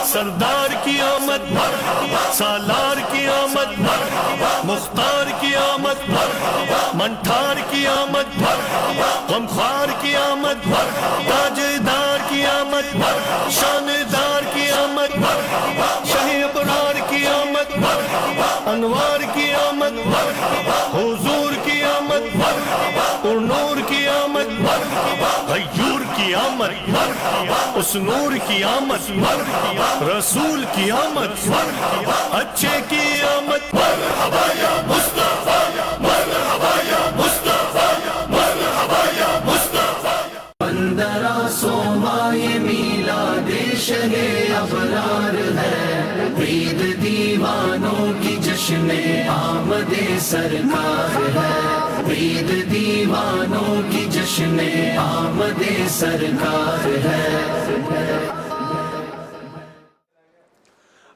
سردار کی آمد، سالار کی آمد، مختار کی آمد، منٹھار کی آمد، غمخوار کی آمد، تاجدار کی آمد، شاندار کی آمد، شاہ ابرار کی آمد، انوار کی آمد، حضور کی آمد، اور نور کی آمد، غیور کی آمد، اس نور کی آمد، رسول کی آمد، اچھے کی آمد، مرحبا یا مصطفیٰ، مرحبا یا مصطفیٰ، مرحبا یا مصطفیٰ۔ 15 سوماہ میلاد شہ ابرار ہے، عید دیوانوں کی جشن آمد سرکار ہے، عید دیوانوں کی جشن آمد سرکار ہے۔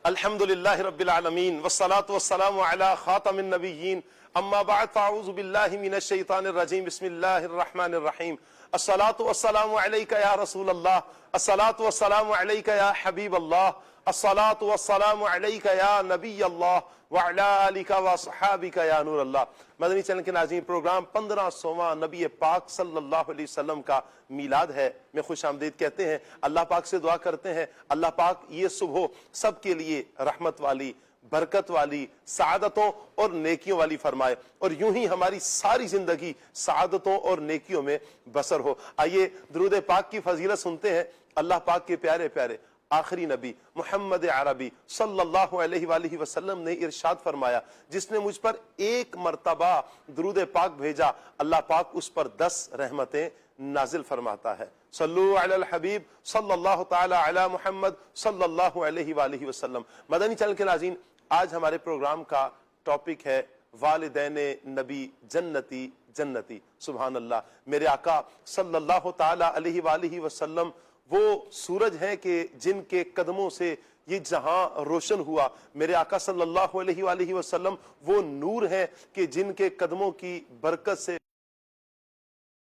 الحمدللہ رب العالمین والصلاة والسلام علی خاتم النبیین، اما بعد فاعوذ باللہ من الشیطان الرجیم، بسم اللہ الرحمن الرحیم۔ الصلاة والسلام علیکہ یا رسول اللہ، الصلاة والسلام علیکہ یا حبیب اللہ، الصلاة والسلام علیکہ یا نبی اللہ، وعلی آلکہ وصحابکہ یا نور اللہ۔ مدنی چینل کے ناظرین، پروگرام 15واں نبی پاک صلی اللہ علیہ وسلم کا میلاد ہے میں خوش آمدید کہتے ہیں۔ اللہ پاک سے دعا کرتے ہیں اللہ پاک یہ صبح سب کے لیے رحمت والی، برکت والی، سعادتوں اور نیکیوں والی فرمائے، اور یوں ہی ہماری ساری زندگی سعادتوں اور نیکیوں میں بسر ہو۔ آئیے درود پاک کی فضیلت سنتے ہیں۔ اللہ پاک کے پیارے پیارے آخری نبی محمد عربی صلی اللہ علیہ وآلہ وسلم نے ارشاد فرمایا، جس نے مجھ پر ایک مرتبہ درود پاک بھیجا، اللہ پاک اس پر 10 رحمتیں نازل فرماتا ہے۔ صلو علی الحبیب صلی اللہ تعالی علی محمد صلی اللہ علیہ وآلہ وسلم۔ مدنی چینل کے ناظرین، آج ہمارے پروگرام کا ٹاپک ہے والدین نبی جنتی جنتی۔ سبحان اللہ، میرے آقا صلی اللہ تعالی علیہ وآلہ وسلم وہ سورج ہیں کہ جن کے قدموں سے یہ جہاں روشن ہوا۔ میرے آقا صلی اللہ علیہ وآلہ وسلم وہ نور ہیں کہ جن کے قدموں کی برکت سے،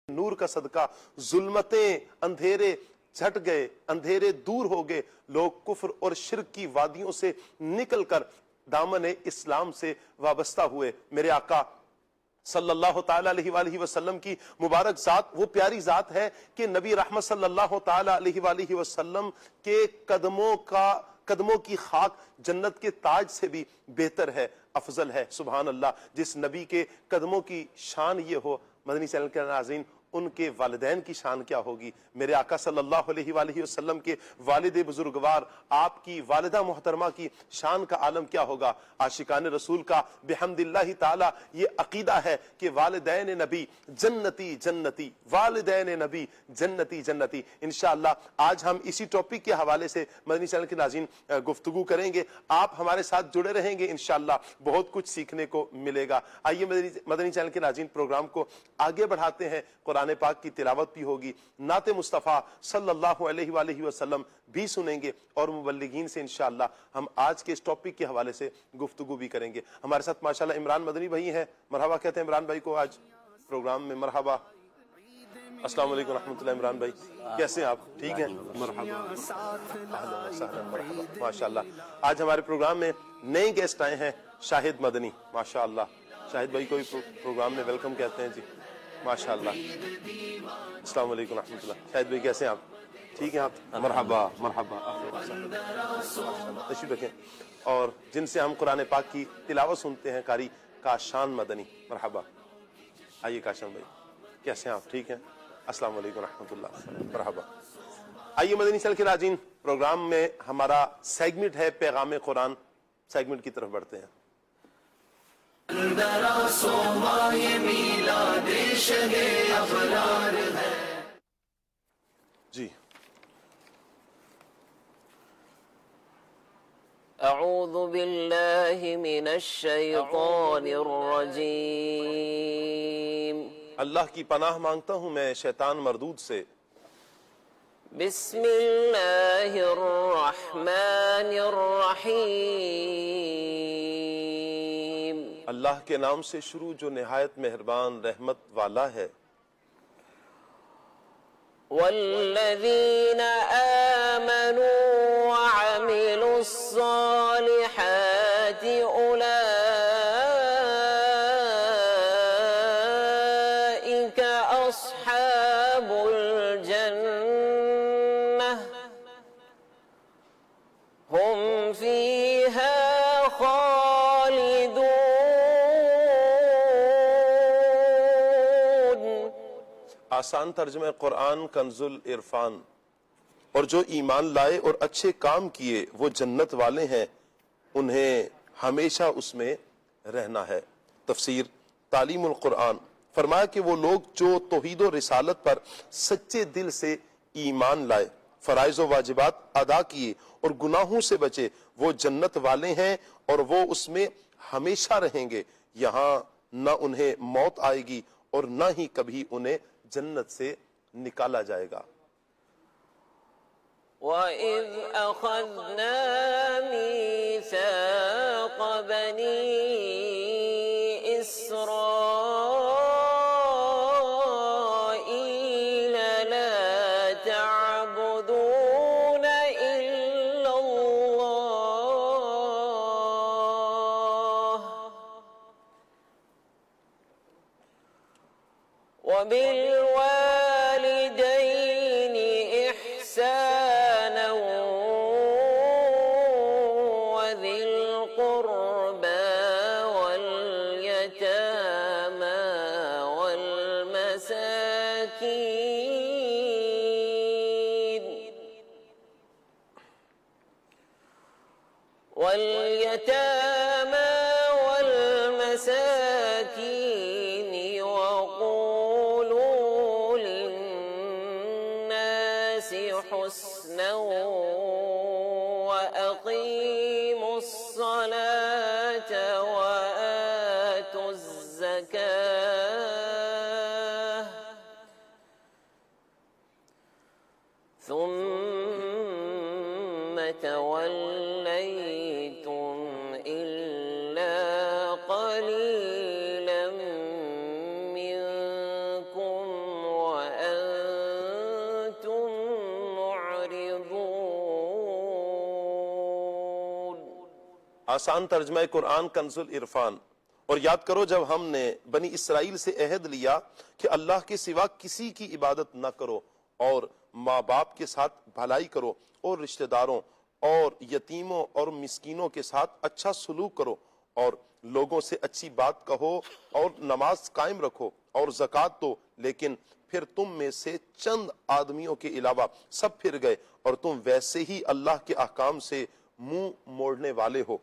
نور کا صدقہ، ظلمتیں، اندھیرے جھٹ گئے، اندھیرے دور ہو گئے، لوگ کفر اور شرک کی وادیوں سے نکل کر دامن اسلام سے وابستہ ہوئے۔ میرے آقا صلی اللہ تعالی علیہ وآلہ وسلم کی مبارک ذات وہ پیاری ذات ہے کہ نبی رحمت صلی اللہ تعالی علیہ وآلہ وسلم کے قدموں کی خاک جنت کے تاج سے بھی بہتر ہے، افضل ہے۔ سبحان اللہ، جس نبی کے قدموں کی شان یہ ہو، مدنی چینل کے ناظرین ان کے والدین کی شان کیا ہوگی۔ میرے آقا صلی اللہ علیہ وآلہ وسلم کے والد بزرگوار آپ کی والدہ محترمہ کی شان کا عالم کیا ہوگا۔ عاشقان رسول کا بحمد اللہ تعالی یہ عقیدہ ہے کہ والدین نبی جنتی جنتی، والدین نبی جنتی جنتی۔ انشاءاللہ آج ہم اسی ٹاپک کے حوالے سے مدنی چینل کے ناظرین گفتگو کریں گے۔ آپ ہمارے ساتھ جڑے رہیں گے، انشاءاللہ بہت کچھ سیکھنے کو ملے گا۔ آئیے مدنی چینل کے ناظرین پروگرام کو آگے بڑھاتے ہیں۔ قرآن پاک کی تلاوت بھی ہوگی، نعت مصطفیٰ صلی اللہ علیہ وآلہ وسلم بھی سنیں گے، اور مبلغین سے انشاءاللہ ہم آج کے اس ٹاپک کے حوالے سے گفتگو بھی کریں گے۔ ہمارے ساتھ ماشاءاللہ عمران مدنی بھائی ہیں، مرحبا کہتے ہیں عمران بھائی کو آج پروگرام میں۔ مرحبا، السلام علیکم ورحمۃ اللہ۔ عمران بھائی کیسے ہیں آپ؟ ٹھیک ہیں؟ مرحبا، ماشاءاللہ۔ آج ہمارے پروگرام میں نئے گیسٹ آئے ہیں، شاہد مدنی، ماشاءاللہ۔ شاہد بھائی کو بھی پروگرام میں ویلکم کہتے ہیں جی، ماشاءاللہ۔ السلام علیکم ورحمۃ اللہ۔ شاہد بھائی کیسے ہیں آپ؟ ٹھیک ہیں آپ؟ مرحبا مرحبا، تشریف رکھیں۔ اور جن سے ہم قرآن پاک کی تلاوت سنتے ہیں، قاری کاشان مدنی، مرحبا۔ آئیے کاشان بھائی کیسے ہیں آپ؟ ٹھیک ہیں؟ السلام علیکم ورحمۃ اللہ، مرحبا۔ آئیے مدنی چینل کے ناظرین، پروگرام میں ہمارا سیگمنٹ ہے پیغام قرآن، سیگمنٹ کی طرف بڑھتے ہیں۔ جی، اعوذ باللہ من الشیطان الرجیم، اللہ کی پناہ مانگتا ہوں میں شیطان مردود سے۔ بسم اللہ الرحمن الرحیم، اللہ کے نام سے شروع جو نہایت مہربان رحمت والا ہے۔ والذین آمنوا وعملوا هم فيها خالدون. آسان ترجمہ قرآن کنز العرفان۔ اور جو ایمان لائے اور اچھے کام کیے وہ جنت والے ہیں، انہیں ہمیشہ اس میں رہنا ہے۔ تفسیر تعلیم القرآن، فرمایا کہ وہ لوگ جو توحید و رسالت پر سچے دل سے ایمان لائے، فرائض و واجبات ادا کیے اور گناہوں سے بچے، وہ جنت والے ہیں اور وہ اس میں ہمیشہ رہیں گے۔ یہاں نہ انہیں موت آئے گی اور نہ ہی کبھی انہیں جنت سے نکالا جائے گا۔ وَإِذْ أَخَذْنَا مِيثَاقَ بَنِي إِسْرَائِيلَ لَا تَعْبُدُونَ إِلَّا اللَّهَ وَبِالْوَالِدَيْنِ إِحْسَانًا وَذِي الْقُرْبَى وَالْيَتَامَى والمساكين وقولوا للناس حسنا وأقيموا الصلاة وآتوا الزكاة ثم توليتم إلا قليلا منكم وأنتم معرضون۔ آسان ترجمہ قرآن کنز العرفان۔ اور یاد کرو جب ہم نے بنی اسرائیل سے عہد لیا کہ اللہ کے سوا کسی کی عبادت نہ کرو اور ماں باپ کے ساتھ بھلائی کرو اور رشتہ داروں اور یتیموں اور مسکینوں کے ساتھ اچھا سلوک کرو اور لوگوں سے اچھی بات کہو اور نماز قائم رکھو اور زکوٰۃ دو، لیکن پھر تم میں سے چند آدمیوں کے علاوہ سب پھر گئے اور تم ویسے ہی اللہ کے احکام سے منہ موڑنے والے ہو۔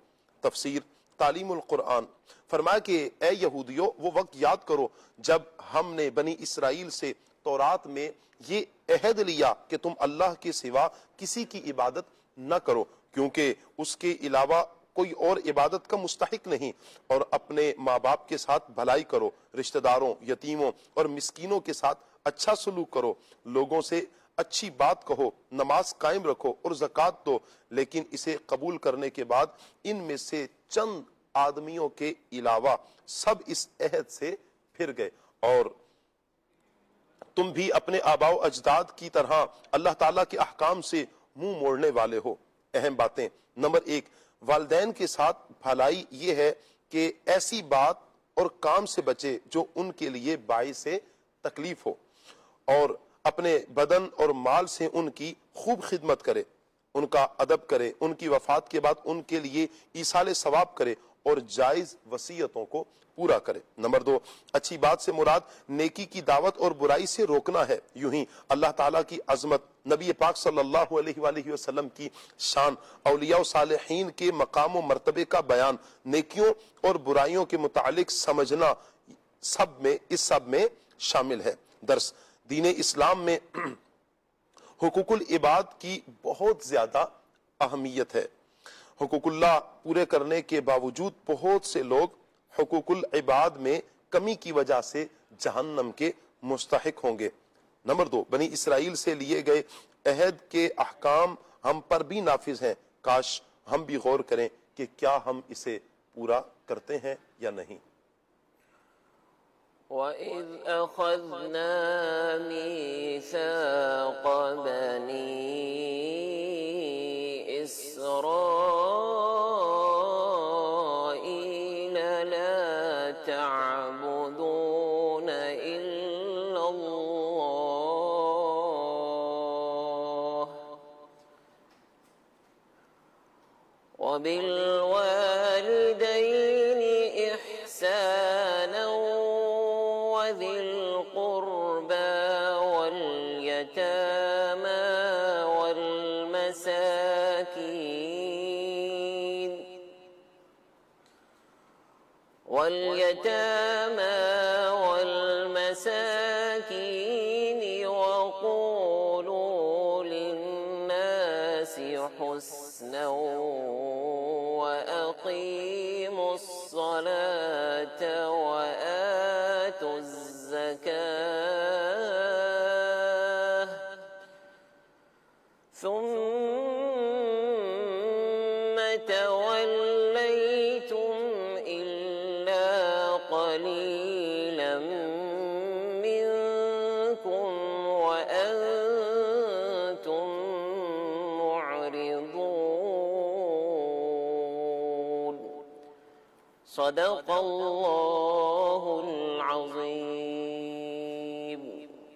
تفسیر تعلیم القرآن، فرمایا کہ اے یہودیو وہ وقت یاد کرو جب ہم نے بنی اسرائیل سے تورات میں یہ عہد لیا کہ تم اللہ کے سوا کسی کی عبادت نہ کرو کیونکہ اس کے علاوہ کوئی اور عبادت کا مستحق نہیں، اور اپنے ماں باپ کے ساتھ بھلائی کرو، رشتہ داروں، یتیموں اور مسکینوں کے ساتھ اچھا سلوک کرو، لوگوں سے اچھی بات کہو، نماز قائم رکھو اور زکوٰۃ دو، لیکن اسے قبول کرنے کے بعد ان میں سے چند آدمیوں کے علاوہ سب اس عہد سے پھر گئے اور تم بھی اپنے آباء و اجداد کی طرح اللہ تعالیٰ کے احکام سے منہ موڑنے والے ہو۔ اہم باتیں، نمبر 1، والدین کے ساتھ بھلائی یہ ہے کہ ایسی بات اور کام سے بچے جو ان کے لیے باعث تکلیف ہو، اور اپنے بدن اور مال سے ان کی خوب خدمت کرے، ان کا ادب کرے، ان کی وفات کے بعد ان کے لیے ایصال ثواب کرے اور جائز وصیتوں کو پورا کرے۔ نمبر 2، اچھی بات سے مراد نیکی کی دعوت اور برائی سے روکنا ہے۔ یوں ہی اللہ تعالیٰ کی عظمت، نبی پاک صلی اللہ علیہ وآلہ وسلم کی شان، اولیاء و صالحین کے مقام و مرتبے کا بیان، نیکیوں اور برائیوں کے متعلق سمجھنا اس سب میں شامل ہے۔ درس، دین اسلام میں حقوق العباد کی بہت زیادہ اہمیت ہے۔ حقوق اللہ پورے کرنے کے باوجود بہت سے لوگ حقوق العباد میں کمی کی وجہ سے جہنم کے مستحق ہوں گے۔ نمبر 2، بنی اسرائیل سے لیے گئے عہد کے احکام ہم پر بھی نافذ ہیں، کاش ہم بھی غور کریں کہ کیا ہم اسے پورا کرتے ہیں یا نہیں۔ وَإِذْ أَخَذْنَا مِيثَاقَ بَنِي إِسْرَائِيلَ لَا تَعْبُدُونَ إِلَّا اللَّهَ وبالوالدين إحسانا وذي القربى واليتامى والمساكين وقولوا للناس حسنا وأقيموا الصلاة وآتوا الزكاة ثم توليتم إلا قليلا منكم وأنتم معرضون صدق الله العظيم.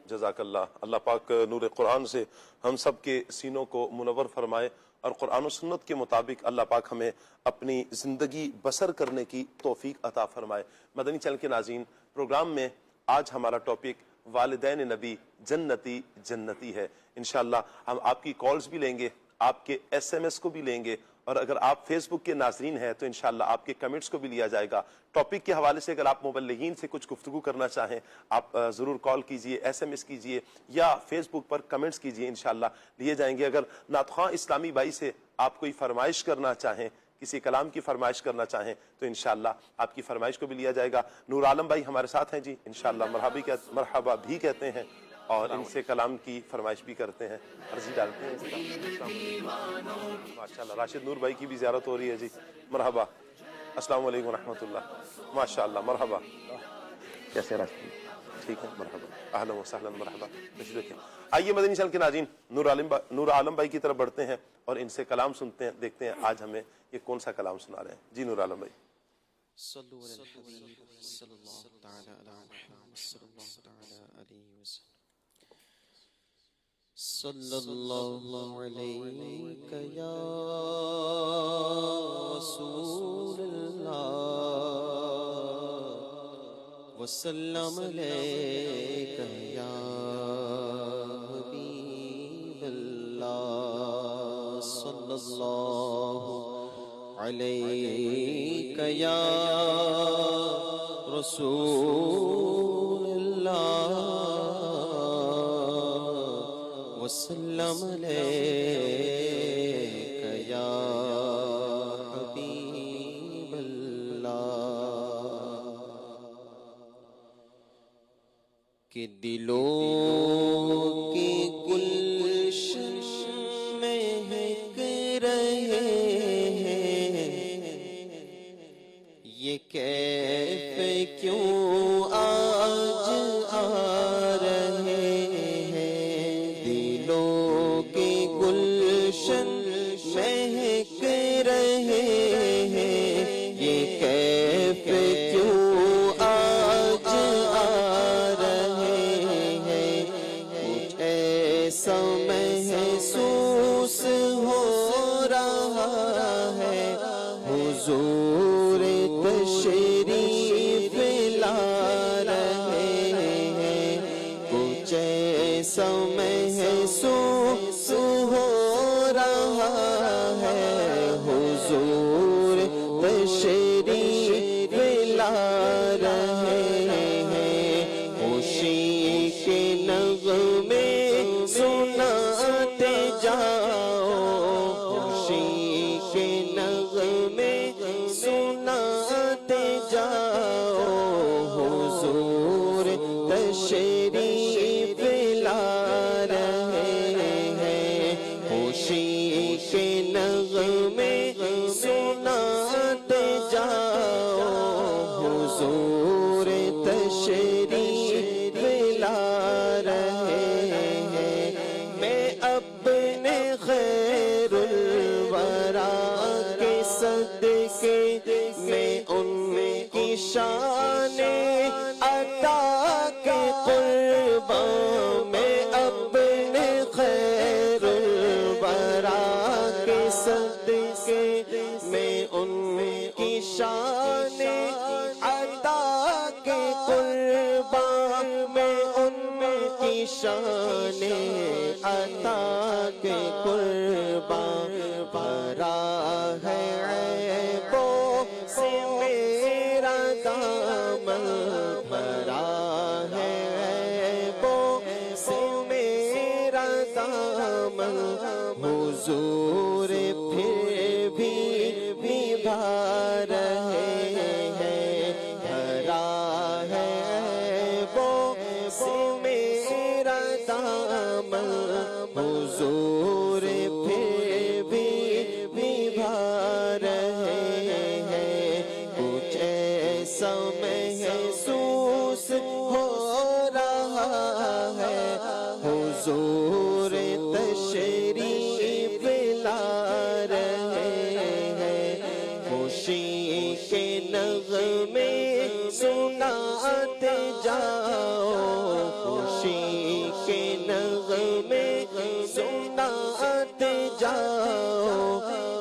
جزاک اللہ. اللہ پاک نور قرآن سے ہم سب کے سینوں کو منور فرمائے اور قرآن و سنت کے مطابق اللہ پاک ہمیں اپنی زندگی بسر کرنے کی توفیق عطا فرمائے. مدنی چینل کے ناظرین، پروگرام میں آج ہمارا ٹاپک والدین نبی جنتی جنتی ہے. انشاءاللہ ہم آپ کی کالز بھی لیں گے، آپ کے SMS کو بھی لیں گے، اور اگر آپ فیس بک کے ناظرین ہیں تو انشاءاللہ آپ کے کمنٹس کو بھی لیا جائے گا. ٹاپک کے حوالے سے اگر آپ مبلغین سے کچھ گفتگو کرنا چاہیں آپ ضرور کال کیجئے، SMS کیجئے یا فیس بک پر کمنٹس کیجئے، انشاءاللہ لیے جائیں گے. اگر نعت خواں اسلامی بھائی سے آپ کوئی فرمائش کرنا چاہیں، کسی کلام کی فرمائش کرنا چاہیں تو انشاءاللہ آپ کی فرمائش کو بھی لیا جائے گا. نور عالم بھائی ہمارے ساتھ ہیں جی، انشاءاللہ مرحبا بھی کہتے ہیں اور ان سے کلام کی فرمائش بھی کرتے ہیں، عرضی ڈالتے ہیں. ماشاءاللہ راشد نور بھائی کی بھی زیارت ہو رہی ہے جی، مرحبا. السلام علیکم ورحمۃ اللہ. ماشاءاللہ مرحبا. کیسے راشد؟ ٹھیک ہے، مرحبا، اہلا و سہلا، مرحبا. آئیے مدنی چینل کے ناظرین نور عالم بھائی کی طرف بڑھتے ہیں اور ان سے کلام سنتے ہیں، دیکھتے ہیں آج ہمیں یہ کون سا کلام سنا رہے ہیں. جی نور عالم بھائی. صلو علی الحبیب صلی اللہ تعالی علی محمد صلی اللہ تعالی علیہ وسلم. صلی اللہ علیک یا رسول اللہ وسلم علیک یا حبیب اللہ. صلی اللہ علیک یا رسول اللہ وسلم علیک یا حبیب اللہ. کہ دلوں کی گلشن مہک رہے ہیں، یہ کیف کیوں آج آ رہے ہیں. دلوں کی گلشن مہک رہے ہیں، یہ کیف کیوں آج آ رہے ہیں. کچھ ایسا محسوس ہو رہا ہے حضور تشریف لا رہے ہیں. کچھ ایسا محسوس ہو رہا ہے حضور تشریف لا رہے ہیں. خوشی کے نغمے سناتے جاؤ، خوشی کے نغمے سناتے جاؤ، حضور تشریف لا رہے ہیں. خوشی کے نغمے سناتے جاؤ، حضور تشریف لا رہے ہیں. میں اپنے خیر الورا کے صدقے میں ان کی شان عطا کے قربان، میں اپنے خیر الورا کے صدقے میں شان عطا کے قربان بھرا ہے عیبوں سے میرا دامن بھرا ہے عیبوں سے میرا دامن حضور پھر بھی نبھا رہے ہیں بھرا ہے عیبوں سے میرا دامن حضور پھر بھی نبھا رہے ہیں کچھ ایسا محسوس ہو رہا ہے حضور تشریف لا رہے ہیں خوشی کے نغمے سناتے جاؤ خوشی کے نغمے سناتے جاؤ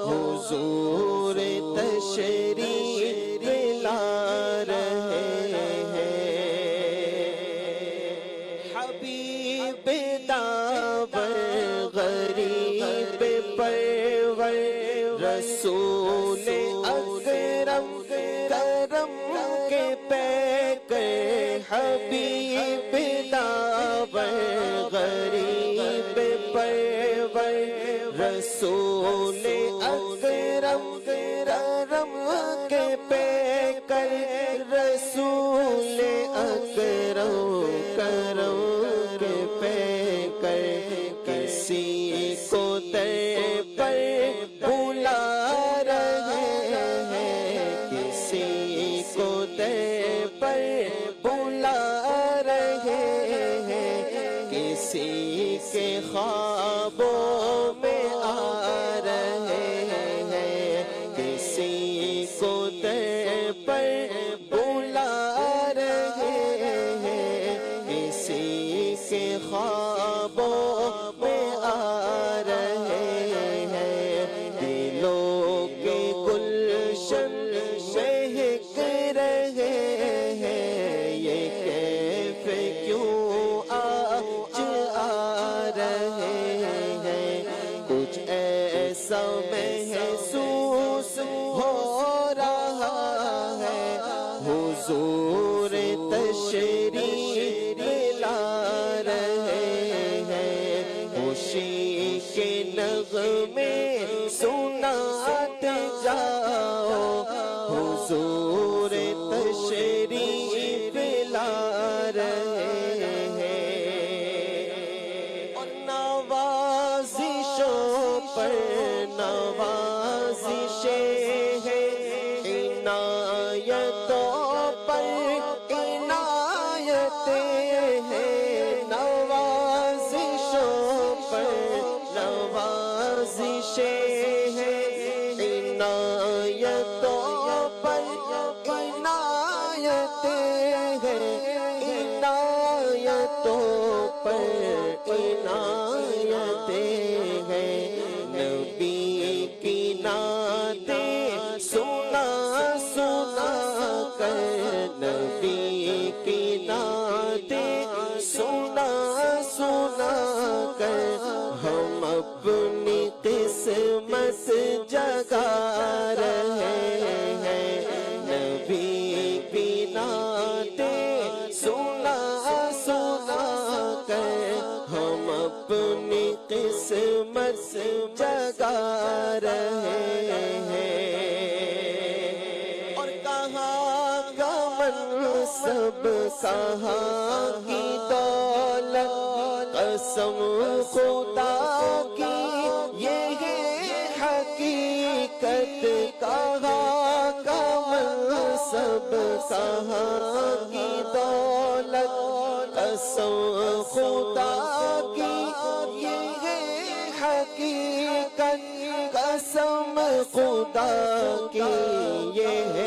حضور تشریف لا رہے ہیں حبیب داور غریب پرور رسول اکرم کرم کے پیکر حبیب داور غریب پرور رسول اکرم کرم کے پیکر رسول اکرم کرم کے پیکر کسی کو در پر بلا رہے ہیں کسی کو در پر بلا رہے ہیں کسی کے خوابوں میں آ رہے ہیں کسی کو در پر بلا رہے ہیں کسی کے خوابوں میں آ رہے ہیں دلوں کے گلشن مہک رہے ہیں یہ کیف کیوں آج آ رہے ہیں کچھ ایسا محسوس ہو رہا ہے حضور تشریف لا رہے ہیں خوشی کے نغمے سناتے جاؤ حضور تشریف لا رہے ہیں اور نوازشوں پر نوازشیں ہیں عنایتوں پر عنایتیں ہیں نوازشوں پر نوازشیں ہیں عنایتوں پر عنایتیں ہیں عنایتوں پر عنایتیں ہیں نبی کی نعتیں سنا سنا کر نبی کی نعتیں سنا سنا کر ہم اپنی قسمت جگا رہے ہیں نبی کی نعتیں سنا سنا کر ہم اپنی قسمت جگا رہے ہیں اور کہاں کا منصب کہاں کی دولت قسم خدا کی یہ حقیقت کہاں کا منصب کہاں کی دولت قسم خدا کی یہ حقیقت قسم خدا کی یہ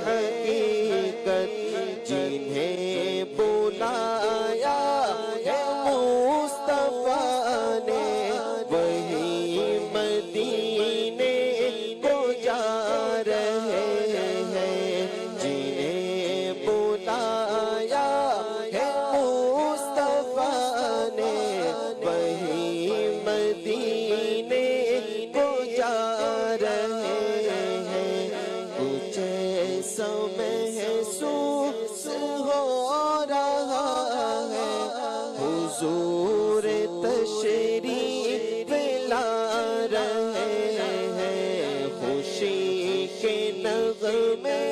حقیقت جنہیں بلایا ہے مصطفیٰ نے وہی مدینے کو جا رہے ہیں جنہیں بلایا ہے مصطفیٰ رہے ہیں، خوشی کے نغمے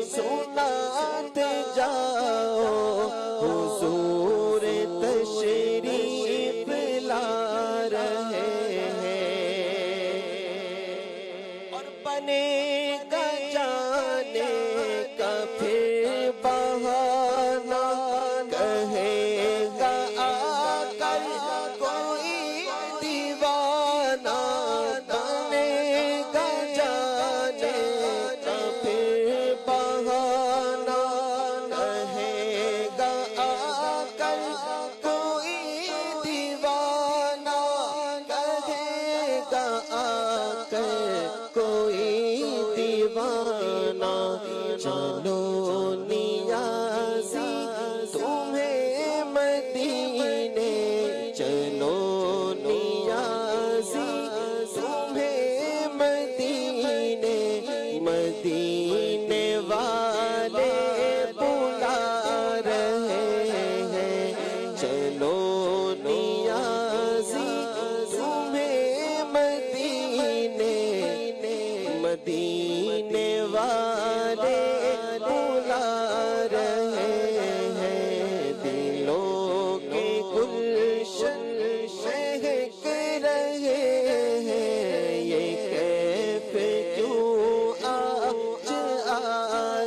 سناتے جاؤ، حضور تشریف لا رہے ہیں، اور بنے گا جانے کا پھر بہانہ، کہے گا آ کر کوئی دیوانہ، بنے گا جانے کا پھر بہانہ، کہے گا آ کر کوئی دیوانہ، کہے گا آ کر کوئی دیوانہ، چلو نیازی تمہیں مدینے، چلو نیازی تمہیں مدینے، مدینے والے بلا رہے ہیں، چلو نیازی تمہیں مدینے، مدینے والے بلا رہے ہیں، دلوں کے گلشن مہک رہے ہیں، یہ کیف کیوں آج آ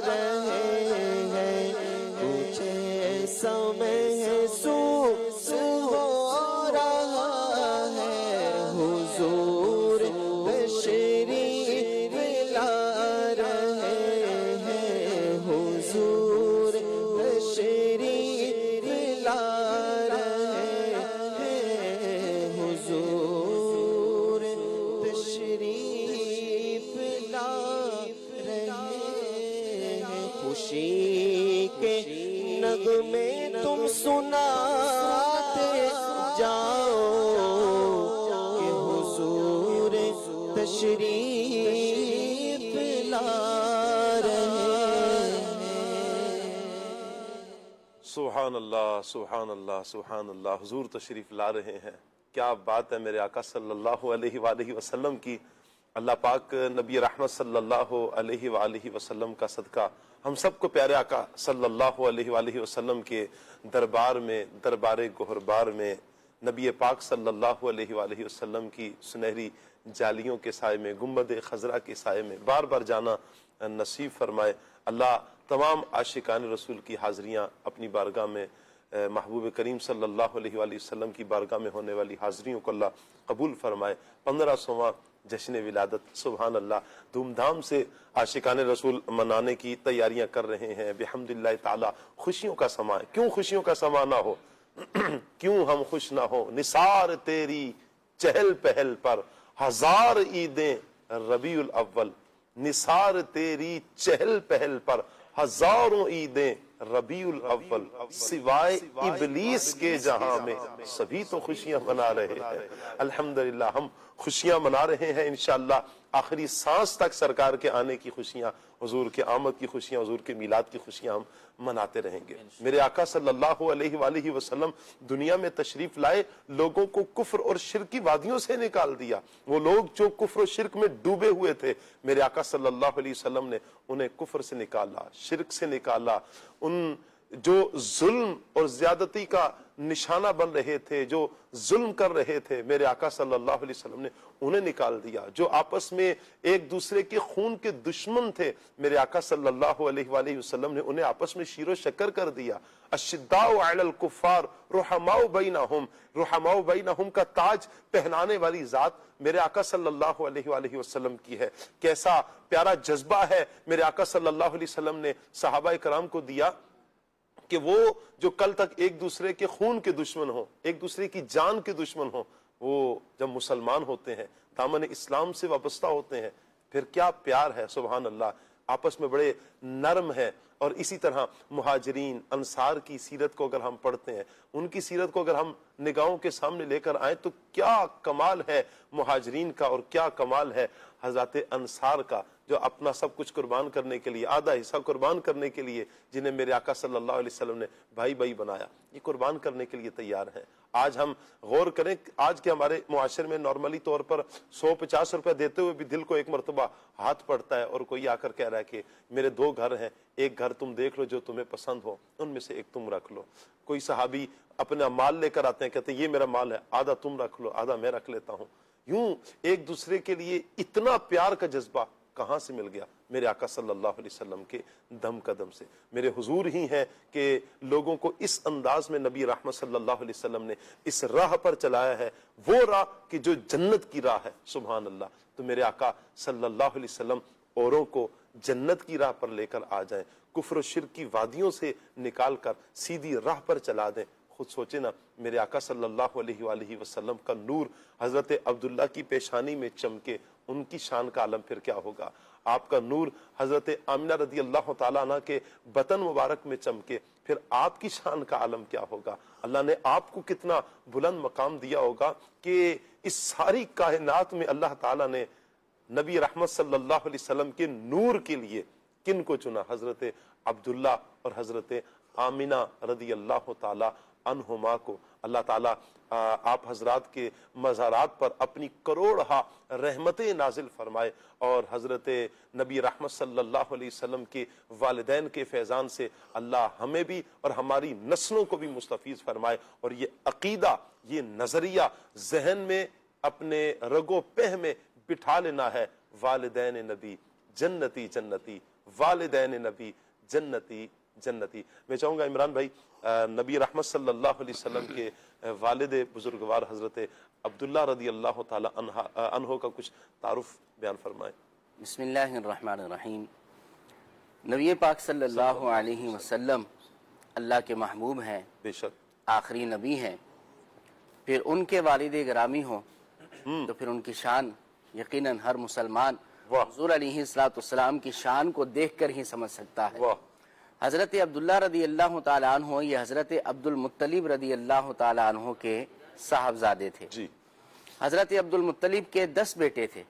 رہے ہیں، کچھ ایسا محسوس ہو رہا ہے، حضور تشریف لا رہے ہیں، حضور تشریف لا رہے ہیں، حضور تشریف لا رہے ہیں، خوشی کے نغمے تم سناتے جاؤ کہ حضور تشریف لا رہے ہیں۔ سبحان اللہ، سبحان اللہ، سبحان اللہ، حضور تشریف لا رہے ہیں۔ کیا بات ہے میرے آقا صلی اللہ علیہ وآلہ وسلم کی۔ اللہ پاک نبی رحمت صلی اللہ علیہ وآلہ وسلم کا صدقہ ہم سب کو پیارے آقا صلی اللہ علیہ وآلہ وسلم کے دربار میں، دربار گہربار میں، نبی پاک صلی اللہ علیہ وآلہ وسلم کی سنہری جالیوں کے سائے میں، گنبد خضرا کے سائے میں بار بار جانا نصیب فرمائے۔ اللہ تمام عاشقان رسول کی حاضریاں اپنی بارگاہ میں، محبوب کریم صلی اللہ علیہ وآلہ وسلم کی بارگاہ میں ہونے والی حاضریوں کو اللہ قبول فرمائے۔ 1500واں جشن ولادت، سبحان اللہ، دھوم دھام سے عاشقان رسول منانے کی تیاریاں کر رہے ہیں بحمد اللہ تعالی۔ خوشیوں کا سما ہے، کیوں خوشیوں کا سما نہ ہو، کیوں ہم خوش نہ ہو۔ نثار تیری چہل پہل پر ہزار عیدیں ربیع الاول، نثار تیری چہل پہل پر ہزاروں عیدیں ربیع الاول، سوائے ابلیس کے جہاں میں سبھی تو خوشیاں منا رہے ہیں۔ الحمدللہ ہم خوشیاں منا رہے ہیں، انشاءاللہ آخری سانس تک سرکار کے آنے کی خوشیاں، حضور کے آمد کی خوشیاں، حضور کے میلاد کی خوشیاں ہم مناتے رہیں گے۔ میرے آقا صلی اللہ علیہ وآلہ وسلم دنیا میں تشریف لائے، لوگوں کو کفر اور شرک کی وادیوں سے نکال دیا۔ وہ لوگ جو کفر و شرک میں ڈوبے ہوئے تھے، میرے آقا صلی اللہ علیہ وسلم نے انہیں کفر سے نکالا، شرک سے نکالا۔ ان جو ظلم اور زیادتی کا نشانہ بن رہے تھے، جو ظلم کر رہے تھے، میرے آقا صلی اللہ علیہ وسلم نے انہیں نکال دیا۔ جو آپس میں ایک دوسرے کے خون کے دشمن تھے، میرے آقا صلی اللہ علیہ وآلہ وسلم نے انہیں آپس میں شیر و شکر کر دیا۔ الشداء علی الکفار رحماء بینہم، رحماء بینہم کا تاج پہنانے والی ذات میرے آقا صلی اللہ علیہ وآلہ وسلم کی ہے۔ کیسا پیارا جذبہ ہے میرے آقا صلی اللہ علیہ وسلم نے صحابہ کرام کو دیا کہ وہ جو کل تک ایک دوسرے کے خون کے دشمن ہوں، ایک دوسرے کی جان کے دشمن ہوں، وہ جب مسلمان ہوتے ہیں، دامن اسلام سے وابستہ ہوتے ہیں، پھر کیا پیار ہے، سبحان اللہ، آپس میں بڑے نرم ہے۔ اور اسی طرح مہاجرین انصار کی سیرت کو اگر ہم پڑھتے ہیں، ان کی سیرت کو اگر ہم نگاہوں کے سامنے لے کر آئیں تو کیا کمال ہے مہاجرین کا اور کیا کمال ہے حضرات انصار کا۔ جو اپنا سب کچھ قربان کرنے کے لیے، آدھا حصہ قربان کرنے کے لیے، جنہیں میرے آقا صلی اللہ علیہ وسلم نے بھائی بھائی بنایا، یہ قربان کرنے کے لیے تیار ہیں۔ آج ہم غور کریں، آج کے ہمارے معاشرے میں نارملی طور پر 150 روپے دیتے ہوئے بھی دل کو ایک مرتبہ ہاتھ پڑتا ہے، اور کوئی آ کر کہہ رہا ہے کہ میرے 2 گھر ہیں، ایک گھر تم دیکھ لو جو تمہیں پسند ہو، ان میں سے ایک تم رکھ لو۔ کوئی صحابی اپنا مال لے کر آتے ہیں، کہتے ہیں یہ میرا مال ہے، آدھا تم رکھ لو، آدھا میں رکھ لیتا ہوں۔ یوں ایک دوسرے کے لیے اتنا پیار کا جذبہ کہاں سے مل گیا؟ میرے آقا صلی اللہ علیہ وسلم کے دم قدم سے۔ میرے حضور ہی ہیں کہ لوگوں کو اس انداز میں نبی رحمت صلی اللہ علیہ وسلم نے اس راہ پر چلایا ہے، وہ راہ کہ جو جنت کی راہ ہے، سبحان اللہ۔ تو میرے آقا صلی اللہ علیہ وسلم اوروں کو جنت کی راہ پر لے کر آ جائیں، کفر و شرک کی وادیوں سے نکال کر سیدھی راہ پر چلا دیں۔ خود سوچے نا، میرے آقا صلی اللہ علیہ وآلہ وسلم کا نور حضرت عبداللہ کی پیشانی میں چمکے، ان کی شان کا عالم پھر کیا ہوگا؟ آپ کا نور حضرت آمنہ رضی اللہ تعالیٰ عنہ کے بطن مبارک میں چمکے، پھر آپ کی شان کا عالم کیا ہوگا؟ اللہ نے آپ کو کتنا بلند مقام دیا ہوگا کہ اس ساری کائنات میں اللہ تعالیٰ نے نبی رحمت صلی اللہ علیہ وسلم کے نور کے لیے کن کو چنا؟ حضرت عبداللہ اور حضرت آمنہ رضی اللہ تعالیٰ عنہما کو۔ اللہ تعالیٰ آپ حضرات کے مزارات پر اپنی کروڑہا رحمتیں نازل فرمائے، اور حضرت نبی رحمت صلی اللہ علیہ وسلم کے والدین کے فیضان سے اللہ ہمیں بھی اور ہماری نسلوں کو بھی مستفیض فرمائے، اور یہ عقیدہ، یہ نظریہ ذہن میں اپنے رگ و پہ میں بٹھا لینا ہے، والدین نبی جنتی جنتی، والدین نبی جنتی جنتی۔ میں چاہوں گا عمران بھائی نبی رحمت صلی اللہ علیہ وسلم کے والد بزرگوار حضرت عبداللہ رضی اللہ تعالی عنہ کا کچھ تعارف بیان فرمائیں۔ بسم اللہ الرحمن الرحیم۔ نبی پاک صلی اللہ علیہ وسلم اللہ کے محبوب ہیں، بے شک آخری نبی ہیں، پھر ان کے والد گرامی ہوں تو پھر ان کی شان یقیناً ہر مسلمان حضور علیہ السلام کی شان کو دیکھ کر ہی سمجھ سکتا ہے۔ حضرت عبداللہ رضی اللہ تعالیٰ عنہ یہ حضرت عبد المطلب رضی اللہ تعالیٰ عنہ کے صاحبزادے تھے۔ جی، حضرت عبد المطلب کے 10 بیٹے تھے،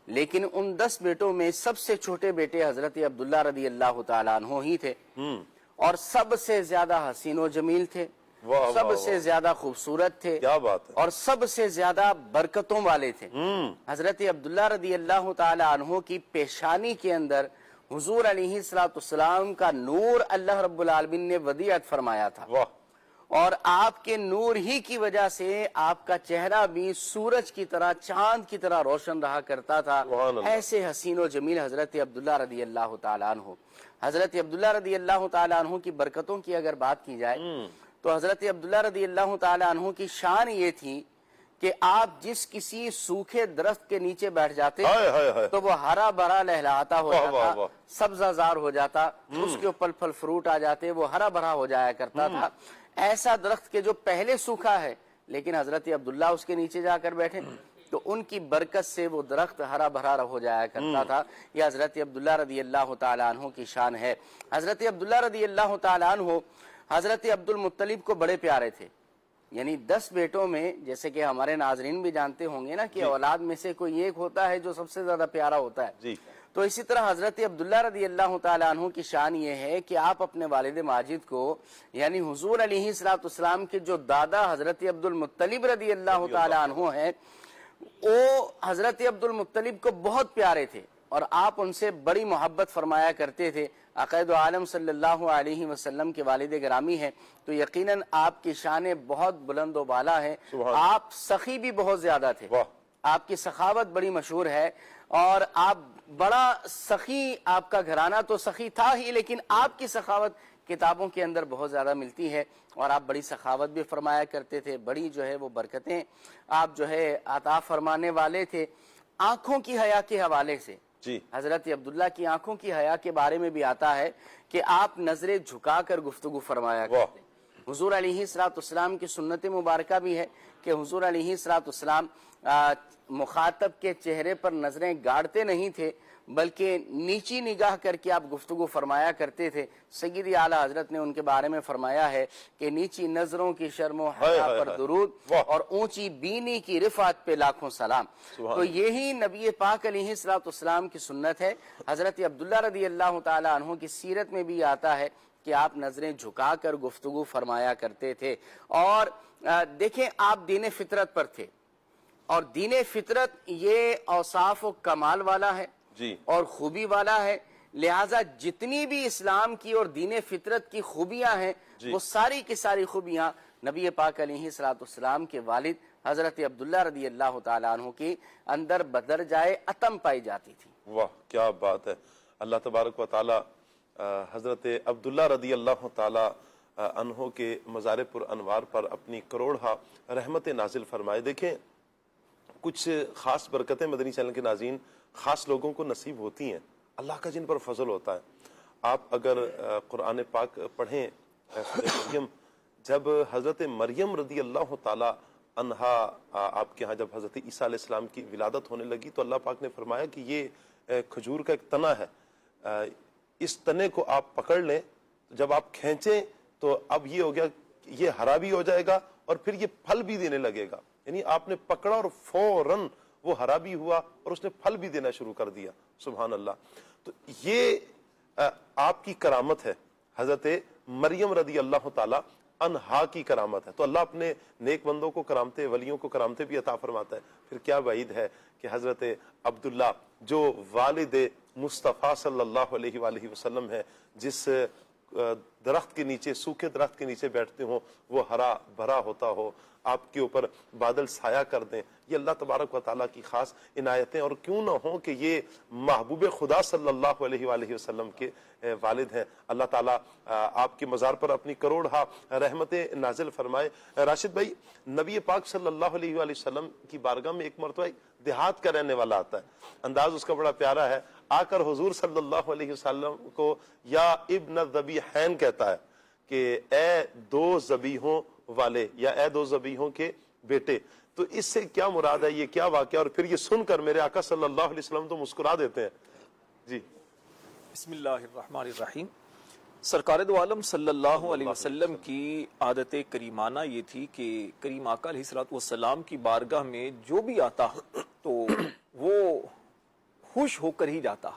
لیکن ان 10 بیٹوں میں سب سے چھوٹے بیٹے حضرت عبداللہ رضی اللہ تعالیٰ عنہ ہی تھے، اور سب سے زیادہ حسین و جمیل تھے، سب سے زیادہ خوبصورت تھے، کیا بات ہے، اور سب سے زیادہ برکتوں والے تھے۔ حضرت عبداللہ رضی اللہ تعالیٰ عنہ کی پیشانی کے اندر حضور علیہ السلام کا نور اللہ رب العالمین نے ودیعت فرمایا تھا، اور آپ کے نور ہی کی وجہ سے آپ کا چہرہ بھی سورج کی طرح، چاند کی طرح روشن رہا کرتا تھا۔ ایسے حسین و جمیل حضرت عبداللہ رضی اللہ تعالیٰ عنہ۔ حضرت عبداللہ رضی اللہ تعالیٰ عنہ کی برکتوں کی اگر بات کی جائے تو حضرت عبداللہ رضی اللہ تعالیٰ عنہ کی شان یہ تھی کہ آپ جس کسی سوکھے درخت کے نیچے بیٹھ جاتے تو وہ ہرا بھرا لہلاتا ہو جاتا، سبزہ زار ہو جاتا، اس کے اوپر پھل فروٹ آ جاتے، وہ ہرا بھرا ہو جایا کرتا تھا۔ ایسا درخت کے جو پہلے سوکھا ہے لیکن حضرت عبداللہ اس کے نیچے جا کر بیٹھے تو ان کی برکت سے وہ درخت ہرا بھرا ہو جایا کرتا تھا۔ یہ حضرت عبداللہ رضی اللہ تعالیٰ عنہ کی شان ہے۔ حضرت عبداللہ رضی اللہ تعالیٰ عنہ حضرت عبد المطلب کو بڑے پیارے تھے، یعنی 10 بیٹوں میں، جیسے کہ ہمارے ناظرین بھی جانتے ہوں گے نا کہ اولاد میں سے کوئی ایک ہوتا ہے جو سب سے زیادہ پیارا ہوتا ہے، تو اسی طرح حضرت عبداللہ رضی اللہ تعالیٰ عنہ کی شان یہ ہے کہ آپ اپنے والد ماجد کو، یعنی حضور علیہ السلام کے جو دادا حضرت عبد المطلب رضی اللہ تعالیٰ عنہ ہیں، وہ حضرت عبد المطلب کو بہت پیارے تھے اور آپ ان سے بڑی محبت فرمایا کرتے تھے۔ عقائد عالم صلی اللہ علیہ وسلم کے والد گرامی ہیں تو یقیناً آپ کی شان بہت بلند و بالا ہے۔ آپ سخی بھی بہت زیادہ تھے، آپ کی سخاوت بڑی مشہور ہے، اور آپ بڑا سخی، آپ کا گھرانہ تو سخی تھا ہی لیکن آپ کی سخاوت کتابوں کے اندر بہت زیادہ ملتی ہے، اور آپ بڑی سخاوت بھی فرمایا کرتے تھے، بڑی جو ہے وہ برکتیں آپ جو ہے عطا فرمانے والے تھے۔ آنکھوں کی حیا کے حوالے سے حضرت عبداللہ کی آنکھوں کی حیا کے بارے میں بھی آتا ہے کہ آپ نظریں جھکا کر گفتگو فرمایا کرتے ہیں۔ حضور علیہ السلام کی سنت مبارکہ بھی ہے کہ حضور علیہ السلام مخاطب کے چہرے پر نظریں گاڑتے نہیں تھے بلکہ نیچی نگاہ کر کے آپ گفتگو فرمایا کرتے تھے. سیدی اعلیٰ حضرت نے ان کے بارے میں فرمایا ہے کہ نیچی نظروں کی شرم و حیا پر درود اور اونچی بینی کی رفعت پہ لاکھوں سلام. تو یہی نبی پاک علیہ السلام کی سنت ہے. حضرت عبداللہ رضی اللہ تعالی عنہ کی سیرت میں بھی آتا ہے کہ آپ نظریں جھکا کر گفتگو فرمایا کرتے تھے. اور دیکھیں آپ دین فطرت پر تھے اور دین فطرت یہ اوصاف و کمال والا ہے اور خوبی والا ہے. لہٰذا جتنی بھی اسلام کی اور دین فطرت کی خوبیاں ہیں وہ ساری کی ساری خوبیاں نبی پاک علیہ السلام کے والد حضرت عبداللہ رضی اللہ تعالیٰ عنہ کی اندر بدرجائے اتم پائی جاتی تھی. واہ کیا بات ہے. اللہ تبارک و تعالی حضرت عبداللہ رضی اللہ تعالی عنہ کے مزار پر انوار پر اپنی کروڑہا رحمت نازل فرمائے. دیکھیں کچھ خاص برکتیں مدنی چینل کے ناظرین خاص لوگوں کو نصیب ہوتی ہیں، اللہ کا جن پر فضل ہوتا ہے. آپ اگر قرآن پاک پڑھیں مریم، جب حضرت مریم رضی اللہ تعالی عنہا آپ کے ہاں جب حضرت عیسیٰ علیہ السلام کی ولادت ہونے لگی تو اللہ پاک نے فرمایا کہ یہ کھجور کا ایک تنا ہے، اس تنے کو آپ پکڑ لیں، جب آپ کھینچیں تو اب یہ ہو گیا یہ ہرا بھی ہو جائے گا اور پھر یہ پھل بھی دینے لگے گا. یعنی آپ نے پکڑا اور فوراً وہ ہرا بھی ہوا اور اس نے پھل بھی دینا شروع کر دیا. سبحان اللہ. تو یہ آپ کی کرامت ہے، حضرت مریم رضی اللہ تعالی عنہا کی کرامت ہے. تو اللہ اپنے نیک بندوں کو کرامتے، ولیوں کو کرامتے بھی عطا فرماتا ہے. پھر کیا بعید ہے کہ حضرت عبداللہ جو والد مصطفیٰ صلی اللہ علیہ وآلہ وسلم ہے، جس درخت کے نیچے، سوکھے درخت کے نیچے بیٹھتے ہوں وہ ہرا بھرا ہوتا ہو، آپ کے اوپر بادل سایہ کر دیں، یہ اللہ تبارک و تعالیٰ کی خاص عنایتیں. اور کیوں نہ ہوں کہ یہ محبوب خدا صلی اللہ علیہ وآلہ وسلم کے والد ہیں. اللہ تعالیٰ آپ کے مزار پر اپنی کروڑہا رحمتیں نازل فرمائے. راشد بھائی، نبی پاک صلی اللہ علیہ وآلہ وسلم کی بارگاہ میں ایک مرتبہ دیہات کا رہنے والا آتا ہے، انداز اس کا بڑا پیارا ہے. آ کر حضور صلی اللہ علیہ وسلم کو یا ابن الذبیحین کہتا ہے کہ اے دو ذبیحوں والے یا اے دو ذبیحوں کے بیٹے. تو اس سے کیا مراد ہے، یہ کیا واقعہ؟ اور پھر یہ سن کر میرے آقا صلی اللہ علیہ وسلم تو مسکرا دیتے ہیں. جی بسم اللہ الرحمن الرحیم. سرکار دو عالم صلی اللہ علیہ وسلم کی عادت کریمانہ یہ تھی کہ کریم آقا علیہ السلام کی بارگاہ میں جو بھی آتا تو وہ خوش ہو کر ہی جاتا.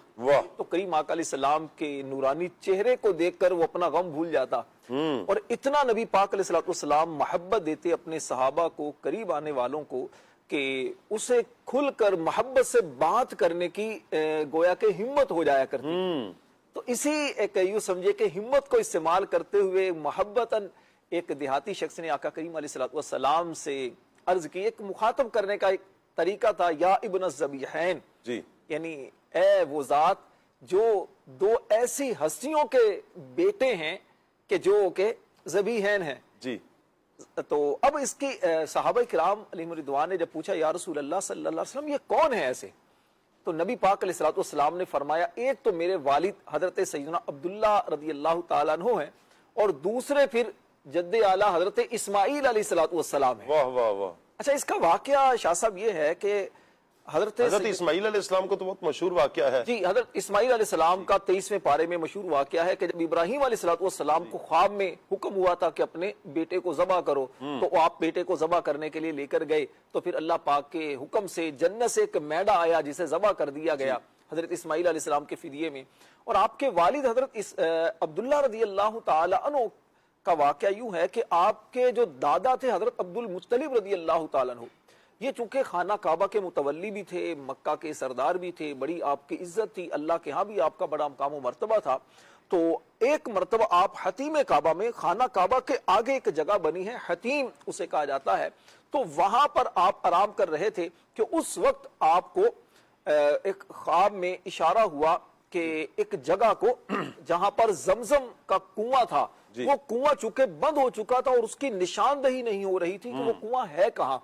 تو کریم آقا علیہ السلام کے نورانی چہرے کو دیکھ کر وہ اپنا غم بھول جاتا. اور اتنا نبی پاک علیہ السلام محبت دیتے اپنے صحابہ کو، قریب آنے والوں کو، کہ اسے کھل کر محبت سے بات کرنے کی گویا کہ ہمت ہو جایا کرتی. تو اسی ایک یوں سمجھے کہ ہمت کو استعمال کرتے ہوئے محبتاً ایک دیہاتی شخص نے آقا کریم علیہ السلام سے عرض کی. ایک مخاطب کرنے کا ایک طریقہ تھا، یا ابن الذبیحین، جی یعنی اے وہ ذات جو دو ایسی ہستیوں کے بیٹے ہیں کہ جو کہ ذبیحین ہیں. جی تو اب اس کی صحابہ کرام علیہم رضوان نے جب پوچھا یا رسول اللہ صلی اللہ علیہ وسلم یہ کون ہے ایسے، تو نبی پاک علیہ السلام نے فرمایا ایک تو میرے والد حضرت سیدنا عبداللہ رضی اللہ تعالیٰ عنہ ہیں اور دوسرے پھر جد اعلیٰ حضرت اسماعیل علیہ السلام ہیں. واہ واہ واہ. اچھا اس کا واقعہ شاہ صاحب یہ ہے کہ حضرت اسماعیل علیہ السلام کو تو بہت مشہور واقعہ ہے. جی حضرت اسماعیل علیہ السلام کا 23ویں پارے میں مشہور واقعہ ہے کہ جب ابراہیم علیہ السلام کو خواب میں حکم ہوا تھا کہ اپنے بیٹے کو ذبح کرو، تو آپ بیٹے کو ذبح کرنے کے لیے لے کر گئے تو پھر اللہ پاک کے حکم سے جنت سے ایک میڈا آیا جسے ذبح کر دیا گیا حضرت اسماعیل علیہ السلام کے فدیے میں. اور آپ کے والد حضرت عبداللہ رضی اللہ تعالی عنہ کا واقعہ یوں ہے کہ آپ کے جو دادا تھے حضرت عبد المطلب رضی اللہ تعالی عنہ، یہ چونکہ خانہ کعبہ کے متولی بھی تھے، مکہ کے سردار بھی تھے، بڑی آپ کی عزت تھی، اللہ کے ہاں بھی آپ کا بڑا مقام و مرتبہ تھا. تو ایک مرتبہ آپ حتیم کعبہ میں، خانہ کعبہ کے آگے ایک جگہ بنی ہے حتیم اسے کہا جاتا ہے، تو وہاں پر آپ آرام کر رہے تھے کہ اس وقت آپ کو ایک خواب میں اشارہ ہوا کہ ایک جگہ کو جہاں پر زمزم کا کنواں تھا، وہ کنواں چونکہ بند ہو چکا تھا اور اس کی نشاندہی نہیں ہو رہی تھی کہ وہ کنواں ہے کہاں.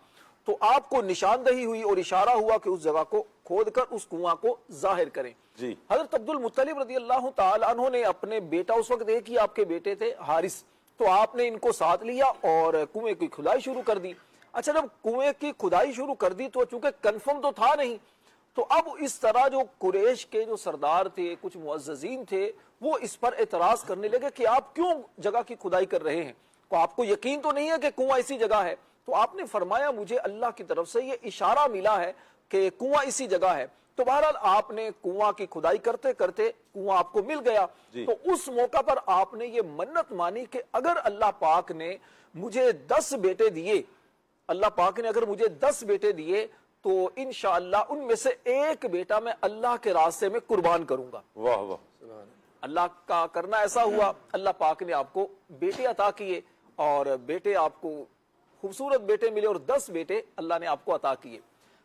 تو آپ کو نشاندہی ہوئی اور اشارہ ہوا کہ اس جگہ کو کھود کر اس کنواں کو ظاہر کریں. حضرت عبد المطلب رضی اللہ تعالی عنہ نے اپنے بیٹا، اس وقت ایک ہی آپ کے بیٹے تھے حارث، تو آپ نے ان کو ساتھ لیا اور کنویں کی کھدائی شروع کر دی. اچھا جب کنویں کی کھدائی شروع کر دی تو چونکہ کنفرم تو تھا نہیں، تو اب اس طرح جو قریش کے جو سردار تھے، کچھ معززین تھے، وہ اس پر اعتراض کرنے لگے کہ آپ کیوں جگہ کی کھدائی کر رہے ہیں، تو آپ کو یقین تو نہیں ہے کہ کنواں اسی جگہ ہے؟ تو آپ نے فرمایا مجھے اللہ کی طرف سے یہ اشارہ ملا ہے کہ کنواں اسی جگہ ہے۔ تو بہرحال آپ نے کنواں کی کھدائی کرتے کرتے کنواں آپ کو مل گیا۔ تو اس موقع پر آپ نے یہ منت مانی کہ اگر اللہ پاک نے مجھے 10 بیٹے دیے، اللہ پاک نے اگر مجھے 10 بیٹے دیے تو انشاءاللہ ان میں سے ایک بیٹا میں اللہ کے راستے میں قربان کروں گا۔ واہ واہ، اللہ کا کرنا ایسا ہوا، اللہ پاک نے آپ کو بیٹے عطا کیے، اور بیٹے آپ کو خوبصورت بیٹے ملے، اور 10 بیٹے اللہ نے آپ کو عطا کیے۔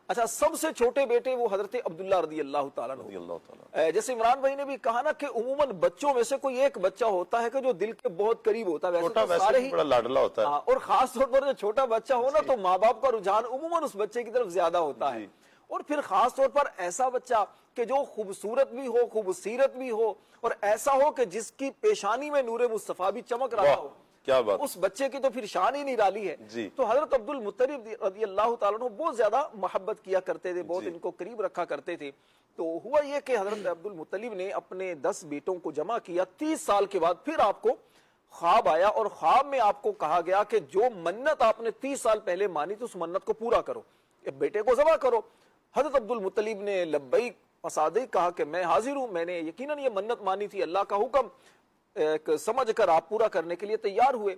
اچھا سب سے چھوٹے بیٹے وہ حضرت عبداللہ رضی اللہ تعالیٰ عنہ۔ جیسے عمران بھائی نے بھی کہا نا کہ عموماً بچوں میں سے کوئی ایک بچہ ہوتا ہے کہ جو دل کے بہت قریب ہوتا ہے، ویسے تو سارے ہی بڑا لاڈلا ہوتا ہے، اور خاص طور پر جو چھوٹا بچہ ہو نا تو ماں باپ کا رجحان عموماً اس بچے کی طرف زیادہ ہوتا ہے، اور پھر خاص طور پر ایسا بچہ کہ جو خوبصورت بھی ہو، خوبصیرت بھی ہو، اور ایسا ہو کہ جس کی پیشانی میں نور مصطفیٰ بھی چمک رہا ہو، کیا بات، اس بچے کی تو پھر شان ہی نرالی ہے۔ تو حضرت عبد المطلب رضی اللہ تعالیٰ عنہ بہت زیادہ محبت کیا کرتے تھے، بہت ان کو قریب رکھا کرتے تھے۔ تو ہوا یہ کہ حضرت عبد المطلب نے اپنے 10 بیٹوں کو جمع کیا، 30 سال کے بعد پھر آپ کو خواب آیا، اور خواب میں آپ کو کہا گیا کہ جو منت آپ نے 30 سال پہلے مانی تھی اس منت کو پورا کرو، بیٹے کو ذبح کرو۔ حضرت عبد المطلب نے لبیک وصادق کہا کہ میں حاضر ہوں، میں نے یقیناً یہ منت مانی تھی، اللہ کا حکم سمجھ کر آپ پورا کرنے کے لیے تیار ہوئے۔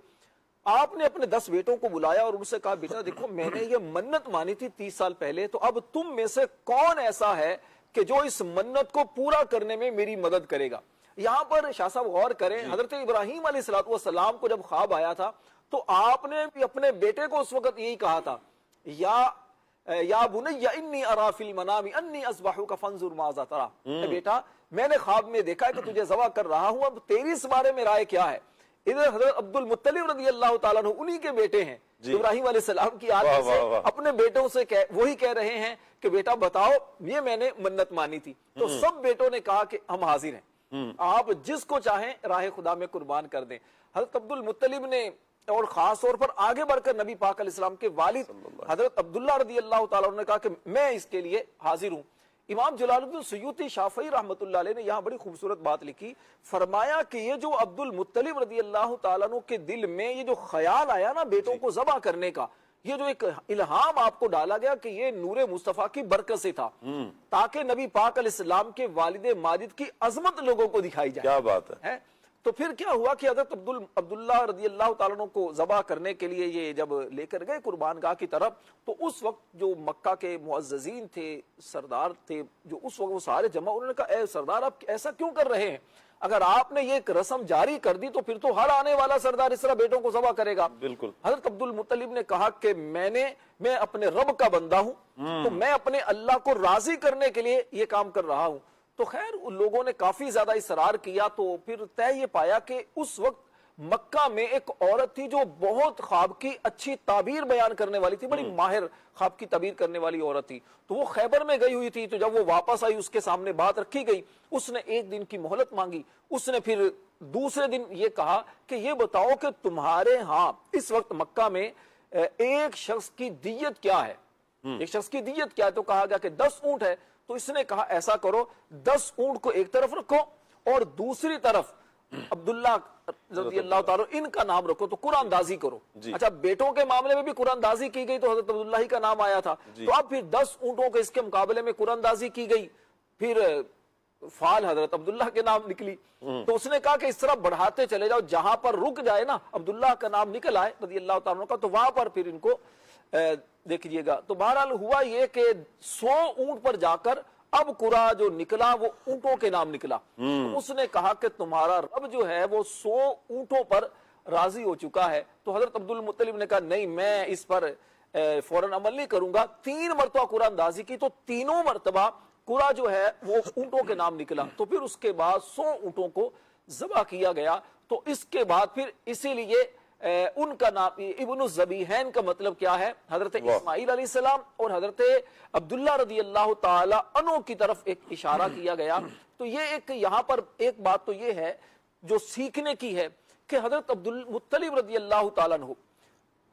آپ نے اپنے 10 بیٹوں کو بلایا اور ان سے کہا بیٹا دیکھو میں نے یہ منت مانی تھی 30 سال پہلے، تو اب تم میں سے کون ایسا ہے کہ جو اس منت کو پورا کرنے میں میری مدد کرے گا؟ یہاں پر شاہ صاحب غور کریں، حضرت ابراہیم علیہ السلام کو جب خواب آیا تھا تو آپ نے بھی اپنے بیٹے کو اس وقت یہی کہا تھا، یا بنی انی ارا فی المنام انی اذبحک فانظر ماذا تری، بیٹا میں نے خواب میں دیکھا ہے کہ تجھے ذبح کر رہا ہوں، اب تیری اس بارے میں رائے کیا ہے؟ ادھر حضرت عبد المطلب رضی اللہ تعالیٰ عنہ انہی کے بیٹے ہیں، ابراہیم علیہ السلام کی عادت سے اپنے بیٹوں سے وہی کہہ رہے ہیں کہ بیٹا بتاؤ یہ میں نے منت مانی تھی۔ تو سب بیٹوں نے کہا کہ ہم حاضر ہیں، آپ جس کو چاہیں راہ خدا میں قربان کر دیں۔ حضرت عبد المطلب نے اور خاص طور پر آگے بڑھ کر نبی پاک علیہ السلام کے والد حضرت عبداللہ رضی اللہ تعالیٰ عنہ نے کہا کہ میں اس کے لیے حاضر ہوں۔ امام جلال الدین سیوطی شافعی رحمۃ اللہ علیہ نے یہاں بڑی خوبصورت بات لکھی، فرمایا کہ یہ جو عبد المطلب رضی اللہ تعالیٰ عنہ کے دل میں یہ جو خیال آیا نا بیٹوں کو ذبح کرنے کا، یہ جو ایک الہام آپ کو ڈالا گیا کہ یہ نور مصطفیٰ کی برکت سے تھا، تاکہ نبی پاک علیہ السلام کے والد ماجد کی عظمت لوگوں کو دکھائی جائے۔ کیا بات ہے۔ تو پھر کیا ہوا کہ حضرت عبداللہ رضی اللہ تعالیٰ عنہ کو ذبح کرنے کے لیے یہ جب لے کر گئے قربان گاہ کی طرف، تو اس وقت جو مکہ کے معززین تھے، سردار تھے، جو اس وقت وہ سارے جمع، انہوں نے کہا اے سردار آپ ایسا کیوں کر رہے ہیں؟ اگر آپ نے یہ ایک رسم جاری کر دی تو پھر تو ہر آنے والا سردار اس طرح بیٹوں کو ذبح کرے گا۔ بالکل۔ حضرت عبد المطلب نے کہا کہ میں اپنے رب کا بندہ ہوں، تو میں اپنے اللہ کو راضی کرنے کے لیے یہ کام کر رہا ہوں۔ تو خیر ان لوگوں نے کافی زیادہ اصرار کیا، تو پھر طے یہ پایا کہ اس وقت مکہ میں ایک عورت تھی جو بہت خواب کی اچھی تعبیر بیان کرنے والی تھی، بڑی ماہر خواب کی تعبیر کرنے والی عورت تھی، تو وہ خیبر میں گئی ہوئی تھی۔ تو جب وہ واپس آئی اس کے سامنے بات رکھی گئی، اس نے 1 دن کی مہلت مانگی، اس نے پھر دوسرے دن یہ کہا کہ یہ بتاؤ کہ تمہارے ہاں اس وقت مکہ میں ایک شخص کی دیت کیا ہے، ایک شخص کی دیت کیا ہے؟ تو کہا گیا کہ 10 اونٹ ہے۔ تو اس نے کہا ایسا کرو 10 اونٹ کو ایک طرف رکھو اور دوسری طرف عبداللہ رضی اللہ تعالیٰ ان کا نام رکھو، تو قرآن اندازی کرو۔ اچھا بیٹوں کے معاملے میں بھی قرآن اندازی کی گئی، تو حضرت عبداللہ ہی کا نام آیا تھا، تو اب پھر 10 اونٹوں کے اس کے مقابلے میں قرآن اندازی کی گئی، پھر فال حضرت عبداللہ کے نام نکلی۔ تو اس نے کہا کہ اس طرح بڑھاتے چلے جاؤ، جہاں پر رک جائے نا عبداللہ کا نام نکل آئے رضی اللہ تعالیٰ کا، تو وہاں پر پھر ان کو دیکھیے گا۔ تو بہرحال ہوا یہ کہ 100 اونٹ پر جا کر اب قرآ جو نکلا وہ اونٹوں کے نام نکلا۔ تو اس نے کہا کہ تمہارا رب جو ہے وہ 100 اونٹوں پر راضی ہو چکا ہے۔ تو حضرت عبد المطلب نے کہا نہیں میں اس پر فوراً عمل نہیں کروں گا۔ 3 مرتبہ قرآن اندازی کی، تو تینوں مرتبہ قرآ جو ہے وہ اونٹوں کے نام نکلا۔ تو پھر اس کے بعد 100 اونٹوں کو ذبح کیا گیا۔ تو اس کے بعد پھر اسی لیے ان کا نام ابن الذبیحین کا مطلب کیا ہے؟ حضرت اسماعیل علیہ السلام اور حضرت عبداللہ رضی اللہ تعالی عنہ کی طرف ایک اشارہ کیا گیا۔ تو یہ ایک یہاں پر ایک بات تو یہ ہے جو سیکھنے کی ہے کہ حضرت عبد المطلب رضی اللہ تعالیٰ عنہ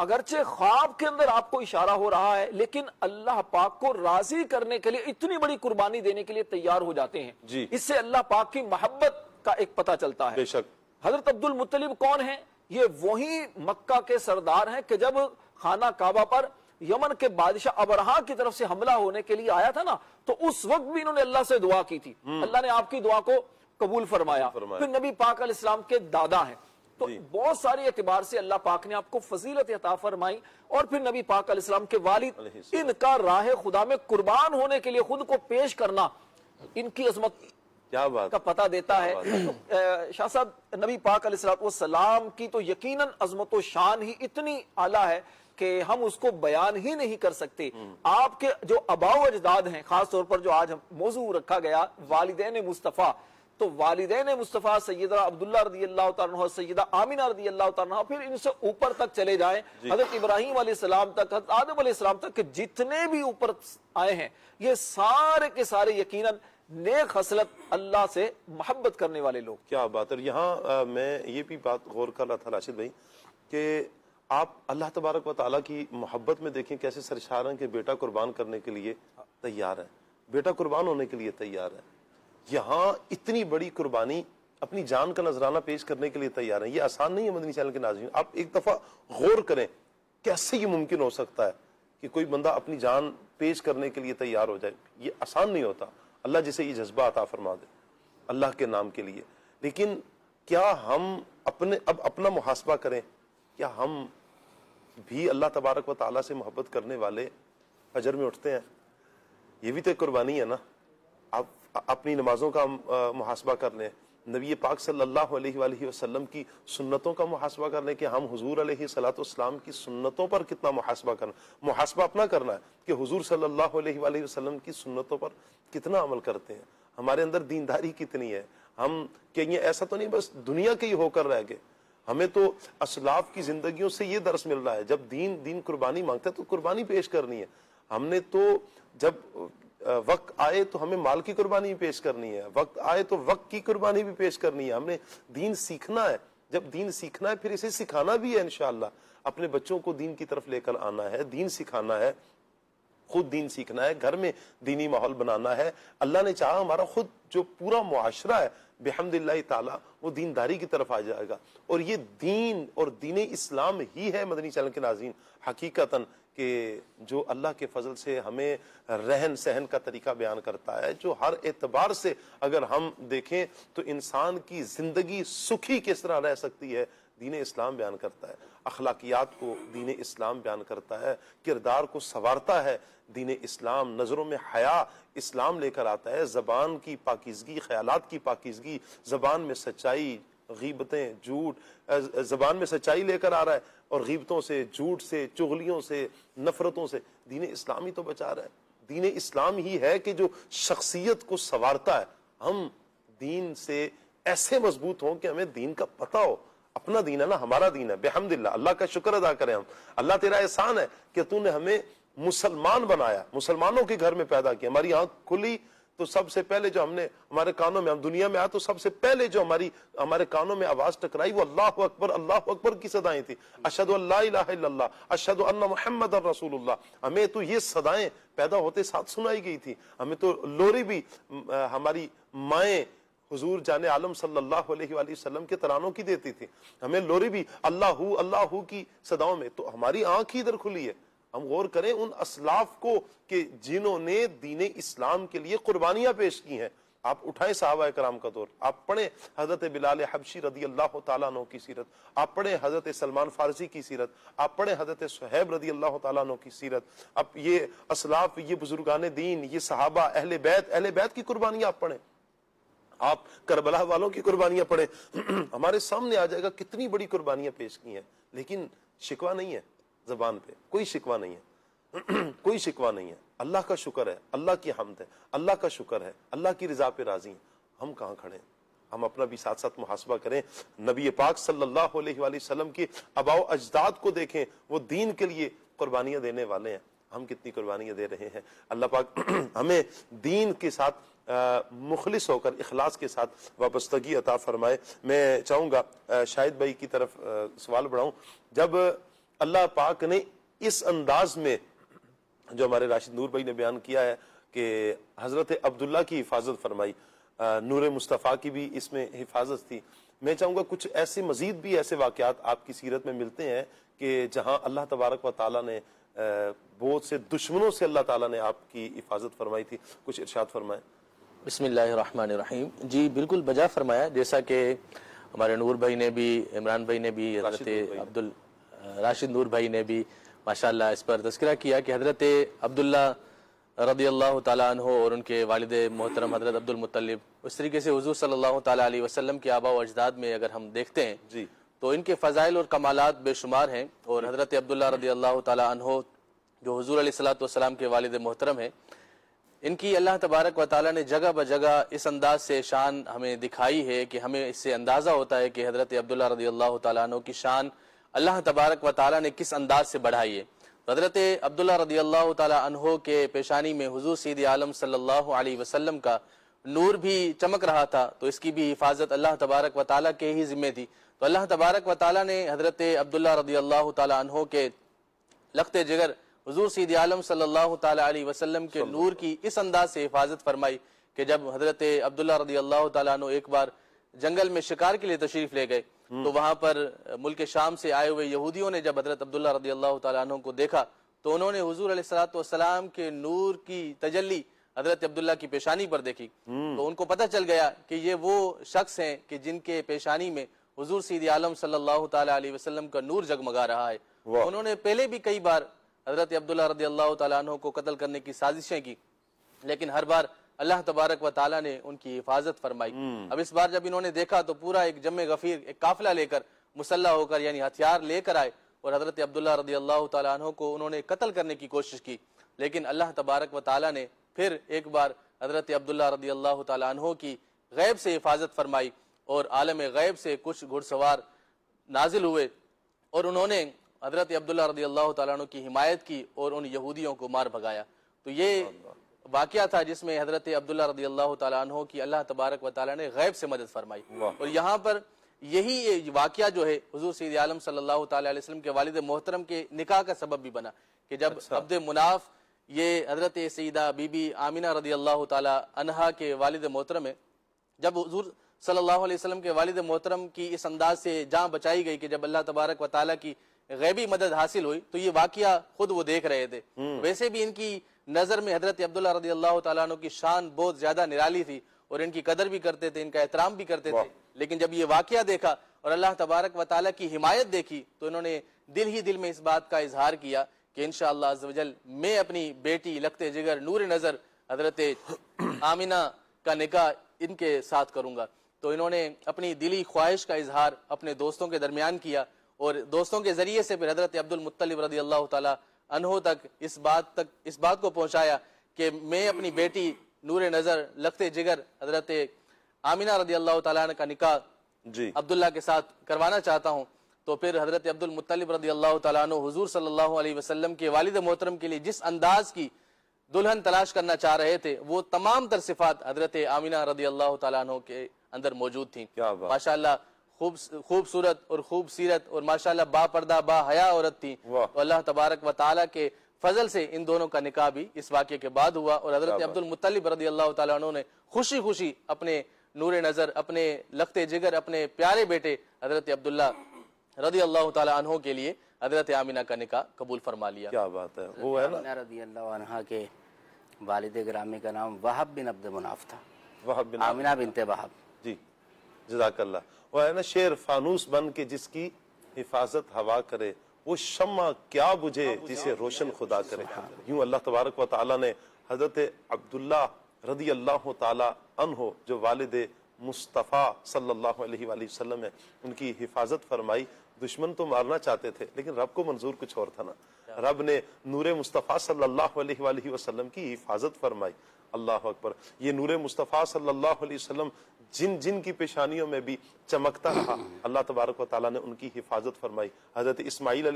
اگرچہ خواب کے اندر آپ کو اشارہ ہو رہا ہے لیکن اللہ پاک کو راضی کرنے کے لیے اتنی بڑی قربانی دینے کے لیے تیار ہو جاتے ہیں جی۔ اس سے اللہ پاک کی محبت کا ایک پتہ چلتا ہے۔ بے شک۔ حضرت عبد المطلب کون ہیں؟ یہ وہی مکہ کے سردار ہیں کہ جب خانہ کعبہ پر یمن کے بادشاہ ابرہا کی طرف سے حملہ ہونے کے لیے آیا تھا نا، تو اس وقت بھی انہوں نے اللہ سے دعا کی تھی، اللہ نے آپ کی دعا کو قبول فرمایا۔ پھر نبی پاک علیہ السلام کے دادا ہیں، تو بہت ساری اعتبار سے اللہ پاک نے آپ کو فضیلت عطا فرمائی۔ اور پھر نبی پاک علیہ السلام کے والد، ان کا راہ خدا میں قربان ہونے کے لیے خود کو پیش کرنا ان کی عظمت کیا بات کا پتہ دیتا ہے۔ شاہ صاحب، نبی پاک علیہ السلام کی تو یقیناً عظمت و شان ہی اتنی اعلیٰ ہے کہ ہم اس کو بیان ہی نہیں کر سکتے۔ آپ کے جو آباء و اجداد ہیں، خاص طور پر جو آج موضوع رکھا گیا والدین مصطفیٰ، تو والدین مصطفیٰ سیدہ عبداللہ رضی اللہ تعالیٰ عنہ، سیدہ آمینہ رضی اللہ تعالیٰ عنہ، پھر ان سے اوپر تک چلے جائیں، حضرت ابراہیم علیہ السلام تک، حضرت آدم علیہ السلام تک، کہ جتنے بھی اوپر آئے ہیں یہ سارے کے سارے یقیناً نیک خصلت، اللہ سے محبت کرنے والے لوگ۔ کیا بات ہے۔ یہاں میں یہ بھی بات غور کر رہا تھا راشد بھائی کہ آپ اللہ تبارک و تعالیٰ کی محبت میں دیکھیں کیسے سرشار ہیں کہ بیٹا قربان کرنے کے لیے تیار ہے، بیٹا قربان ہونے کے لیے تیار ہے۔ یہاں اتنی بڑی قربانی، اپنی جان کا نذرانہ پیش کرنے کے لیے تیار ہیں۔ یہ آسان نہیں ہے مدنی چینل کے ناظرین، آپ ایک دفعہ غور کریں کیسے یہ ممکن ہو سکتا ہے کہ کوئی بندہ اپنی جان پیش کرنے کے لیے تیار ہو جائے۔ یہ آسان نہیں ہوتا، اللہ جسے یہ جذبہ عطا فرما دے اللہ کے نام کے لیے۔ لیکن کیا ہم اپنا محاسبہ کریں، کیا ہم بھی اللہ تبارک و تعالیٰ سے محبت کرنے والے فجر میں اٹھتے ہیں؟ یہ بھی تو ایک قربانی ہے نا۔ آپ اپنی نمازوں کا محاسبہ کر لیں، نبی پاک صلی اللہ علیہ وآلہ وسلم کی سنتوں کا محاسبہ کر لیں کہ ہم حضور علیہ السلام کی سنتوں پر کتنا محاسبہ کرنا، محاسبہ اپنا کرنا ہے کہ حضور صلی اللہ علیہ وآلہ وسلم کی سنتوں پر کتنا عمل کرتے ہیں، ہمارے اندر دینداری کتنی ہے۔ ہم کہیں ایسا تو نہیں بس دنیا کے ہی ہو کر رہ گئے، ہمیں تو اسلاف کی زندگیوں سے یہ درس مل رہا ہے، جب دین قربانی مانگتا ہے تو قربانی پیش کرنی ہے۔ ہم نے تو جب وقت آئے تو ہمیں مال کی قربانی بھی پیش کرنی ہے، وقت آئے تو وقت کی قربانی بھی پیش کرنی ہے۔ ہم نے دین سیکھنا ہے، جب دین سیکھنا ہے پھر اسے سکھانا بھی ہے انشاءاللہ، اپنے بچوں کو دین کی طرف لے کر آنا ہے، دین سکھانا ہے، خود دین سیکھنا ہے، گھر میں دینی ماحول بنانا ہے۔ اللہ نے چاہا ہمارا خود جو پورا معاشرہ ہے بحمد اللہ تعالیٰ وہ دینداری کی طرف آ جائے گا۔ اور یہ دین اور دین اسلام ہی ہے مدنی چینل کے ناظرین حقیقتاً کہ جو اللہ کے فضل سے ہمیں رہن سہن کا طریقہ بیان کرتا ہے، جو ہر اعتبار سے اگر ہم دیکھیں تو انسان کی زندگی سکھی کس طرح رہ سکتی ہے، دین اسلام بیان کرتا ہے۔ اخلاقیات کو دین اسلام بیان کرتا ہے، کردار کو سنوارتا ہے دین اسلام، نظروں میں حیا اسلام لے کر آتا ہے، زبان کی پاکیزگی، خیالات کی پاکیزگی، زبان میں سچائی، غیبتیں، جھوٹ، زبان میں سچائی لے کر آ رہا ہے اور غیبتوں سے، جھوٹ سے، چغلیوں سے، نفرتوں سے دین اسلام ہی تو بچا رہا ہے۔ دین اسلام ہی ہے کہ جو شخصیت کو سنوارتا ہے۔ ہم دین سے ایسے مضبوط ہوں کہ ہمیں دین کا پتہ ہو، اپنا دین ہے نا، ہمارا دین ہے، بحمدللہ اللہ کا شکر ادا کریں ہم۔ اللہ تیرا احسان ہے کہ تو نے ہمیں مسلمان بنایا، مسلمانوں کے گھر میں پیدا کیا، ہماری آنکھ کھلی تو سب سے پہلے جو ہم نے ہمارے کانوں میں، ہم دنیا میں آئے تو سب سے پہلے جو ہمارے کانوں میں آواز ٹکرائی وہ اللہ اکبر کی صدائیں تھی، اشہد ان لا الہ الا اللہ، اشہد ان محمد رسول اللہ۔ ہمیں تو یہ صدائیں پیدا ہوتے ساتھ سنائی گئی تھی۔ ہمیں تو لوری بھی ہماری مائیں حضور جان عالم صلی اللہ علیہ وآلہ وسلم کے ترانوں کی دیتی تھی، ہمیں لوری بھی اللہ کی صداؤں میں۔ تو ہماری آنکھ ہی ادھر کھلی ہے۔ ہم غور کریں ان اسلاف کو کہ جنہوں نے دین اسلام کے لیے قربانیاں پیش کی ہیں۔ آپ اٹھائیں صحابہ کرام کا دور، آپ پڑھیں حضرت بلال حبشی رضی اللہ تعالیٰ عنہ کی سیرت، آپ پڑھیں حضرت سلمان فارسی کی سیرت، آپ پڑھیں حضرت صہیب رضی اللہ تعالیٰ عنہ کی سیرت۔ اب یہ اسلاف، یہ بزرگان دین، یہ صحابہ، اہل بیت کی قربانیاں آپ پڑھیں، آپ کربلا والوں کی قربانیاں پڑھیں، ہمارے سامنے آ جائے گا کتنی بڑی قربانیاں پیش کی ہیں۔ لیکن شکوہ نہیں ہے زبان پہ، کوئی شکوہ نہیں ہے، کوئی شکوہ نہیں ہے۔ اللہ کا شکر ہے، اللہ کی حمد ہے، اللہ کا شکر ہے، اللہ کی رضا پہ راضی ہیں۔ ہم کہاں کھڑے ہیں؟ ہم اپنا بھی ساتھ ساتھ محاسبہ کریں۔ نبی پاک صلی اللہ علیہ وآلہ وسلم کے آباء و اجداد کو دیکھیں، وہ دین کے لیے قربانیاں دینے والے ہیں، ہم کتنی قربانیاں دے رہے ہیں۔ اللہ پاک ہمیں دین کے ساتھ مخلص ہو کر اخلاص کے ساتھ وابستگی عطا فرمائے۔ میں چاہوں گا شاہد بھائی کی طرف سوال بڑھاؤں۔ جب اللہ پاک نے اس انداز میں جو ہمارے راشد نور بھائی نے بیان کیا ہے کہ حضرت عبداللہ کی حفاظت فرمائی، نور مصطفیٰ کی بھی اس میں حفاظت تھی. میں چاہوں گا کچھ ایسے مزید بھی ایسے واقعات آپ کی سیرت میں ملتے ہیں کہ جہاں اللہ تبارک و تعالیٰ نے بہت سے دشمنوں سے اللہ تعالیٰ نے آپ کی حفاظت فرمائی تھی. کچھ ارشاد فرمائیں. بسم اللہ الرحمن الرحیم. جی بالکل بجا فرمایا، جیسا کہ ہمارے نور بھائی نے بھی، عمران بھائی نے بھی، حضرت راشد نور بھائی نے بھی ماشاءاللہ اس پر تذکرہ کیا کہ حضرت عبداللہ رضی اللہ تعالیٰ عنہ اور ان کے والد محترم حضرت عبد المطلب، اس طریقے سے حضور صلی اللہ تعالیٰ علیہ وسلم کے آباء و اجداد میں اگر ہم دیکھتے ہیں جی تو ان کے فضائل اور کمالات بے شمار ہیں. اور حضرت عبداللہ رضی اللہ تعالیٰ عنہ جو حضور علیہ الصلوۃ والسلام کے والد محترم ہیں، ان کی اللہ تبارک و تعالیٰ نے جگہ بجگہ اس انداز سے شان ہمیں دکھائی ہے کہ ہمیں اس سے اندازہ ہوتا ہے کہ حضرت عبداللہ رضی اللہ تعالیٰ عنہ کی شان اللہ تبارک و تعالیٰ نے کس انداز سے بڑھائی ہے. حضرت عبداللہ رضی اللہ تعالیٰ عنہ کے پیشانی میں حضور سید عالم صلی اللہ علیہ وسلم کا نور بھی چمک رہا تھا، تو اس کی بھی حفاظت اللہ تبارک و تعالیٰ کے ہی ذمہ تھی. تو اللہ تبارک و تعالیٰ نے حضرت عبداللہ رضی اللہ تعالیٰ عنہ کے لخت جگر حضور سید عالم صلی اللہ تعالیٰ علیہ وسلم کے نور کی اس انداز سے حفاظت فرمائی کہ جب حضرت عبداللہ رضی اللہ تعالیٰ عنہ ایک بار جنگل میں شکار کے لیے تشریف لے گئے تو وہاں پر ملک شام سے آئے ہوئے یہودیوں نے جب حضرت عبداللہ رضی اللہ تعالیٰ عنہ کو دیکھا تو انہوں نے حضور علیہ الصلوۃ والسلام کے نور کی تجلی حضرت عبداللہ کی پیشانی پر دیکھی تو ان کو پتہ چل گیا کہ یہ وہ شخص ہیں کہ جن کے پیشانی میں حضور سید عالم صلی اللہ تعالیٰ علیہ وسلم کا نور جگمگا رہا ہے. انہوں نے پہلے بھی کئی بار حضرت عبداللہ رضی اللہ تعالیٰ عنہ کو قتل کرنے کی سازشیں کی، لیکن ہر بار اللہ تبارک و تعالیٰ نے ان کی حفاظت فرمائی. اب اس بار جب انہوں نے دیکھا تو پورا ایک جمع غفیر، ایک قافلہ لے کر، مسلح ہو کر، یعنی ہتھیار لے کر آئے اور حضرت عبداللہ رضی اللہ تعالیٰ عنہ کو انہوں نے قتل کرنے کی کوشش کی. لیکن اللہ تبارک و تعالیٰ نے پھر ایک بار حضرت عبداللہ رضی اللہ تعالیٰ عنہ کی غیب سے حفاظت فرمائی اور عالم غیب سے کچھ گھڑ سوار نازل ہوئے اور انہوں نے حضرت عبداللہ رضی اللہ تعالیٰ عنہ کی حمایت کی اور ان یہودیوں کو مار بھگایا. تو یہ واقعہ تھا جس میں حضرت عبداللہ رضی اللہ تعالیٰ عنہ کی اللہ تبارک و تعالیٰ نے غیب سے مدد فرمائی. اور یہاں پر یہی واقعہ جو ہے حضور سید عالم صلی اللہ تعالیٰ علیہ وسلم کے والد محترم کے نکاح کا سبب بھی بنا کہ جب عبد مناف، یہ حضرت سیدہ بی بی آمینہ رضی اللہ تعالیٰ عنہا کے والد محترم ہے، جب حضور صلی اللہ علیہ وسلم کے والد محترم کی اس انداز سے جان بچائی گئی کہ جب اللہ تبارک و تعالیٰ کی غیبی مدد حاصل ہوئی تو یہ واقعہ خود وہ دیکھ رہے تھے. ویسے بھی ان کی نظر میں حضرت عبداللہ رضی اللہ تعالیٰ عنہ کی شان بہت زیادہ نرالی تھی اور ان کی قدر بھی کرتے تھے، ان کا احترام بھی کرتے تھے. لیکن جب یہ واقعہ دیکھا اور اللہ تبارک و تعالیٰ کی حمایت دیکھی تو انہوں نے دل ہی دل میں اس بات کا اظہار کیا کہ انشاءاللہ عز و جل میں اپنی بیٹی لخت جگر نور نظر حضرت آمینہ کا نکاح ان کے ساتھ کروں گا. تو انہوں نے اپنی دلی خواہش کا اظہار اپنے دوستوں کے درمیان کیا اور دوستوں کے ذریعے سے پھر حضرت عبد المطلب رضی اللہ تعالیٰ عنہ تک اس بات کو پہنچایا کہ میں اپنی بیٹی نور نظر لخت جگر حضرت آمینہ رضی اللہ تعالیٰ عنہ کا نکاح عبداللہ کے ساتھ کروانا چاہتا ہوں. تو پھر حضرت عبد المطلب رضی اللہ تعالیٰ عنہ حضور صلی اللہ علیہ وسلم کے والد محترم کے لیے جس انداز کی دلہن تلاش کرنا چاہ رہے تھے وہ تمام تر صفات حضرت آمینہ رضی اللہ تعالیٰ عنہ کے اندر موجود تھیں. ماشاءاللہ خوبصورت اور خوب سیرت اور ماشاءاللہ با پردہ با حیا عورت تھی. تو اللہ تبارک و تعالیٰ کے فضل سے ان دونوں کا نکاح بھی اس واقعے کے بعد ہوا اور حضرت عبد المطلب رضی اللہ تعالیٰ عنہ نے خوشی خوشی اپنے نور نظر، اپنے لخت جگر، اپنے پیارے بیٹے حضرت عبداللہ رضی اللہ تعالیٰ عنہ کے لیے حضرت آمینہ کا نکاح قبول فرما لیا. کیا بات ہے. وہ ہے نا آمینہ رضی اللہ عنہ کے والد گرامی کا نام وہب بن عبد مناف تھا. وہب بن آمینہ بنت وہب. جی جزاک اللہ. وہ ہے نا شیر فانوس بن کے جس کی حفاظت ہوا کرے وہ شمع کیا بجھے جسے روشن خدا کرے. یوں اللہ تبارک و تعالیٰ نے حضرت عبداللہ رضی اللہ تعالیٰ عنہ جو والد مصطفیٰ صلی اللہ علیہ وآلہ وسلم ہے ان کی حفاظت فرمائی. دشمن تو مارنا چاہتے تھے لیکن رب کو منظور کچھ اور تھا نا. رب نے نور مصطفیٰ صلی اللہ علیہ وآلہ وسلم کی حفاظت فرمائی. اللہ اکبر. یہ نور مصطفیٰ صلی اللہ علیہ وسلم جن کی پیشانیوں میں بھی چمکتا رہا اللہ تبارک و تعالیٰ نے ان کی حفاظت فرمائی. حضرت اسماعیل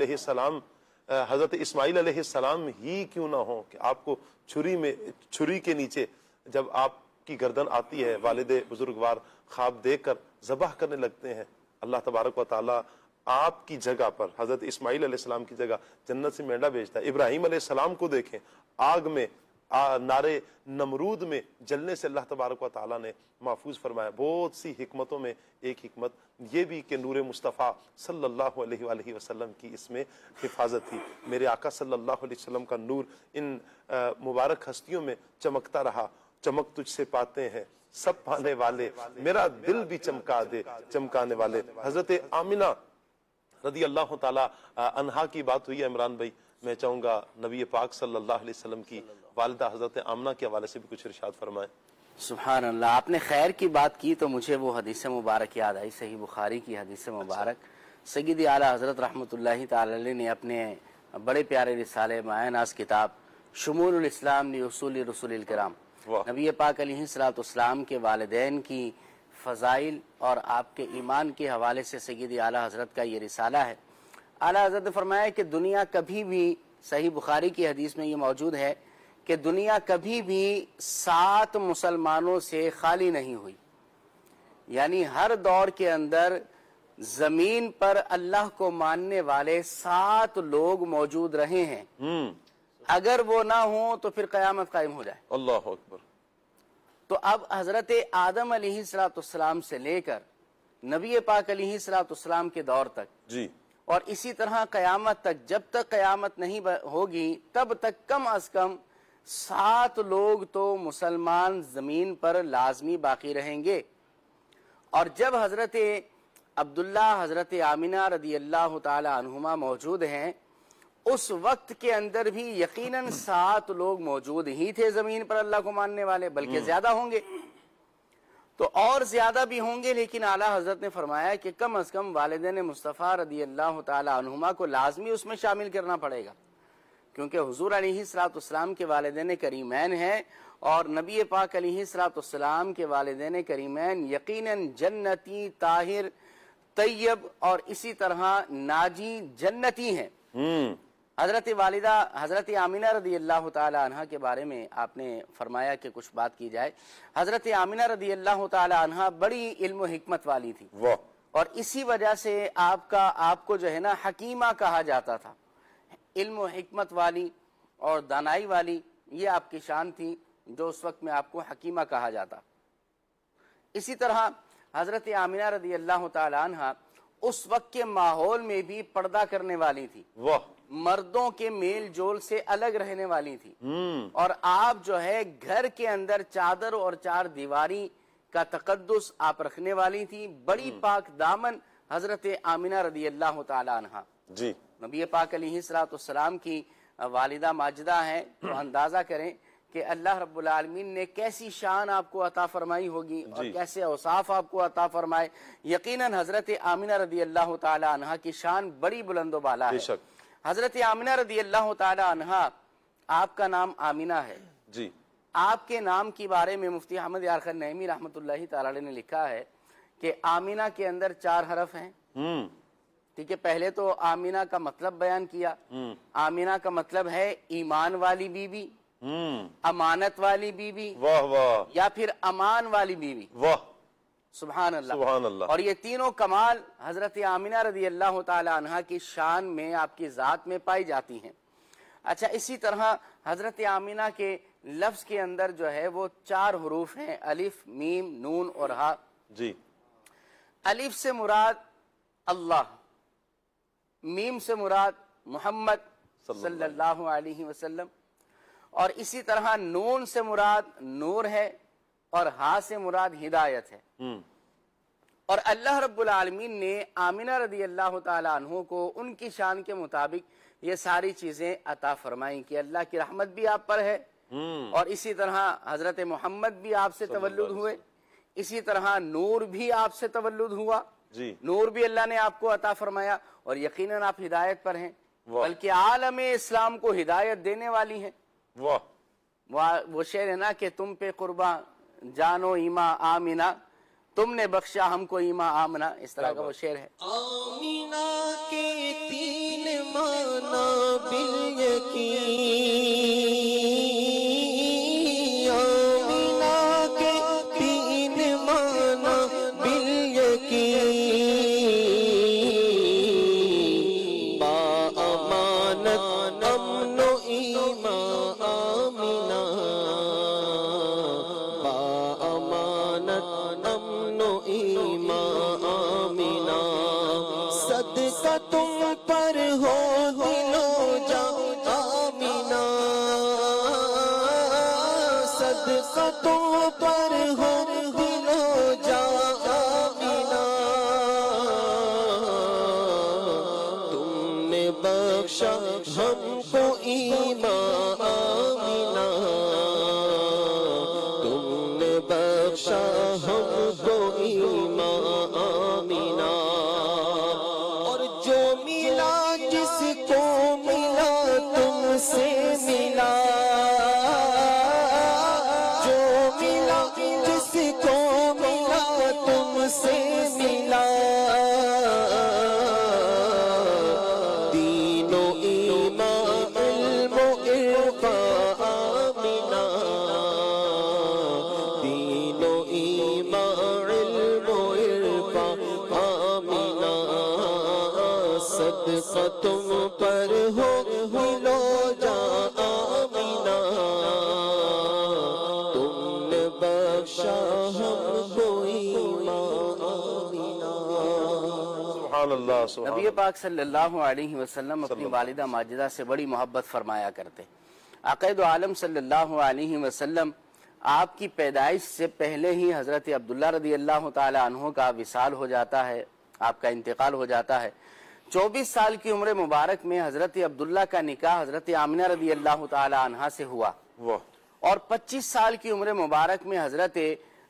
علیہ السلام ہی کیوں نہ ہو کہ آپ کو چھری کے نیچے جب آپ کی گردن آتی ہے والد بزرگوار خواب دیکھ کر ذبح کرنے لگتے ہیں. اللہ تبارک و تعالیٰ آپ کی جگہ پر حضرت اسماعیل علیہ السلام کی جگہ جنت سے مینڈا بھیجتا ہے. ابراہیم علیہ السلام کو دیکھیں, آگ میں نارے نمرود میں جلنے سے اللہ تبارک و تعالیٰ نے محفوظ فرمایا. بہت سی حکمتوں میں ایک حکمت یہ بھی کہ نور مصطفیٰ صلی اللہ علیہ وآلہ وسلم کی اس میں حفاظت تھی. میرے آقا صلی اللہ علیہ وسلم کا نور ان مبارک ہستیوں میں چمکتا رہا. چمک تجھ سے پاتے ہیں سب پانے والے, میرا دل بھی چمکا دے چمکانے والے. حضرت آمنہ رضی اللہ تعالیٰ عنہا کی بات ہوئی ہے عمران بھائی, میں چاہوں گا نبی پاک صلی اللہ علیہ وسلم کی والدہ حضرت آمنہ کے حوالے سے بھی کچھ ارشاد فرمائیں. سبحان اللہ, آپ نے خیر کی بات کی تو مجھے وہ حدیث مبارک یاد آئی, صحیح بخاری کی حدیث مبارک. سیدی اعلیٰ حضرت رحمۃ اللہ تعالی علیہ نے اپنے بڑے پیارے رسالے مایہ ناز کتاب شمول الاسلام لاصول رسول الکرام, نبی پاک علیہ الصلوۃ والسلام کے والدین کی فضائل اور آپ کے ایمان کے حوالے سے سیدی اعلیٰ حضرت کا یہ رسالہ ہے. اعلیٰ حضرت نے فرمایا کہ دنیا کبھی بھی, صحیح بخاری کی حدیث میں یہ موجود ہے کہ دنیا کبھی بھی 7 مسلمانوں سے خالی نہیں ہوئی. یعنی ہر دور کے اندر زمین پر اللہ کو ماننے والے 7 لوگ موجود رہے ہیں. اگر وہ نہ ہوں تو پھر قیامت قائم ہو جائے. اللہ اکبر. تو اب حضرت آدم علیہ السلام سے لے کر نبی پاک علیہ السلام کے دور تک جی, اور اسی طرح قیامت تک, جب تک قیامت نہیں ہوگی تب تک کم از کم 7 لوگ تو مسلمان زمین پر لازمی باقی رہیں گے. اور جب حضرت عبداللہ حضرت آمنہ رضی اللہ تعالی عنہما موجود ہیں, اس وقت کے اندر بھی یقیناً 7 لوگ موجود ہی تھے زمین پر اللہ کو ماننے والے, بلکہ زیادہ ہوں گے تو اور زیادہ بھی ہوں گے. لیکن اعلیٰ حضرت نے فرمایا کہ کم از کم والدین مصطفیٰ رضی اللہ تعالی عنہما کو لازمی اس میں شامل کرنا پڑے گا, کیونکہ حضور علیہ السلام کے والدین کریمین ہیں, اور نبی پاک علیہ السلام کے والدین کریمین یقیناً جنتی, طاہر, طیب اور اسی طرح ناجی جنتی ہیں. حضرت والدہ حضرت آمنہ رضی اللہ تعالی عنہ کے بارے میں آپ نے فرمایا کہ کچھ بات کی جائے. حضرت آمنہ رضی اللہ تعالی عنہ بڑی علم و حکمت والی تھی, اور اسی وجہ سے آپ کو جو ہے نا حکیمہ کہا جاتا تھا. علم و حکمت والی اور دانائی والی یہ آپ کی شان تھی, جو اس وقت میں آپ کو حکیمہ کہا جاتا. اسی طرح حضرت آمنہ رضی اللہ تعالی عنہ اس وقت کے ماحول میں بھی پردہ کرنے والی تھی, مردوں کے میل جول سے الگ رہنے والی تھی. اور آپ جو ہے گھر کے اندر چادر اور 4 دیواری کا تقدس آپ رکھنے والی تھی. بڑی پاک دامن حضرت آمنہ رضی اللہ تعالی عنہ جی. نبی پاک علیہ السلام کی والدہ ماجدہ ہیں, تو اندازہ کریں کہ اللہ رب العالمین نے کیسی شان آپ کو عطا فرمائی ہوگی اور کیسے اوصاف آپ کو عطا فرمائے. یقیناً حضرت آمنہ رضی اللہ تعالی عنہ کی شان بڑی بلند و بالا ہے. حضرت آمنہ رضی اللہ تعالی عنہ, آپ کا نام آمنہ ہے جی. آپ کے نام کی بارے میں مفتی احمد یارخ نعیمی رحمۃ اللہ تعالی علیہ نے لکھا ہے کہ آمنہ کے اندر 4 حرف ہیں. ٹھیک ہے, پہلے تو آمنہ کا مطلب بیان کیا. آمنہ کا مطلب ہے ایمان والی بی بی, امانت والی بی بی, یا پھر امان والی بی بی. سبحان اللہ, سبحان اللہ. اور یہ تینوں کمال حضرت آمنہ رضی اللہ تعالی عنہ کی شان میں آپ کی ذات میں پائی جاتی ہیں. اچھا, اسی طرح حضرت آمنہ کے لفظ کے اندر جو ہے وہ 4 حروف ہیں, الف, میم, نون اور ہا جی. الف سے مراد اللہ, میم سے مراد محمد صلی اللہ علیہ وسلم, اور اسی طرح نون سے مراد نور ہے, اور ہا سے مراد ہدایت ہے. اور اللہ رب العالمین نے آمنہ رضی اللہ تعالی عنہ کو ان کی شان کے مطابق یہ ساری چیزیں عطا فرمائیں کہ اللہ کی رحمت بھی آپ پر ہے, اور اسی طرح حضرت محمد بھی آپ سے تولد ہوئے, اسی طرح نور بھی آپ سے تولد ہوا, نور بھی اللہ نے آپ کو عطا فرمایا, اور یقیناً آپ ہدایت پر ہیں, بلکہ عالم اسلام کو ہدایت دینے والی ہیں. وہ شعر ہے نا کہ تم پہ قرباں جانو ایماں آمنہ, تم نے بخشا ہم کو ایماں آمنہ, اس طرح کا وہ شعر ہے. آمنہ کے 3 معنی بالیقین, آمنہ کے 3 معنی بالیقین, ہر دل و جان آمینہ تم نے بخشا ہم کو ایمان آمینہ تم نے بخشا ہم کو ایمان آمینہ اور جو ملا جس کو ملا تم سے ملا جو ملا جس کو ملا تم سے ملا دین و ایمان علم و عرفان آمینہ دین و ایمان علم و عرفان آمینہ صدقہ تم پر ہو دل و جان آمینہ تم نے بخشا ہم کو ایمان آمینہ سبحان اللہ سبحان نبی پاک صلی اللہ علیہ وسلم اپنی والدہ ماجدہ سے بڑی محبت فرمایا کرتے. آقا دو عالم صلی اللہ علیہ وسلم آپ کی پیدائش سے پہلے ہی حضرت عبداللہ رضی اللہ تعالی عنہ کا وصال ہو جاتا ہے، آپ کا انتقال ہو جاتا ہے. 24 سال کی عمر مبارک میں حضرت عبداللہ کا نکاح حضرت آمنہ رضی اللہ تعالی عنہ سے ہوا واہ اور 25 سال کی عمر مبارک میں حضرت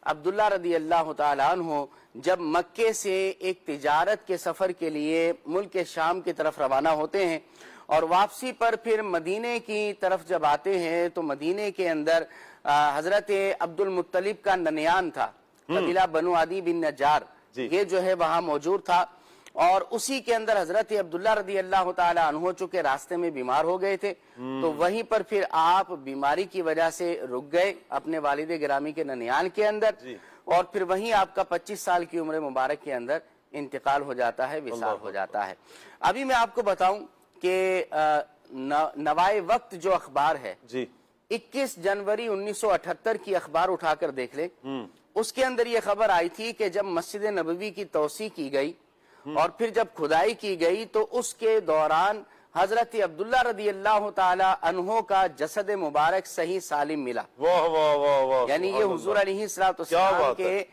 عبداللہ رضی اللہ تعالی عنہ جب مکے سے ایک تجارت کے سفر کے لیے ملک شام کی طرف روانہ ہوتے ہیں اور واپسی پر پھر مدینے کی طرف جب آتے ہیں تو مدینے کے اندر حضرت عبد المطلب کا ننیان تھا، قبیلہ بنو عدی بن نجار، یہ جو ہے وہاں موجود تھا اور اسی کے اندر حضرت عبداللہ رضی اللہ تعالی عنہ چونکہ راستے میں بیمار ہو گئے تھے تو وہیں پر پھر آپ بیماری کی وجہ سے رک گئے اپنے والد گرامی کے ننیان کے اندر اور پھر وہیں آپ کا 25 سال کی عمر مبارک کے اندر انتقال ہو جاتا ہے، وصال ہو جاتا ہے. ابھی میں آپ کو بتاؤں کہ نوائے وقت جو اخبار ہے 21 جنوری 1978 کی اخبار اٹھا کر دیکھ لیں، اس کے اندر یہ خبر آئی تھی کہ جب مسجد نبوی کی توسیع کی گئی اور پھر جب کھدائی کی گئی تو اس کے دوران حضرت عبداللہ رضی اللہ تعالی عنہ کا جسد مبارک صحیح سالم ملا. واہ واہ واہ واہ یعنی یہ حضور علیہ السلام کے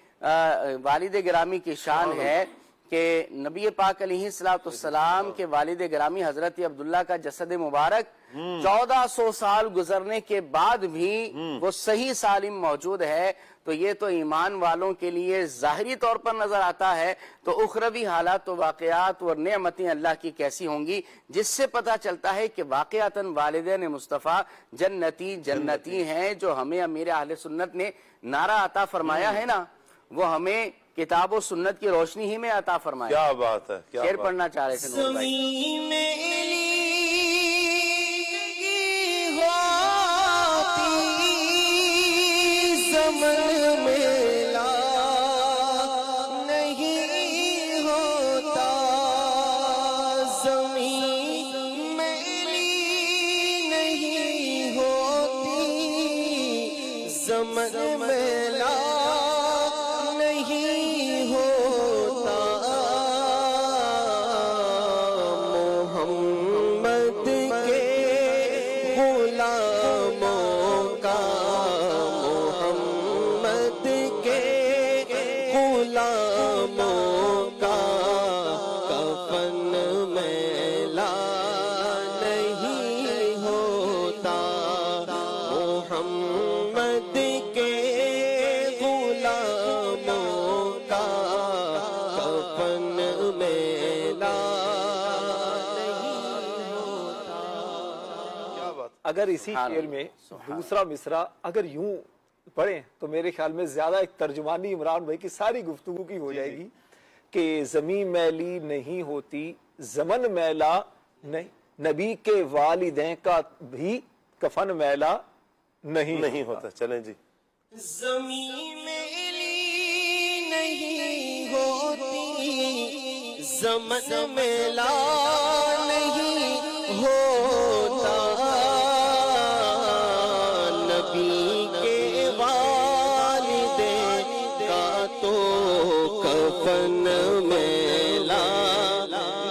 والد گرامی کی شان ہے کہ نبی پاک علیہ السلام کے والد گرامی حضرت عبداللہ کا جسد مبارک 1400 سال گزرنے کے بعد بھی وہ صحیح سالم موجود ہے. تو یہ تو ایمان والوں کے لیے ظاہری طور پر نظر آتا ہے تو اخروی حالات و واقعات اور نعمتیں اللہ کی کیسی ہوں گی، جس سے پتہ چلتا ہے کہ واقعتاً والدین مصطفیٰ جنتی ہیں. جو ہمیں امیر اہل سنت نے نعرہ عطا فرمایا ہے نا، وہ ہمیں کتاب و سنت کی روشنی ہی میں عطا فرمایا. کیا بات ہے، کیا شعر پڑھنا چاہ رہے تھے نور بھائی. زمن میلا نہیں ہوتا زمین میلی نہیں ہوتی زمن میلا نہیں ہوتا محمد کے غلاموں کا غلاموں کا کفن میلا نہیں ہوتا محمد کے غلاموں کا کفن میلا نہیں ہوتا. اگر اسی شعر میں دوسرا مصرع اگر یوں پڑھیں تو میرے خیال میں زیادہ ایک ترجمانی عمران بھائی کی ساری گفتگو کی ہو جائے گی کہ زمین میلی نہیں ہوتی زمن میلا نہیں، نبی کے والدین کا بھی کفن میلا نہیں ہوتا. چلیں جی. زمین میلی نہیں ہوتی زمن میلا نہیں ہوتا نبی کے والدین کا تو کفن میلا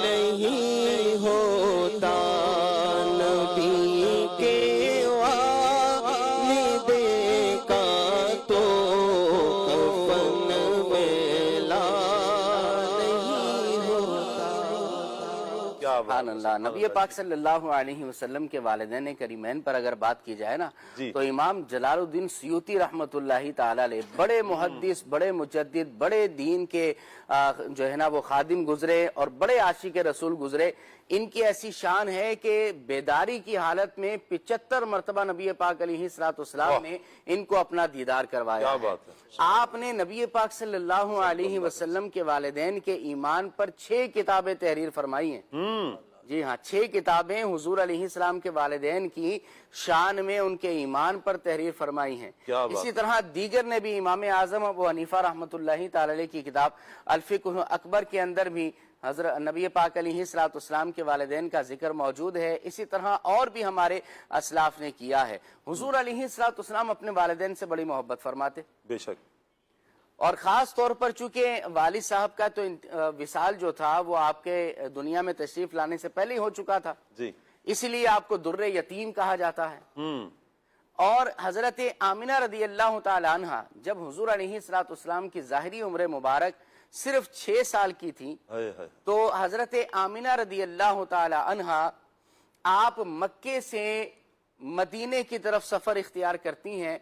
نہیں ہوتا نبی کے والدین کا تو سبحان اللہ. نبی پاک صلی اللہ علیہ وسلم کے والدین کریمین پر اگر بات کی جائے نا تو امام جلال الدین سیوطی رحمت اللہ تعالی علیہ بڑے محدث، بڑے مجدد، بڑے دین کے جو ہے نا وہ خادم گزرے اور بڑے عاشق رسول گزرے. ان کی ایسی شان ہے کہ بیداری کی حالت میں 75 مرتبہ نبی پاک علیہ السلام نے ان کو اپنا دیدار کروایا. آپ نے نبی پاک صلی اللہ علیہ وسلم کے والدین کے ایمان پر 6 کتابیں تحریر فرمائی ہیں. جی ہاں، 6 کتابیں حضور علیہ السلام کے والدین کی شان میں ان کے ایمان پر تحریر فرمائی ہیں. اسی طرح دیگر نے بھی، امام اعظم ابو حنیفہ رحمۃ اللہ تعالی علیہ کی کتاب الفقہ اکبر کے اندر بھی حضرت نبی پاک علیہ السلام کے والدین کا ذکر موجود ہے. اسی طرح اور بھی ہمارے اسلاف نے کیا ہے. حضور علیہ السلام اپنے والدین سے بڑی محبت فرماتے، بے شک، اور خاص طور پر چونکہ والد صاحب کا تو وصال جو تھا وہ آپ کے دنیا میں تشریف لانے سے پہلے ہی ہو چکا تھا، اسی لیے آپ کو در یتیم کہا جاتا ہے. اور حضرت آمنہ رضی اللہ تعالی عنہ جب حضور علیہ السلام کی ظاہری عمر مبارک صرف 6 سال کی تھی تو حضرت آمنہ رضی اللہ تعالی عنہ آپ مکے سے مدینے کی طرف سفر اختیار کرتی ہیں.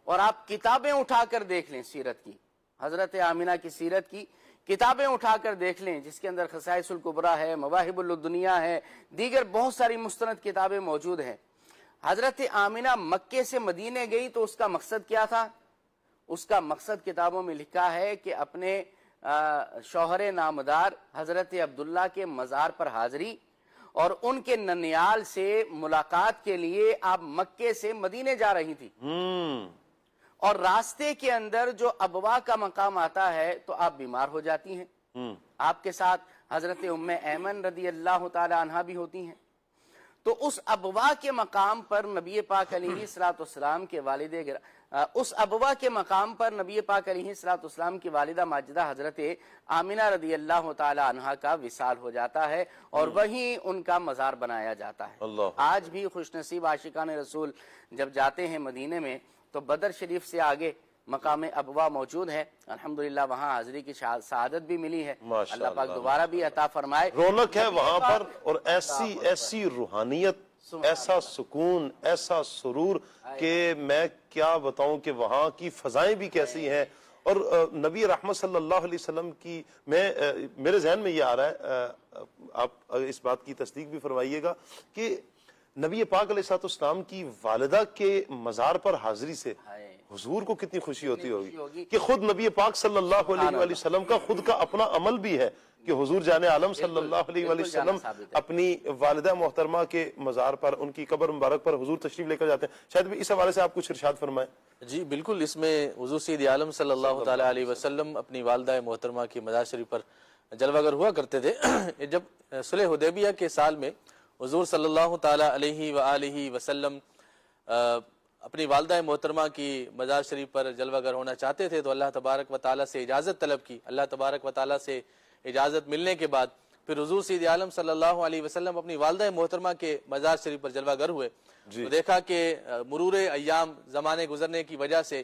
اور آپ کتابیں اٹھا کر دیکھ لیں سیرت کی، حضرت آمنہ کی سیرت کی کتابیں اٹھا کر دیکھ لیں، جس کے اندر خصائص الکبریٰ ہے، مواہب الدنیا ہے، دیگر بہت ساری مستند کتابیں موجود ہیں. حضرت آمنہ مکے سے مدینے گئی تو اس کا مقصد کیا تھا؟ اس کا مقصد کتابوں میں لکھا ہے کہ اپنے شوہر نامدار حضرت عبداللہ کے مزار پر حاضری اور ان کے ننیال سے ملاقات کے لیے آپ مکے سے مدینے جا رہی تھی. اور راستے کے اندر جو ابوا کا مقام آتا ہے تو آپ بیمار ہو جاتی ہیں. آپ کے ساتھ حضرت ام ایمن رضی اللہ تعالی عنہا بھی ہوتی ہیں. تو اس ابوا کے مقام پر نبی پاک علیہ السلام کے اس ابوا کے مقام پر نبی پاک علیہ السلام کی والدہ ماجدہ حضرت آمنہ رضی اللہ تعالی عنہا کا وصال ہو جاتا ہے اور وہیں ان کا مزار بنایا جاتا ہے. آج بھی خوش نصیب عاشقان رسول جب جاتے ہیں مدینے میں تو بدر شریف سے آگے مقام ابوا موجود ہے. الحمدللہ وہاں حاضری کی سعادت بھی ملی ہے. اللہ پاک دوبارہ بھی عطا فرمائے. رونق ہے وہاں پر، اور ایسی روحانیت، ایسا سکون، ایسا سرور کہ میں کیا بتاؤں کہ وہاں کی فضائیں بھی کیسی ہیں. اور نبی رحمت صلی اللہ علیہ وسلم کی میرے ذہن میں یہ آ رہا ہے، آپ اس بات کی تصدیق بھی فرمائیے گا کہ نبی پاک علیہ السلام کی والدہ کے مزار پر حاضری سے حضور کو کتنی خوشی ہوتی ہوگی کہ خود نبی پاک صلی اللہ علیہ وآلہ وسلم کا خود کا اپنا عمل بھی ہے کہ حضور جان عالم صلی اللہ علیہ وآلہ وسلم اپنی والدہ محترمہ کے مزار پر، ان کی قبر مبارک پر حضور تشریف لے کر جاتے ہیں. شاید بھی اس حوالے سے آپ کچھ ارشاد فرمائیں. جی بالکل، اس میں حضور سید عالم صلی اللہ تعالی علیہ وسلم اپنی والدہ محترمہ کی مزار شریف پر جلوہ گر ہوا کرتے تھے. جب صلح حدیبیہ کے سال میں حضور صلی اللہ تعالی علیہ وآلہ وسلم اپنی والدہ محترمہ کی مزار شریف پر جلوہ گر ہونا چاہتے تھے تو اللہ تبارک و تعالیٰ سے اجازت طلب کی. اللہ تبارک و تعالیٰ سے اجازت ملنے کے بعد پھر حضور سید عالم صلی اللہ علیہ وسلم اپنی والدہ محترمہ کے مزار شریف پر جلوہ گر ہوئے. تو دیکھا کہ مرور ایام، زمانے گزرنے کی وجہ سے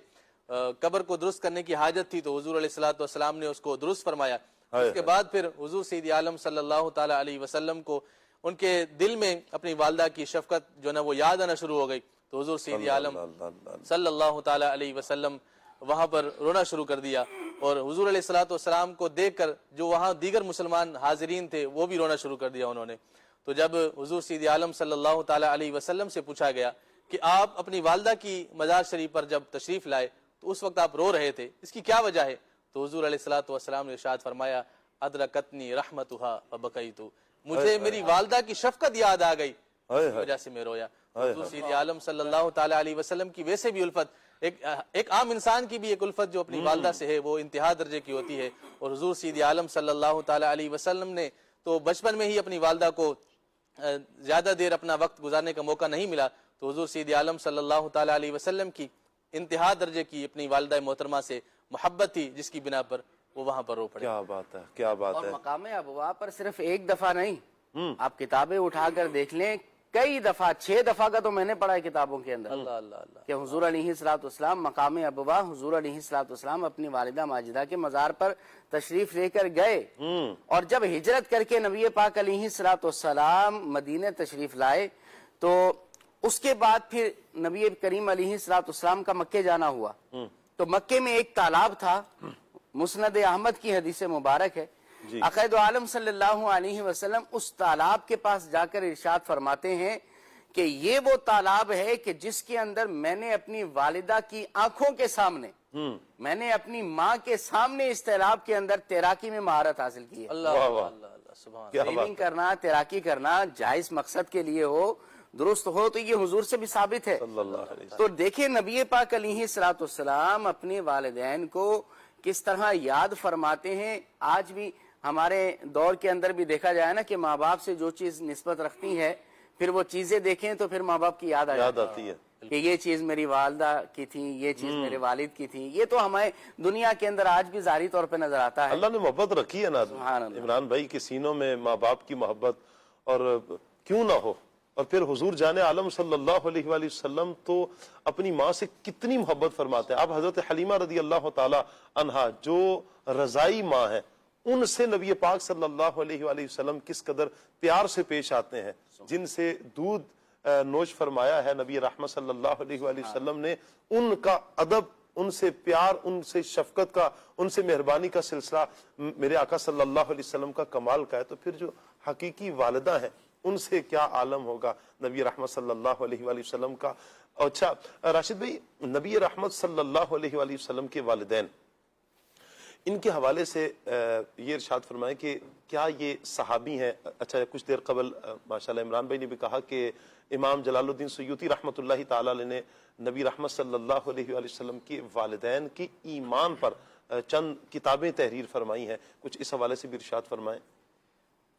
قبر کو درست کرنے کی حاجت تھی تو حضور علیہ السلام نے اس کو درست فرمایا. اس کے بعد پھر حضور سید عالم صلی اللہ تعالی علیہ وسلم کو ان کے دل میں اپنی والدہ کی شفقت جو نا وہ یاد آنا شروع ہو گئی. تو حضور سید عالم صلی اللہ تعالی علیہ وسلم وہاں پر رونا شروع کر دیا اور حضور علیہ السلام کو دیکھ کر جو وہاں دیگر مسلمان حاضرین تھے وہ بھی رونا شروع کر دیا انہوں نے. تو جب حضور سید عالم صلی اللہ تعالی علیہ وسلم سے پوچھا گیا کہ آپ اپنی والدہ کی مزار شریف پر جب تشریف لائے تو اس وقت آپ رو رہے تھے، اس کی کیا وجہ ہے؟ تو حضور علیہ السلام نے ارشاد فرمایا ادرکتنی رحمتھا فبکیت، مجھے میری والدہ کی شفقت یاد آ گئی، اس وجہ سے میں رویا. حضور سید عالم صلی اللہ تعالی علیہ وسلم کی ویسے بھی الفت، ایک عام انسان کی بھی ایک الفت جو اپنی والدہ سے ہے وہ انتہا درجے کی ہوتی ہے. اور حضور سید عالم صلی اللہ تعالی علیہ وسلم نے تو بچپن میں ہی اپنی والدہ کو زیادہ دیر اپنا وقت گزارنے کا موقع نہیں ملا تو حضور سید عالم صلی اللہ تعالی علیہ وسلم کی انتہا درجے کی اپنی والدہ محترمہ سے محبت تھی جس کی بنا پر وہ وہاں پر رو پڑے. کیا بات ہے، کیا بات ہے. اور مقام ابوا پر صرف ایک دفعہ نہیں، آپ کتابیں اٹھا کر دیکھ لیں کئی دفعہ 6 دفعہ کا تو میں نے پڑھا ہے کتابوں کے اندر اللہ اللہ اللہ کہ حضور علیہ الصلوۃ والسلام مقام ابوا حضور علیہ الصلوۃ والسلام اپنی والدہ ماجدہ کے مزار پر تشریف لے کر گئے، اور جب ہجرت کر کے نبی پاک علیہ الصلوۃ والسلام مدینے تشریف لائے تو اس کے بعد پھر نبی کریم علیہ الصلوۃ والسلام کا مکے جانا ہوا۔ تو مکے میں ایک تالاب تھا، مسند احمد کی حدیث مبارک ہے، آقا دو عالم صلی اللہ علیہ وسلم اس تالاب کے پاس جا کر ارشاد فرماتے ہیں کہ یہ وہ تالاب ہے کہ جس کے اندر میں نے اپنی والدہ کی آنکھوں کے سامنے، میں نے اپنی ماں کے سامنے اس تالاب کے اندر تیراکی میں مہارت حاصل کی ہے۔ اللہ اللہ اللہ سبحان سوئمنگ کرنا، تیراکی کرنا جائز مقصد کے لیے ہو، درست ہو، تو یہ حضور سے بھی ثابت ہے۔ تو دیکھیں نبی پاک علیہ الصلوۃ والسلام اپنے والدین کو کس طرح یاد فرماتے ہیں۔ آج بھی ہمارے دور کے اندر بھی دیکھا جائے نا کہ ماں باپ سے جو چیز نسبت رکھتی ہے پھر وہ چیزیں دیکھیں تو پھر ماں باپ کی یاد آتی ہے کہ یہ چیز میری والدہ کی تھی، یہ چیز میرے والد کی تھی۔ یہ تو ہمیں دنیا کے اندر آج بھی ظاہری طور پہ نظر آتا ہے۔ اللہ نے محبت رکھی ہے نا عمران بھائی کے سینوں میں ماں باپ کی محبت، اور کیوں نہ ہو۔ اور پھر حضور جان عالم صلی اللہ علیہ وآلہ وسلم تو اپنی ماں سے کتنی محبت فرماتے ہیں۔ اب حضرت حلیمہ رضی اللہ تعالی عنہا جو رضائی ماں ہے، ان سے نبی پاک صلی اللہ علیہ وآلہ وسلم کس قدر پیار سے پیش آتے ہیں، جن سے دودھ نوش فرمایا ہے نبی رحمت صلی اللہ علیہ وآلہ وسلم نے، ان کا ادب، ان سے پیار، ان سے شفقت کا، ان سے مہربانی کا سلسلہ میرے آقا صلی اللہ علیہ وسلم کا کمال کا ہے۔ تو پھر جو حقیقی والدہ ہیں ان سے کیا عالم ہوگا نبی رحمت صلی اللہ علیہ وآلہ وسلم کا۔ اچھا راشد بھائی، نبی رحمت صلی اللہ علیہ وآلہ وسلم کے والدین، ان کے حوالے سے یہ ارشاد فرمائیں کہ کیا یہ صحابی ہیں؟ اچھا کچھ دیر قبل ماشاءاللہ عمران بھائی نے بھی کہا کہ امام جلال الدین سیوطی رحمۃ اللہ تعالی علیہ نے نبی رحمت صلی اللہ علیہ وآلہ وسلم کے والدین کی ایمان پر چند کتابیں تحریر فرمائی ہیں، کچھ اس حوالے سے بھی ارشاد فرمائیں۔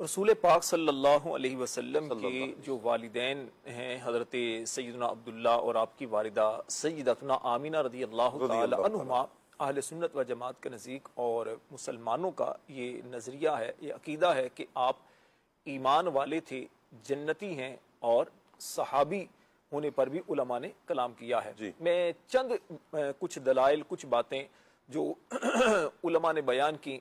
رسول پاک صلی اللہ علیہ وسلم کے جو والدین ہیں حضرت سیدنا عبداللہ اور آپ کی والدہ سیدتنا آمینہ رضی اللہ تعالی عنہما، اہل سنت و جماعت کے نزدیک اور مسلمانوں کا یہ نظریہ ہے، یہ عقیدہ ہے کہ آپ ایمان والے تھے، جنتی ہیں، اور صحابی ہونے پر بھی علماء نے کلام کیا ہے۔ میں چند کچھ دلائل، کچھ باتیں جو علماء نے بیان کی،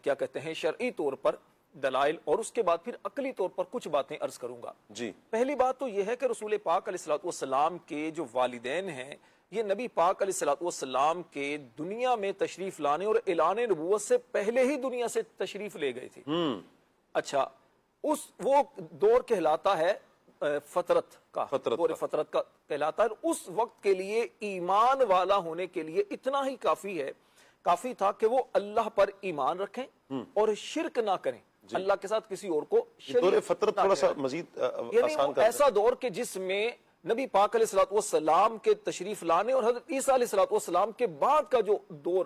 کیا کہتے ہیں شرعی طور پر دلائل، اور اس کے بعد پھر عقلی طور پر کچھ باتیں عرض کروں گا۔ پہلی بات تو یہ ہے کہ رسول پاک علیہ الصلوۃ والسلام کے جو والدین ہیں، یہ نبی پاک علیہ الصلوۃ والسلام کے دنیا میں تشریف لانے اور اعلان نبوت سے پہلے ہی دنیا سے تشریف لے گئے تھے۔ اچھا، وہ دور کہلاتا ہے فطرت کا، دور فطرت کا کہلاتا ہے۔ اس وقت کے لیے ایمان والا ہونے کے لیے اتنا ہی کافی تھا کہ وہ اللہ پر ایمان رکھیں اور شرک نہ کریں، اللہ کے ساتھ کسی اور کو شریک دور فطرت تھوڑا سا مزید آسان کر ایسا دور کہ جس میں نبی پاک علیہ الصلوۃ والسلام کے تشریف لانے اور حضرت عیسیٰ علیہ الصلوۃ والسلام کے بعد کا جو دور،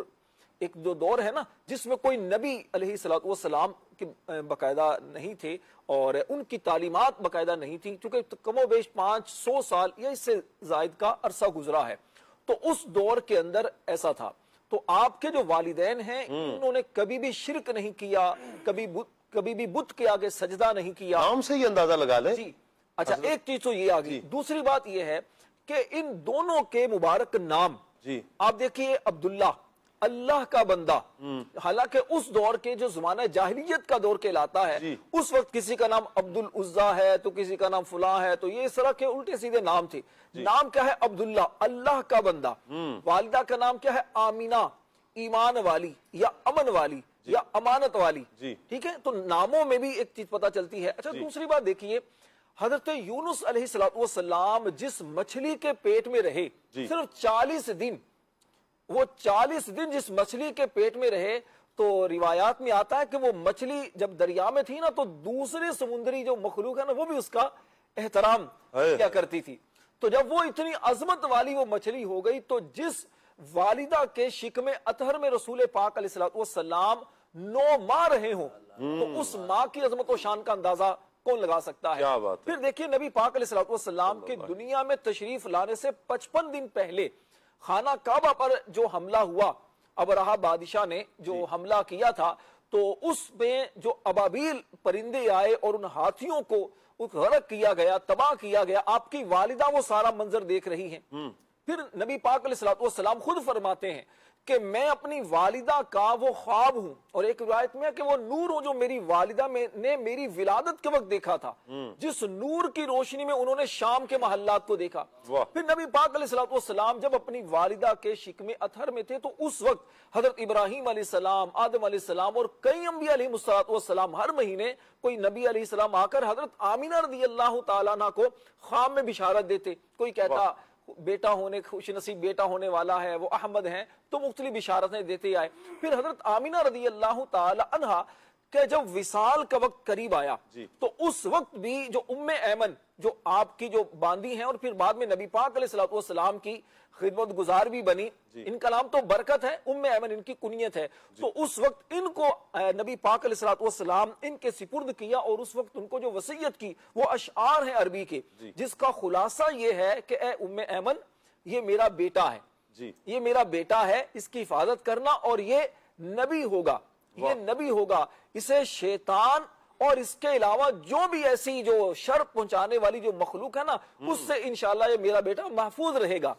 ایک جو دور ہے نا جس میں کوئی نبی علیہ الصلوۃ والسلام کے باقاعدہ نہیں تھے اور ان کی تعلیمات باقاعدہ نہیں تھی، چونکہ کم و بیش 500 سال یا اس سے زائد کا عرصہ گزرا ہے، تو اس دور کے اندر ایسا تھا۔ تو آپ کے جو والدین ہیں انہوں نے کبھی بھی شرک نہیں کیا، کبھی بھی بت کے آگے سجدہ نہیں کیا۔ نام سے ہی اندازہ لگا لیں۔ جی اچھا، ایک چیز تو یہ آگئی۔ دوسری بات یہ ہے کہ ان دونوں کے مبارک نام، آپ دیکھیے عبداللہ، اللہ کا بندہ، حالانکہ اس دور کے جو زمانہ جاہلیت کا دور کہلاتا ہے، اس وقت کسی کا نام عبد العزیٰ ہے تو کسی کا نام فلاں ہے، تو یہ اس طرح کے الٹے سیدھے نام تھے۔ نام کیا ہے؟ عبداللہ، اللہ کا بندہ۔ والدہ کا نام کیا ہے؟ آمینہ، ایمان والی یا امن والی یا امانت والی۔ ٹھیک ہے، تو ناموں میں بھی ایک چیز پتہ چلتی ہے۔ اچھا دوسری بات دیکھیے، حضرت یونس علیہ السلام جس مچھلی کے پیٹ میں رہے صرف 40 دن، وہ 40 دن جس مچھلی کے پیٹ میں رہے، تو روایات میں آتا ہے کہ وہ مچھلی جب دریا میں تھی نا تو دوسرے سمندری جو مخلوق ہے نا وہ بھی اس کا احترام کیا کرتی تھی۔ تو جب وہ اتنی عظمت والی وہ مچھلی ہو گئی، تو جس والدہ کے شکم اطہر میں رسول پاک علیہ السلام 9 ماہ رہے ہوں، تو اس ماں کی عظمت و شان کا اندازہ کون لگا سکتا ہے؟ پھر دیکھیے نبی پاک علیہ السلام کے دنیا میں تشریف لانے سے 55 دن پہلے خانہ کعبہ پر جو حملہ ہوا، ابرہہ بادشاہ نے جو حملہ کیا تھا، تو اس میں جو ابابیل پرندے آئے اور ان ہاتھیوں کو غرق کیا گیا، تباہ کیا گیا، آپ کی والدہ وہ سارا منظر دیکھ رہی ہیں. پھر نبی پاک علیہ السلام خود فرماتے ہیں کہ میں اپنی والدہ کا وہ خواب ہوں، اور ایک روایت میں ہے کہ وہ نور ہوں جو میری والدہ نے میری ولادت کے وقت دیکھا تھا، جس نور کی روشنی میں انہوں نے شام کے محلات کو دیکھا. پھر نبی پاک علیہ السلام جب اپنی والدہ کے شکم اطہر میں تھے تو اس وقت حضرت ابراہیم علیہ السلام، آدم علیہ السلام اور کئی انبیاء علیہ السلام ہر مہینے کوئی نبی علیہ السلام آ کر حضرت آمینہ رضی اللہ تعالیٰ عنہ کو خواب میں بشارت دیتے. کوئی کہتا بیٹا ہونے، خوش نصیب بیٹا ہونے والا ہے، وہ احمد ہیں، تو مختلف بشارتیں دیتے آئے. پھر حضرت آمینہ رضی اللہ تعالی عنہا کہ جب وصال کا وقت قریب آیا تو اس وقت بھی جو ام ایمن جو آپ کی جو باندی ہیں اور پھر بعد میں نبی پاک علیہ السلام کی خدمت گزار بھی بنی، ان کا نام تو برکت ہے، ام ایمن ان کی کنیت ہے. تو اس وقت ان کو نبی پاک علیہ السلام ان کے سپرد کیا، اور اس وقت ان کو جو وصیت کی وہ اشعار ہیں عربی کے، جس کا خلاصہ یہ ہے کہ اے ام ایمن، یہ میرا بیٹا ہے، یہ میرا بیٹا ہے، اس کی حفاظت کرنا، اور یہ نبی ہوگا، یہ نبی ہوگا، اسے شیطان اور اس کے علاوہ جو بھی ایسی جو شر پہنچانے والی جو مخلوق ہے نا، اس سے انشاءاللہ یہ میرا بیٹا محفوظ رہے گا.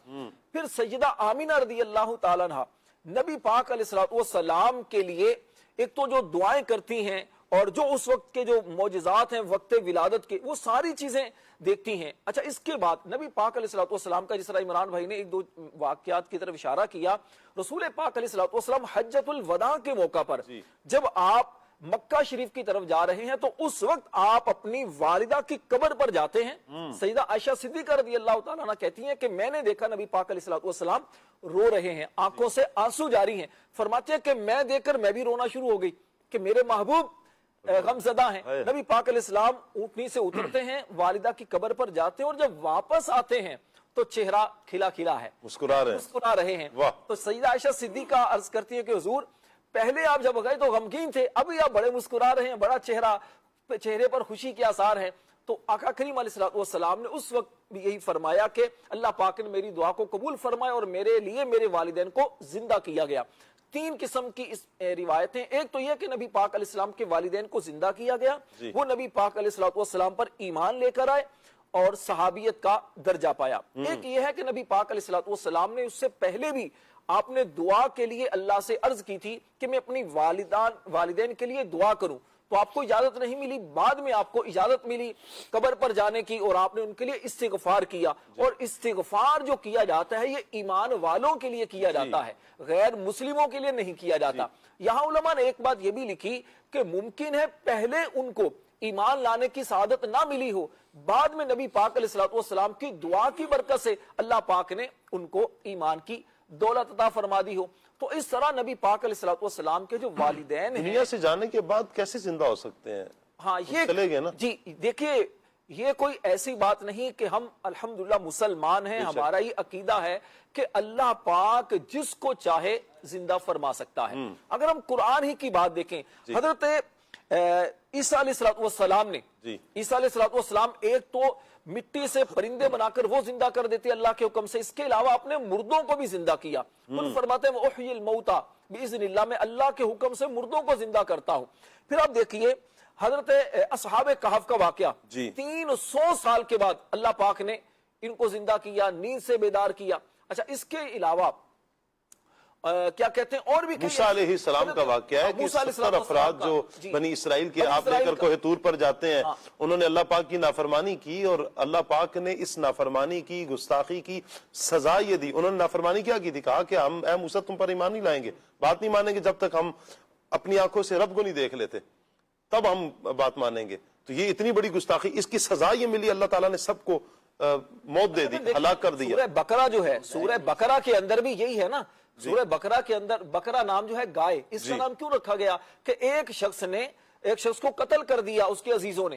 پھر سیدہ آمینہ رضی اللہ تعالیٰ عنہ نبی پاک علیہ السلام کے لیے ایک تو جو دعائیں کرتی ہیں اور جو اس وقت کے جو معجزات ہیں وقت ولادت کے، وہ ساری چیزیں دیکھتی ہیں. اچھا، اس کے بعد نبی پاک علیہ السلام کا، جس طرح عمران بھائی نے ایک دو واقعات کی طرف اشارہ کیا، رسول پاک علیہ السلام حجۃ الوداع کے موقع پر جب آپ مکہ شریف کی طرف جا رہے ہیں تو اس وقت آپ اپنی والدہ کی قبر پر جاتے ہیں. سیدہ عائشہ صدیقہ رضی اللہ تعالیٰ عنہ کہتی ہیں کہ میں نے دیکھا نبی پاک علیہ السلام رو رہے ہیں، آنکھوں سے آنسو جاری ہیں. فرماتے ہیں کہ میں دیکھ کر میں بھی رونا شروع ہو گئی کہ میرے محبوب غم زدہ ہیں. نبی پاک علیہ السلام اونٹنی سے اترتے ہیں، والدہ کی قبر پر جاتے ہیں، اور جب واپس آتے ہیں تو چہرہ کھلا کھلا ہے، مسکرا رہے ہیں. تو سیدہ عائشہ صدیقہ عرض کرتی ہے کہ حضور، پہلے آپ جب گئے تو غمگین تھے، ابھی آپ بڑے مسکرا رہے ہیں، بڑا چہرے پر خوشی کے آثار ہیں. تو آقا کریم علیہ السلام نے اس وقت بھی یہی فرمایا کہ اللہ پاک نے میری دعا کو قبول فرمایا اور میرے لیے میرے والدین کو زندہ کیا گیا. 3 قسم کی اس روایتیں، ایک تو یہ کہ نبی پاک علیہ السلام کے والدین کو زندہ کیا گیا، وہ نبی پاک علیہ السلام پر ایمان لے کر آئے اور صحابیت کا درجہ پایا. ایک یہ ہے کہ نبی پاک علیہ السلام نے اس سے پہلے بھی آپ نے دعا کے لیے اللہ سے عرض کی تھی کہ میں اپنی والدین کے لیے دعا کروں، تو آپ کو اجازت نہیں ملی. بعد میں آپ کو اجازت ملی قبر پر جانے کی، اور آپ نے ان کے لیے استغفار کیا. اور استغفار جو کیا جاتا ہے یہ ایمان والوں کے لیے کیا جاتا ہے، غیر مسلموں کے لیے نہیں کیا جاتا. یہاں علماء نے ایک بات یہ بھی لکھی کہ ممکن ہے پہلے ان کو ایمان لانے کی سعادت نہ ملی ہو، بعد میں نبی پاک علیہ السلام کی دعا کی برکت سے اللہ پاک نے ان کو ایمان کی دولت عطا فرما دی ہو. تو اس طرح نبی پاک علیہ السلام کے جو والدین ہیں، دنیا سے جانے کے بعد کیسے زندہ ہو سکتے ہیں؟ ہاں، یہ چلے گئے نا. جی دیکھیے، یہ کوئی ایسی بات نہیں کہ ہم الحمدللہ مسلمان ہیں، ہمارا یہ عقیدہ ہے کہ اللہ پاک جس کو چاہے زندہ فرما سکتا ہے. اگر ہم قرآن ہی کی بات دیکھیں، حضرت عیسیٰ علیہ السلام نے، عیسیٰ علیہ السلام ایک تو مٹی سے پرندے بنا کر وہ زندہ کر دیتے اللہ کے حکم سے، اس کے علاوہ اپنے مردوں کو بھی زندہ کیا. ان فرماتے ہیں احیی الموتى باذن اللہ، میں اللہ کے حکم سے مردوں کو زندہ کرتا ہوں. پھر آپ دیکھیے حضرت اصحاب کہف کا واقعہ، 300 سال کے بعد اللہ پاک نے ان کو زندہ کیا، نیند سے بیدار کیا. اچھا، اس کے علاوہ کیا کہتے ہیں اور بھی موسیٰ علیہ السلام کا واقعہ ہے کہ 70 افراد جو بنی اسرائیل کے آپ لے کر کوہ طور پر جاتے ہیں، انہوں نے اللہ پاک کی نافرمانی کی، اور اللہ پاک نے اس نافرمانی کی، گستاخی کی سزا یہ دی. انہوں نے نافرمانی کیا کی تھی؟ کہا کہ ہم اے موسیٰ تم پر ایمان نہیں لائیں گے، بات نہیں مانیں گے جب تک ہم اپنی آنکھوں سے رب کو نہیں دیکھ لیتے، تب ہم بات مانیں گے. تو یہ اتنی بڑی گستاخی، اس کی سزا یہ ملی، اللہ تعالیٰ نے سب کو موت دے دی، ہلاک کر دیا. سورہ بقرہ جو ہے، سورہ بقرہ کے اندر بھی یہی ہے نا. سورہ بقرہ کے اندر بقرہ نام جو ہے گائے، اس کا نام کیوں رکھا گیا؟ کہ ایک شخص کو قتل کر دیا، اس کے عزیزوں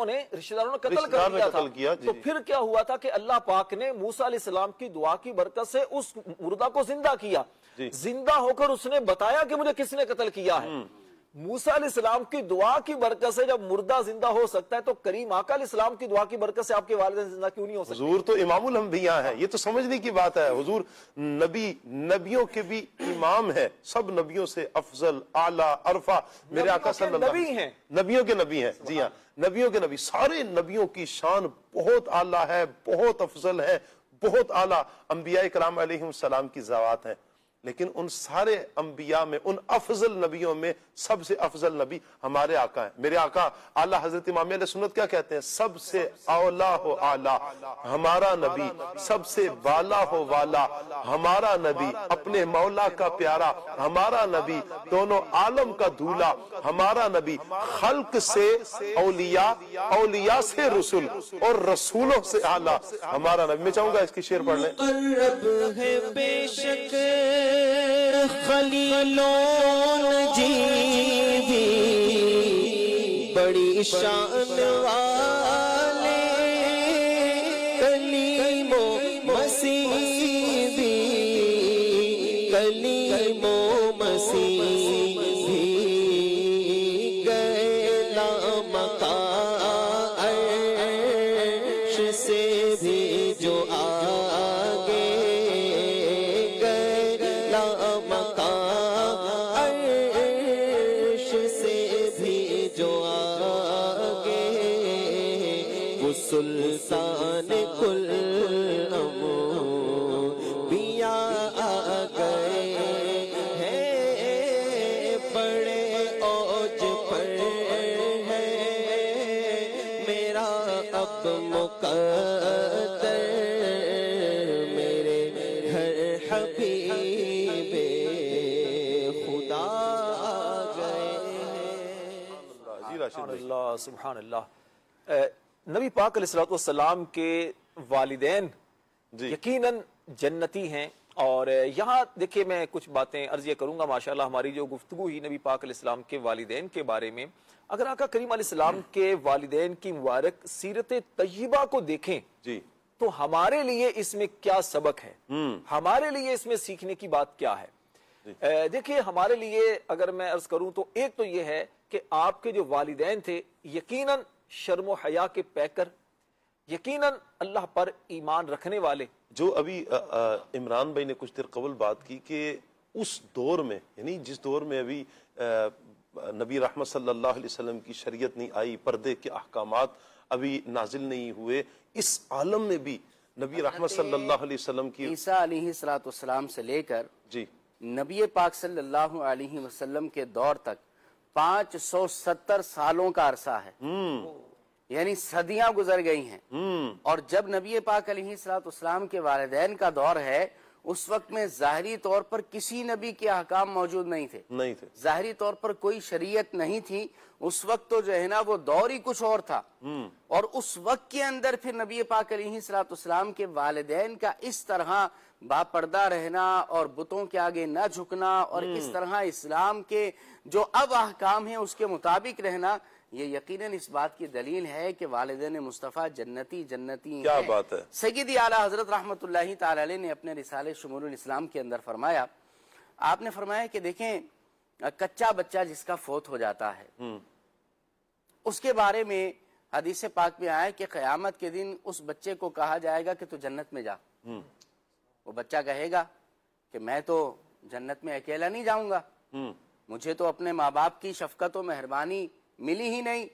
نے رشتہ داروں نے قتل کر دیا تھا. تو پھر کیا ہوا تھا کہ اللہ پاک نے موسیٰ علیہ السلام کی دعا کی برکت سے اس مردہ کو زندہ کیا. زندہ ہو کر اس نے بتایا کہ مجھے کس نے قتل کیا ہے. موسیٰ علیہ السلام کی دعا کی برکت سے جب مردہ زندہ ہو سکتا ہے تو کریم آقا علیہ السلام کی دعا کی برکت سے آپ کے والدین زندہ کیوں نہیں ہو سکتے؟ حضور تو امام الانبیاء ہے، یہ تو سمجھنے کی بات ہے. حضور نبیوں کے بھی امام ہے، سب نبیوں سے افضل، اعلیٰ، عرفہ میرے آقا صلی اللہ نبی ہیں، نبیوں کے نبی ہیں. جی ہاں، نبیوں کے نبی. سارے نبیوں کی شان بہت اعلیٰ ہے، بہت افضل ہے، بہت اعلیٰ. انبیاء کرام علیہم السلام کی ذوات ہیں، لیکن ان سارے انبیاء میں، ان افضل نبیوں میں سب سے افضل نبی ہمارے آقا ہیں. میرے آقا اعلیٰ حضرت امام علیہ سنت کیا کہتے ہیں؟ سب سے اولا ہو اعلیٰ ہمارا نبی، سب سے بالا ہو والا ہمارا نبی، اپنے مولا کا پیارا ہمارا نبی، دونوں عالم کا دھولا ہمارا نبی، خلق سے اولیاء، اولیاء سے رسول اور رسولوں سے اعلیٰ ہمارا نبی. میں چاہوں گا اس کی شعر پڑھ لیں. مقرب ہے بے شک خلیلون جی بھی، بڑی شان والے کلیم و مسیح بھی، کلیم و مسیح بھی، گئے لامکان عرش سے بھی جو آگے، سلطان کل انبیاء آ گئے ہیں، بڑے اوج پر ہے میرا اب مقدر، میرے گھر حبیب خدا آ گئے ہیں. سبحان اللہ، سبحان اللہ. نبی پاک علیہ السلام کے والدین یقیناً جنتی ہیں. اور یہاں دیکھیں میں کچھ باتیں عرض یہ کروں گا. ماشاءاللہ ہماری جو گفتگو ہی نبی پاک علیہ السلام کے والدین کے بارے میں، اگر آقا کریم علیہ السلام کے والدین کی مبارک سیرت طیبہ کو دیکھیں جی تو ہمارے لیے اس میں کیا سبق ہے، ہمارے لیے اس میں سیکھنے کی بات کیا ہے. دیکھیں ہمارے لیے اگر میں عرض کروں تو ایک تو یہ ہے کہ آپ کے جو والدین تھے یقیناً شرم و حیا کے پیکر، یقیناً اللہ پر ایمان رکھنے والے. جو ابھی عمران بھائی نے کچھ دیر قبل بات کی کہ اس دور میں، یعنی جس دور میں ابھی نبی رحمت صلی اللہ علیہ وسلم کی شریعت نہیں آئی، پردے کے احکامات ابھی نازل نہیں ہوئے، اس عالم میں بھی نبی رحمت صلی اللہ علیہ وسلم کی عیسیٰ علیہ السلام سے لے کر جی نبی پاک صلی اللہ علیہ وسلم کے دور تک 570 سالوں کا عرصہ ہے، یعنی صدیاں گزر گئی ہیں. اور جب نبی پاک علیہ السلام کے والدین کا دور ہے، اس وقت میں ظاہری طور پر کسی نبی کے احکام موجود نہیں تھے، ظاہری طور پر کوئی شریعت نہیں تھی. اس وقت تو جو ہے نا وہ دور ہی کچھ اور تھا. اور اس وقت کے اندر پھر نبی پاک علیہ السلام کے والدین کا اس طرح باپردہ رہنا اور بتوں کے آگے نہ جھکنا اور اس طرح اسلام کے جو اب احکام ہیں اس کے مطابق رہنا، یہ یقیناً اس بات کی دلیل ہے کہ والدین مصطفیٰ جنتی کیا بات ہے. سیدی اعلیٰ حضرت رحمت اللہ تعالی علیہ نے اپنے رسالے شمول الاسلام کے اندر فرمایا، آپ نے فرمایا کہ دیکھیں کچا بچہ جس کا فوت ہو جاتا ہے، اس کے بارے میں حدیث پاک میں آیا کہ قیامت کے دن اس بچے کو کہا جائے گا کہ تو جنت میں جا. وہ بچہ کہے گا کہ میں تو جنت میں اکیلا نہیں جاؤں گا، مجھے تو اپنے ماں باپ کی شفقت و مہربانی ملی ہی نہیں،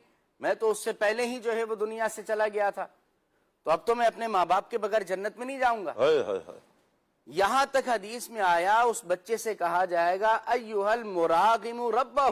میں تو اس سے پہلے ہی جو ہے وہ دنیا سے چلا گیا تھا، تو اب تو میں اپنے ماں باپ کے بغیر جنت میں نہیں جاؤں گا. یہاں تک حدیث میں آیا اس بچے سے کہا جائے گا ایھا المراغم ربہ،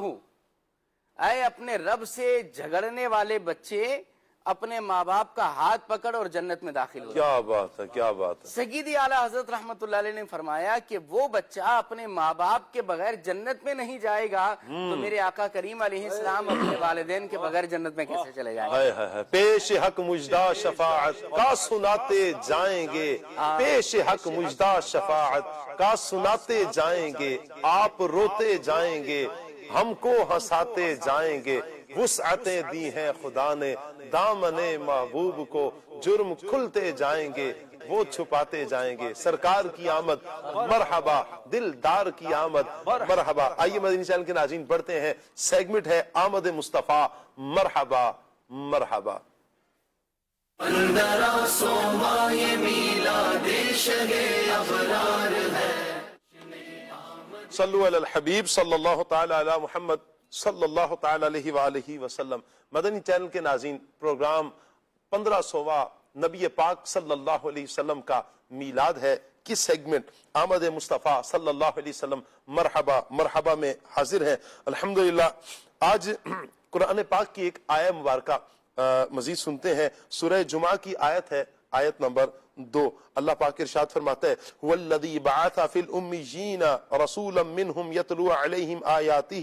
اے اپنے رب سے جھگڑنے والے بچے، اپنے ماں باپ کا ہاتھ پکڑ اور جنت میں داخل ہو. کیا بات ہے، کیا بات ہے. سیدی اعلیٰ حضرت رحمت اللہ علیہ نے فرمایا کہ وہ بچہ اپنے ماں باپ کے بغیر جنت میں نہیں جائے گا تو میرے آقا کریم علیہ السلام اپنے والدین کے بغیر جنت میں کیسے چلے جائیں گے. پیش حق مجدہ شفاعت کا سناتے جائیں گے، پیش حق مجدہ شفاعت کا سناتے جائیں گے، آپ روتے جائیں گے، ہم کو ہنساتے جائیں گے. وسعتیں دی ہیں خدا نے دامن محبوب کو، جرم کھلتے جائیں گے. وہ چھپاتے جائیں گے. سرکار کی آمد مرحبا, دلدار کی آمد مرحبا. آئیے مدنی چینل کے ناظرین بڑھتے ہیں, سیگمنٹ ہے آمد مصطفیٰ مرحبا مرحبا. صلو علی الحبیب صلی اللہ تعالی علی محمد صلی اللہ تعالی علیہ وآلہ وسلم. مدنی چینل کے ناظرین, پروگرام 1500واں نبی پاک صلی اللہ علیہ وسلم کا میلاد ہے. کس سیگمنٹ آمد مصطفیٰ صلی اللہ علیہ وسلم مرحبا مرحبا میں حاضر ہیں. الحمدللہ آج قرآن پاک کی ایک آیہ مبارکہ مزید سنتے ہیں. سورہ جمعہ کی آیت ہے, آیت نمبر 2. اللہ پاک ارشاد فرماتا ہے والذی بعث فی الامیین رسولا منہم یتلو علیہم آیاتہ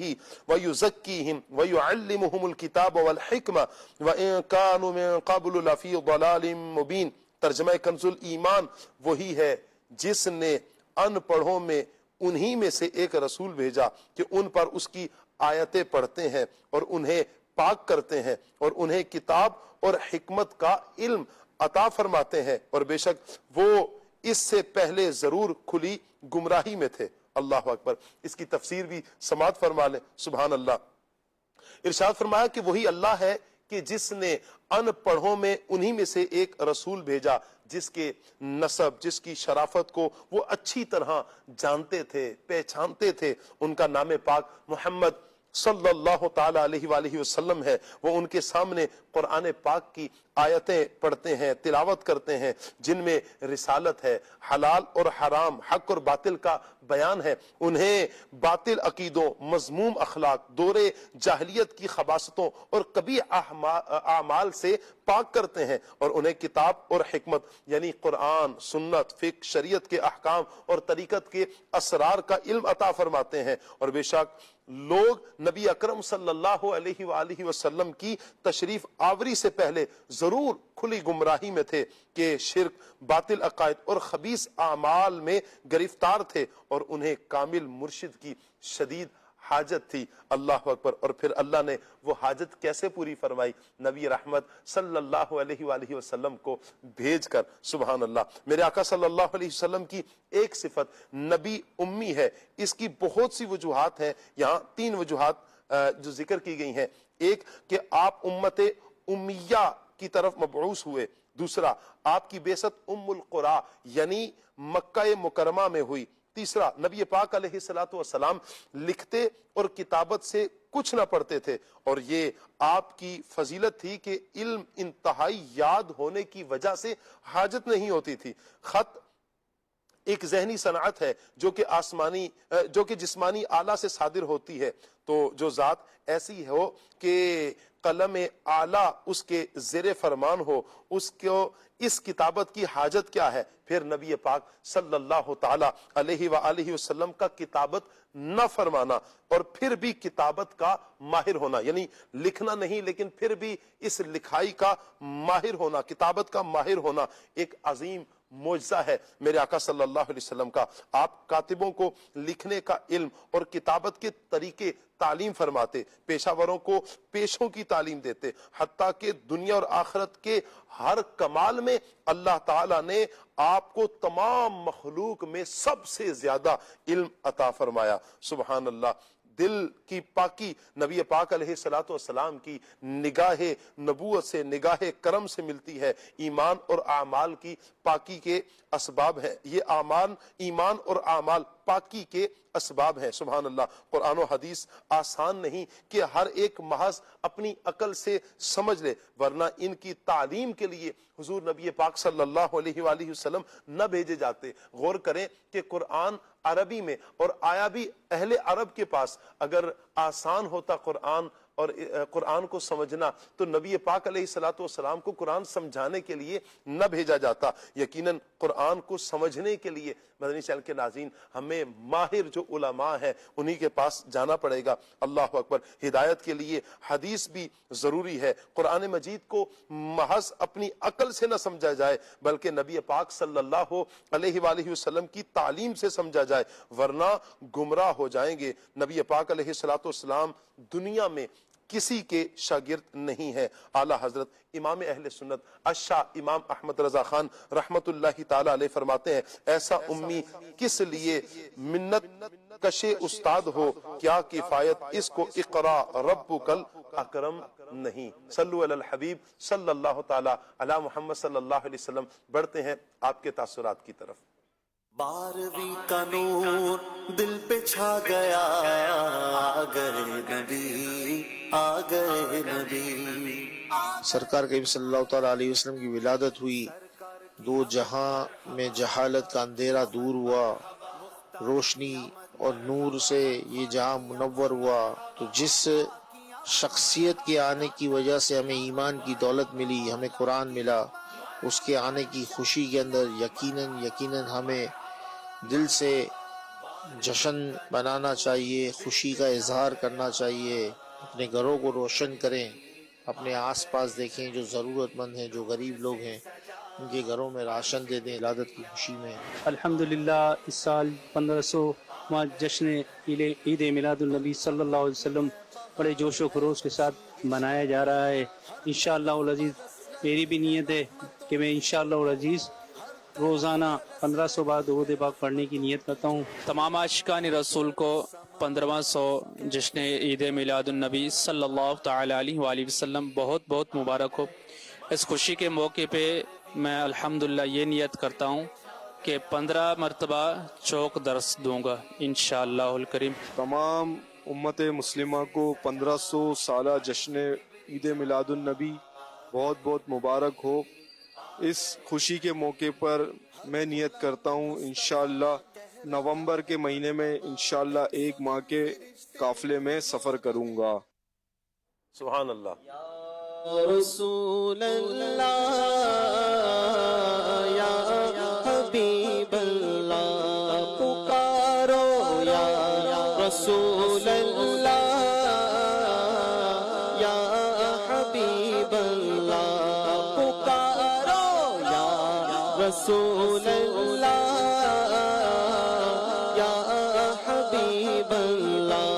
ویزکیہم ویعلمہم الکتاب والحکمہ وان کانوا من قبل لفی ضلال مبین. ترجمہ کنز الایمان, وہی ہے جس نے ان پڑھوں میں انہی میں سے ایک رسول بھیجا کہ ان پر اس کی آیتیں پڑھتے ہیں اور انہیں پاک کرتے ہیں اور انہیں کتاب اور حکمت کا علم عطا فرماتے ہیں, اور بے شک وہ اس سے پہلے ضرور کھلی گمراہی میں تھے. اللہ اکبر. اس کی تفسیر بھی سماعت فرما لیں. سبحان اللہ. ارشاد فرمایا کہ وہی اللہ ہے کہ جس نے ان پڑھوں میں انہی میں سے ایک رسول بھیجا جس کے نسب, جس کی شرافت کو وہ اچھی طرح جانتے تھے, پہچانتے تھے. ان کا نام پاک محمد صلی اللہ تعالی علیہ وآلہ وسلم ہے. وہ ان کے سامنے قرآن پاک کی آیتیں پڑھتے ہیں, تلاوت کرتے ہیں, جن میں رسالت ہے, حلال اور حرام, حق اور باطل کا بیان ہے. انہیں باطل عقیدوں, مذموم اخلاق, دور جاہلیت کی خباثتوں اور قبیح اعمال سے پاک کرتے ہیں, اور انہیں کتاب اور حکمت یعنی قرآن, سنت, فقہ, شریعت کے احکام اور طریقت کے اسرار کا علم عطا فرماتے ہیں. اور بے شک لوگ نبی اکرم صلی اللہ علیہ وآلہ وسلم کی تشریف آوری سے پہلے ضرور کھلی گمراہی میں تھے کہ شرک, باطل عقائد اور خبیث اعمال میں گرفتار تھے, اور انہیں کامل مرشد کی شدید حاجت تھی. اللہ اکبر. اور پھر اللہ نے وہ حاجت کیسے پوری فرمائی؟ نبی رحمت صلی اللہ علیہ وآلہ وسلم کو بھیج کر. سبحان اللہ. میرے آقا صلی اللہ علیہ وسلم کی ایک صفت نبی امی ہے. اس کی بہت سی وجوہات ہیں. یہاں 3 وجوہات جو ذکر کی گئی ہیں. ایک کہ آپ امت امیہ کی طرف مبعوث ہوئے. دوسرا آپ کی بعثت ام القرا یعنی مکہ مکرمہ میں ہوئی. تیسرا نبی پاک علیہ السلام لکھتے اور کتابت سے کچھ نہ پڑھتے تھے, اور یہ آپ کی فضیلت تھی کہ علم انتہائی یاد ہونے کی وجہ سے حاجت نہیں ہوتی تھی. خط ایک ذہنی صنعت ہے جو کہ جسمانی آلہ سے صادر ہوتی ہے. تو جو ذات ایسی ہو کہ قلم آلہ اس کے زیر فرمان ہو, اس کو اس کتابت کی حاجت کیا ہے؟ پھر نبی پاک صلی اللہ تعالی علیہ وآلہ وسلم کا کتابت نہ فرمانا, اور پھر بھی کتابت کا ماہر ہونا, یعنی لکھنا نہیں لیکن پھر بھی اس لکھائی کا ماہر ہونا, کتابت کا ماہر ہونا ایک عظیم معجزہ ہے میرے آقا صلی اللہ علیہ وسلم کا. آپ کاتبوں کو لکھنے کا علم اور کتابت کے طریقے تعلیم فرماتے, پیشہ وروں کو پیشوں کی تعلیم دیتے, حتیٰ کہ دنیا اور آخرت کے ہر کمال میں اللہ تعالیٰ نے آپ کو تمام مخلوق میں سب سے زیادہ علم عطا فرمایا. سبحان اللہ. دل کی پاکی نبی پاک علیہ السلام کی نگاہ نبوت سے, نگاہ کرم سے ملتی ہے. ایمان اور اعمال کی پاکی کے اسباب ہیں یہ. ایمان اور اعمال پاکی کے اسباب ہیں. سبحان اللہ. قرآن و حدیث آسان نہیں کہ ہر ایک محض اپنی عقل سے سمجھ لے, ورنہ ان کی تعلیم کے لیے حضور نبی پاک صلی اللہ علیہ وآلہ وسلم نہ بھیجے جاتے. غور کریں کہ قرآن عربی میں اور آیا بھی اہل عرب کے پاس. اگر آسان ہوتا قرآن کو سمجھنا تو نبی پاک علیہ السلام کو قرآن سمجھانے کے لیے نہ بھیجا جاتا. یقیناً قرآن کو سمجھنے کے لیے مدنی چینل کے ناظرین ہمیں ماہر جو علماء ہیں انہی کے پاس جانا پڑے گا. اللہ اکبر. ہدایت کے لیے حدیث بھی ضروری ہے. قرآن مجید کو محض اپنی عقل سے نہ سمجھا جائے بلکہ نبی پاک صلی اللہ علیہ وآلہ وسلم کی تعلیم سے سمجھا جائے, ورنہ گمراہ ہو جائیں گے. نبی پاک علیہ السلام دنیا میں کسی کے شاگرد نہیں ہے۔ اعلیٰ حضرت امام اہل سنت الشاہ امام احمد رضا خان رحمت اللہ تعالی علیہ فرماتے ہیں ایسا امی کس لیے منت کش استاد ہو، کیا کفایت اس کو اقرا ربک الاکرم نہیں۔ صلو علی الحبیب صلی اللہ تعالی علی محمد صلی اللہ علیہ وسلم۔ بڑھتے ہیں آپ کے تاثرات کی طرف۔ 12ویں کا نور دل پہ چھا گیا، آ گئے نبی، آ گئے نبی۔ سرکار کریم صلی اللہ تعالیٰ علیہ وسلم کی ولادت ہوئی، دو جہاں میں جہالت کا اندھیرا دور ہوا، روشنی اور نور سے یہ جہاں منور ہوا۔ تو جس شخصیت کے آنے کی وجہ سے ہمیں ایمان کی دولت ملی، ہمیں قرآن ملا، اس کے آنے کی خوشی کے اندر یقیناً ہمیں دل سے جشن بنانا چاہیے، خوشی کا اظہار کرنا چاہیے۔ اپنے گھروں کو روشن کریں، اپنے آس پاس دیکھیں جو ضرورت مند ہیں، جو غریب لوگ ہیں، ان کے گھروں میں راشن دے دیں ولادت کی خوشی میں۔ الحمدللہ اس سال 1500واں جشن عید میلاد النبی صلی اللہ علیہ وسلم بڑے جوش و خروش کے ساتھ منایا جا رہا ہے۔ انشاءاللہ العزیز میری بھی نیت ہے کہ میں انشاءاللہ العزیز روزانہ 1500 بار درود پاک پڑھنے کی نیت کرتا ہوں۔ تمام عاشقان رسول کو 15واں جشن عید میلاد النبی صلی اللہ تعالی علیہ وآلہ وسلم بہت بہت مبارک ہو۔ اس خوشی کے موقع پہ میں الحمدللہ یہ نیت کرتا ہوں کہ 15 مرتبہ چوک درس دوں گا انشاءاللہ الکریم۔ تمام امت مسلمہ کو 1500 سالہ جشن عید میلاد النبی بہت بہت مبارک ہو۔ اس خوشی کے موقع پر میں نیت کرتا ہوں انشاءاللہ نومبر کے مہینے میں انشاءاللہ 1 ماہ کے قافلے میں سفر کروں گا۔ سبحان اللہ۔ یا رسول اللہ یا حبیب اللہ پکارو، یا رسول اللہ یا حبیب اللہ پکارو، یا رسول اللہ یا حبیب اللہ۔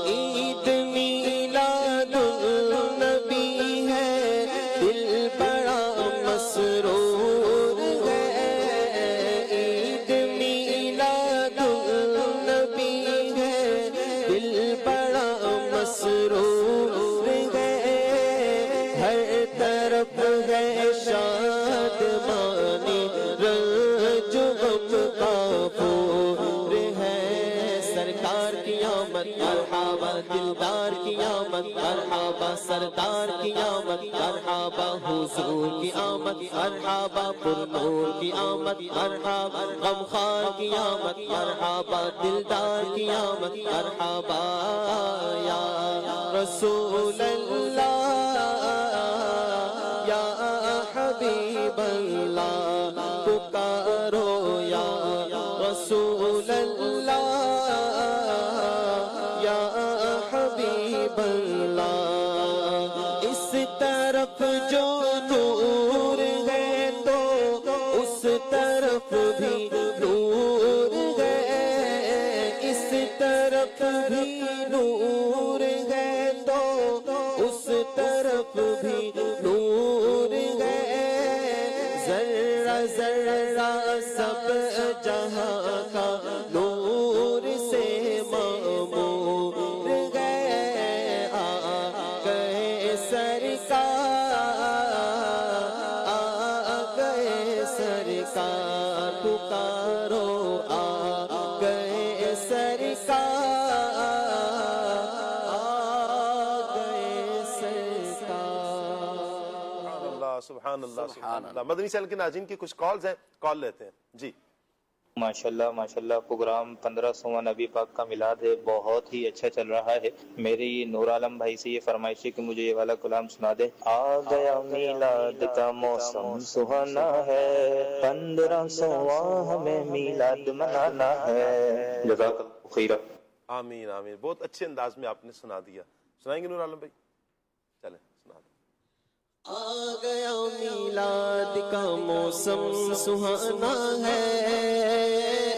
عید میلاد النبی ہے، دل بڑا مسرور ہے۔ عید میلاد النبی ہے، دل بڑا مسرور ہے۔ ہر طرف ہے شادمانی، رنج غم کا پھور ہے۔ سرکار کی آمد مرحبا، دلدار کی آمد مرحبا، سردار کی آمد مرحبا، حضور کی آمد مرحبا، پرنور کی آمد مرحبا، غمخوار کی آمد مرحبا، دلدار کی آمد مرحبا۔ یا رسول اللہ یا حبیب اللہ پکارو، یا رسول اللہ یا حبیب اللہ۔ اس طرف جو نور ہے تو اس طرف بھی نور ہے، اس طرف بھی نور ہے تو اس طرف بھی نور ہے۔ ذرہ ذرہ سب جہاں کا نور سے معمور ہے۔ آ گئے سرکار، آ گئے سرکار پکارو، آ گئے سرکار، آ گئے سرکار۔ سبحان اللہ سبحان اللہ۔ مدنی چینل کے ناظرین کی کچھ کالز ہیں، کال لیتے ہیں جی۔ ماشاءاللہ ماشاءاللہ، پروگرام 1500واں نبی پاک کا میلاد ہے، بہت ہی اچھا چل رہا ہے۔ میری نور عالم بھائی سے یہ فرمائش ہے کہ مجھے یہ والا کلام سنا دے۔ آ گیا میلاد کا موسم سہانا ہے، 1500واں ہمیں میلاد منانا ہے۔ جزاک اللہ خیر۔ آمین آمین۔ بہت اچھے انداز میں آپ نے سنا دیا۔ سنائیں گے نور عالم بھائی؟ چلیں سنا دیں۔ آ گیا میلاد کا موسم سہانا ہے،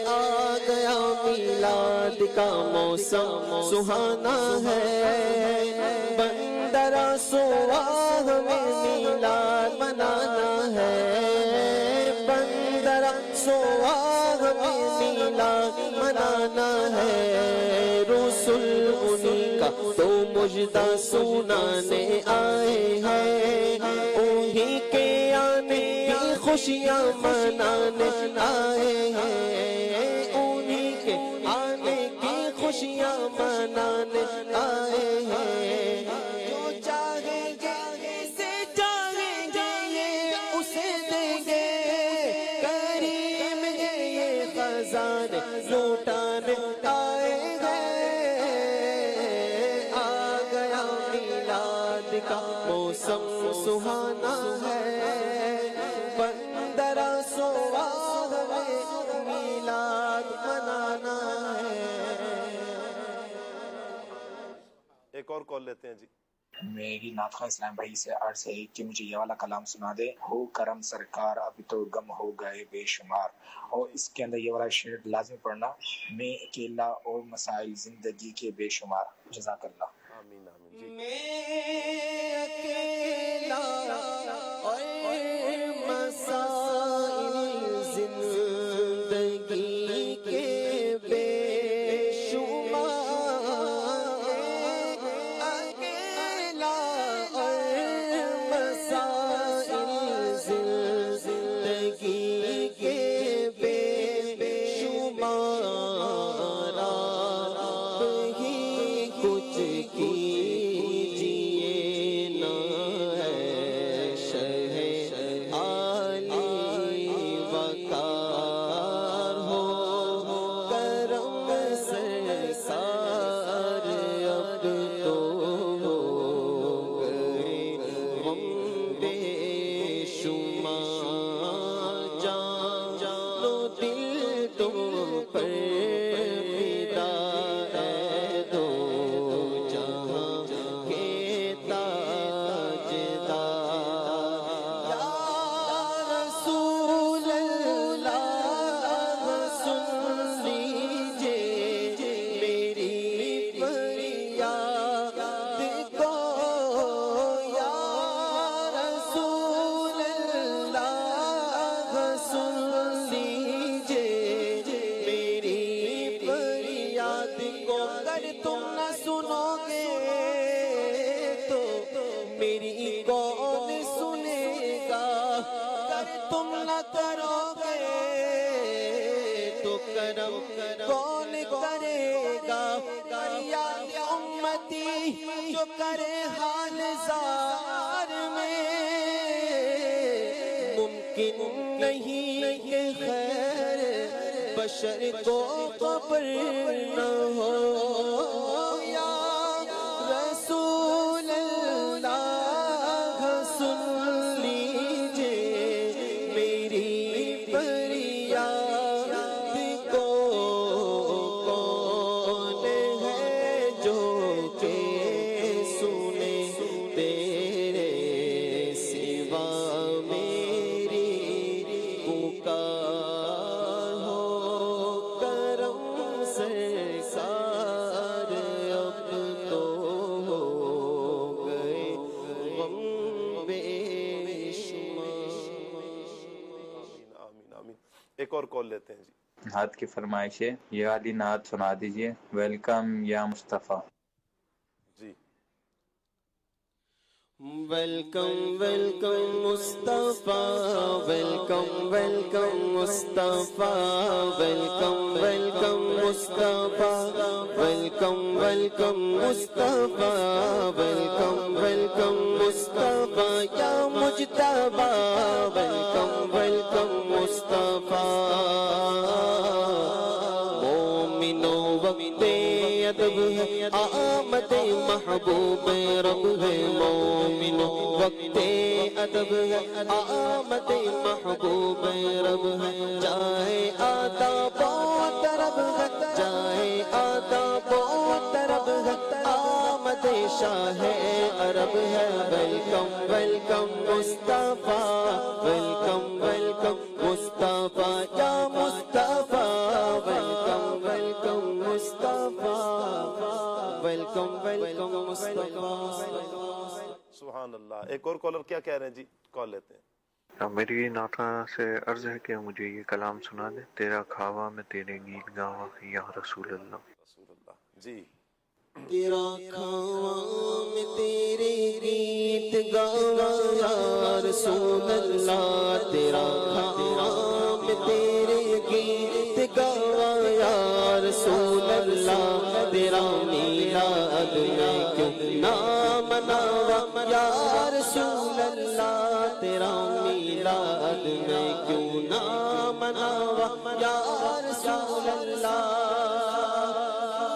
آ گیا گیا میلاد کا موسم سہانا ہے، بندرا سواہ میں میلاد منانا ہے، بندرا سواہ میں میلاد منانا ہے، رسول انہی کا تو مجدہ سنانے آئے ہیں، انہی کے آنے کی خوشیاں منانے آئے ہیں، انہی کے آنے کی خوشیاں منانے آئے ہیں، جو چاہیں گے اسے چاہیں گے یہ اسے دیں گے، کریم یہ خزانے لوٹانے آئے ہیں، آ گیا میلاد کا موسم سہانا ہے، بندرا سواہ میں میلاد منانا ہے۔ ایک اور کال لیتے ہیں جی۔ میری نعت خواہ اسلام بھائی سے عرض ہے کہ مجھے یہ والا کلام سنا دے، ہو کرم سرکار ابھی تو غم ہو گئے بے شمار، اور اس کے اندر یہ والا شعر لازم پڑھنا، میں اکیلا اور مسائل زندگی کے بے شمار۔ جزاک اللہ۔ آمین آمین جی۔ میں اکیلا اور مسائل زندگی کے بے شمار، اکیلا اور مسائل زندگی کے بے شمار، آپ ہی کچھ کیجیے نا ہے شہ عالی وقار، ہو کرم سرکار اب تو ہو گئے غم بے شمار، جان و دل تم پر فدا ہے دو جہاں کے تاجدار، یا رسول اللہ سن لیجئے میری فریاد کو، یا رسول اللہ سن لیجئے میری فریاد کو، اگر تم نہ سنو گے تو میری کون سنے گا، اگر تم نہ کرو گے تو کرم کون کرے گا، فریاد امتی جو کرے حال زار میں، ممکن نہیں کہ خیر بشر کو قبر نہ ہو، یا رسول اللہ سن لیجئے میری فریاد کو، کون ہے جو کہ سنے تیرے سوا میری پکار، ہو کرم سرکار اب تو ہو گئے غم بے شمار۔ آمین آمین آمین۔ ایک اور کال لیتے ہیں جی۔ نعت کی فرمائش ہے، یہ والی نعت سنا دیجئے، ویلکم یا مصطفیٰ۔ جی۔ ویلکم ویلکم مصطفیٰ، ویلکم ویلکم مصطفیٰ، ویلکم ویلکم مصطفیٰ، ویلکم ویلکم مصطفیٰ، ویلکم ویلکم مصطفیٰ یا مجتبیٰ، ویلکم ویلکم مصطفیٰ، مومنو وقت ادب ہے آمد محبوب رب ہے، مومنو وقت ادب ہے آمد محبوب رب ہے، جائے آداب و طرب ہے، جائے آداب و طرب ہے، آمد شاہ عرب ہے، ویلکم ویلکم مصطفیٰ، ویلکم ویلکم مصطفیٰ یا مصطفیٰ، ویلکم مصطفیٰ ویلکم ویلکم مصطفیٰ. سبحان اللہ. ایک اور کالر کیا کہہ رہے ہیں جی؟ کال لیتے ہیں. میری ناطا سے عرض ہے کہ مجھے یہ کلام سنا دے. تیرا کھاوا میں تیرے گیت گاوا یا رسول اللہ. رسول اللہ جی. تیرا کھاوا میں تیرے گیت گاوا یا رسول اللہ. تیرا کھاوا میں تیرے گیت گاوا یا رسول اللہ. تیرا میلاد میں کیوں نہ مناوا یا رسول اللہ. تیرا میلاد میں کیوں نہ مناوا یا رسول اللہ.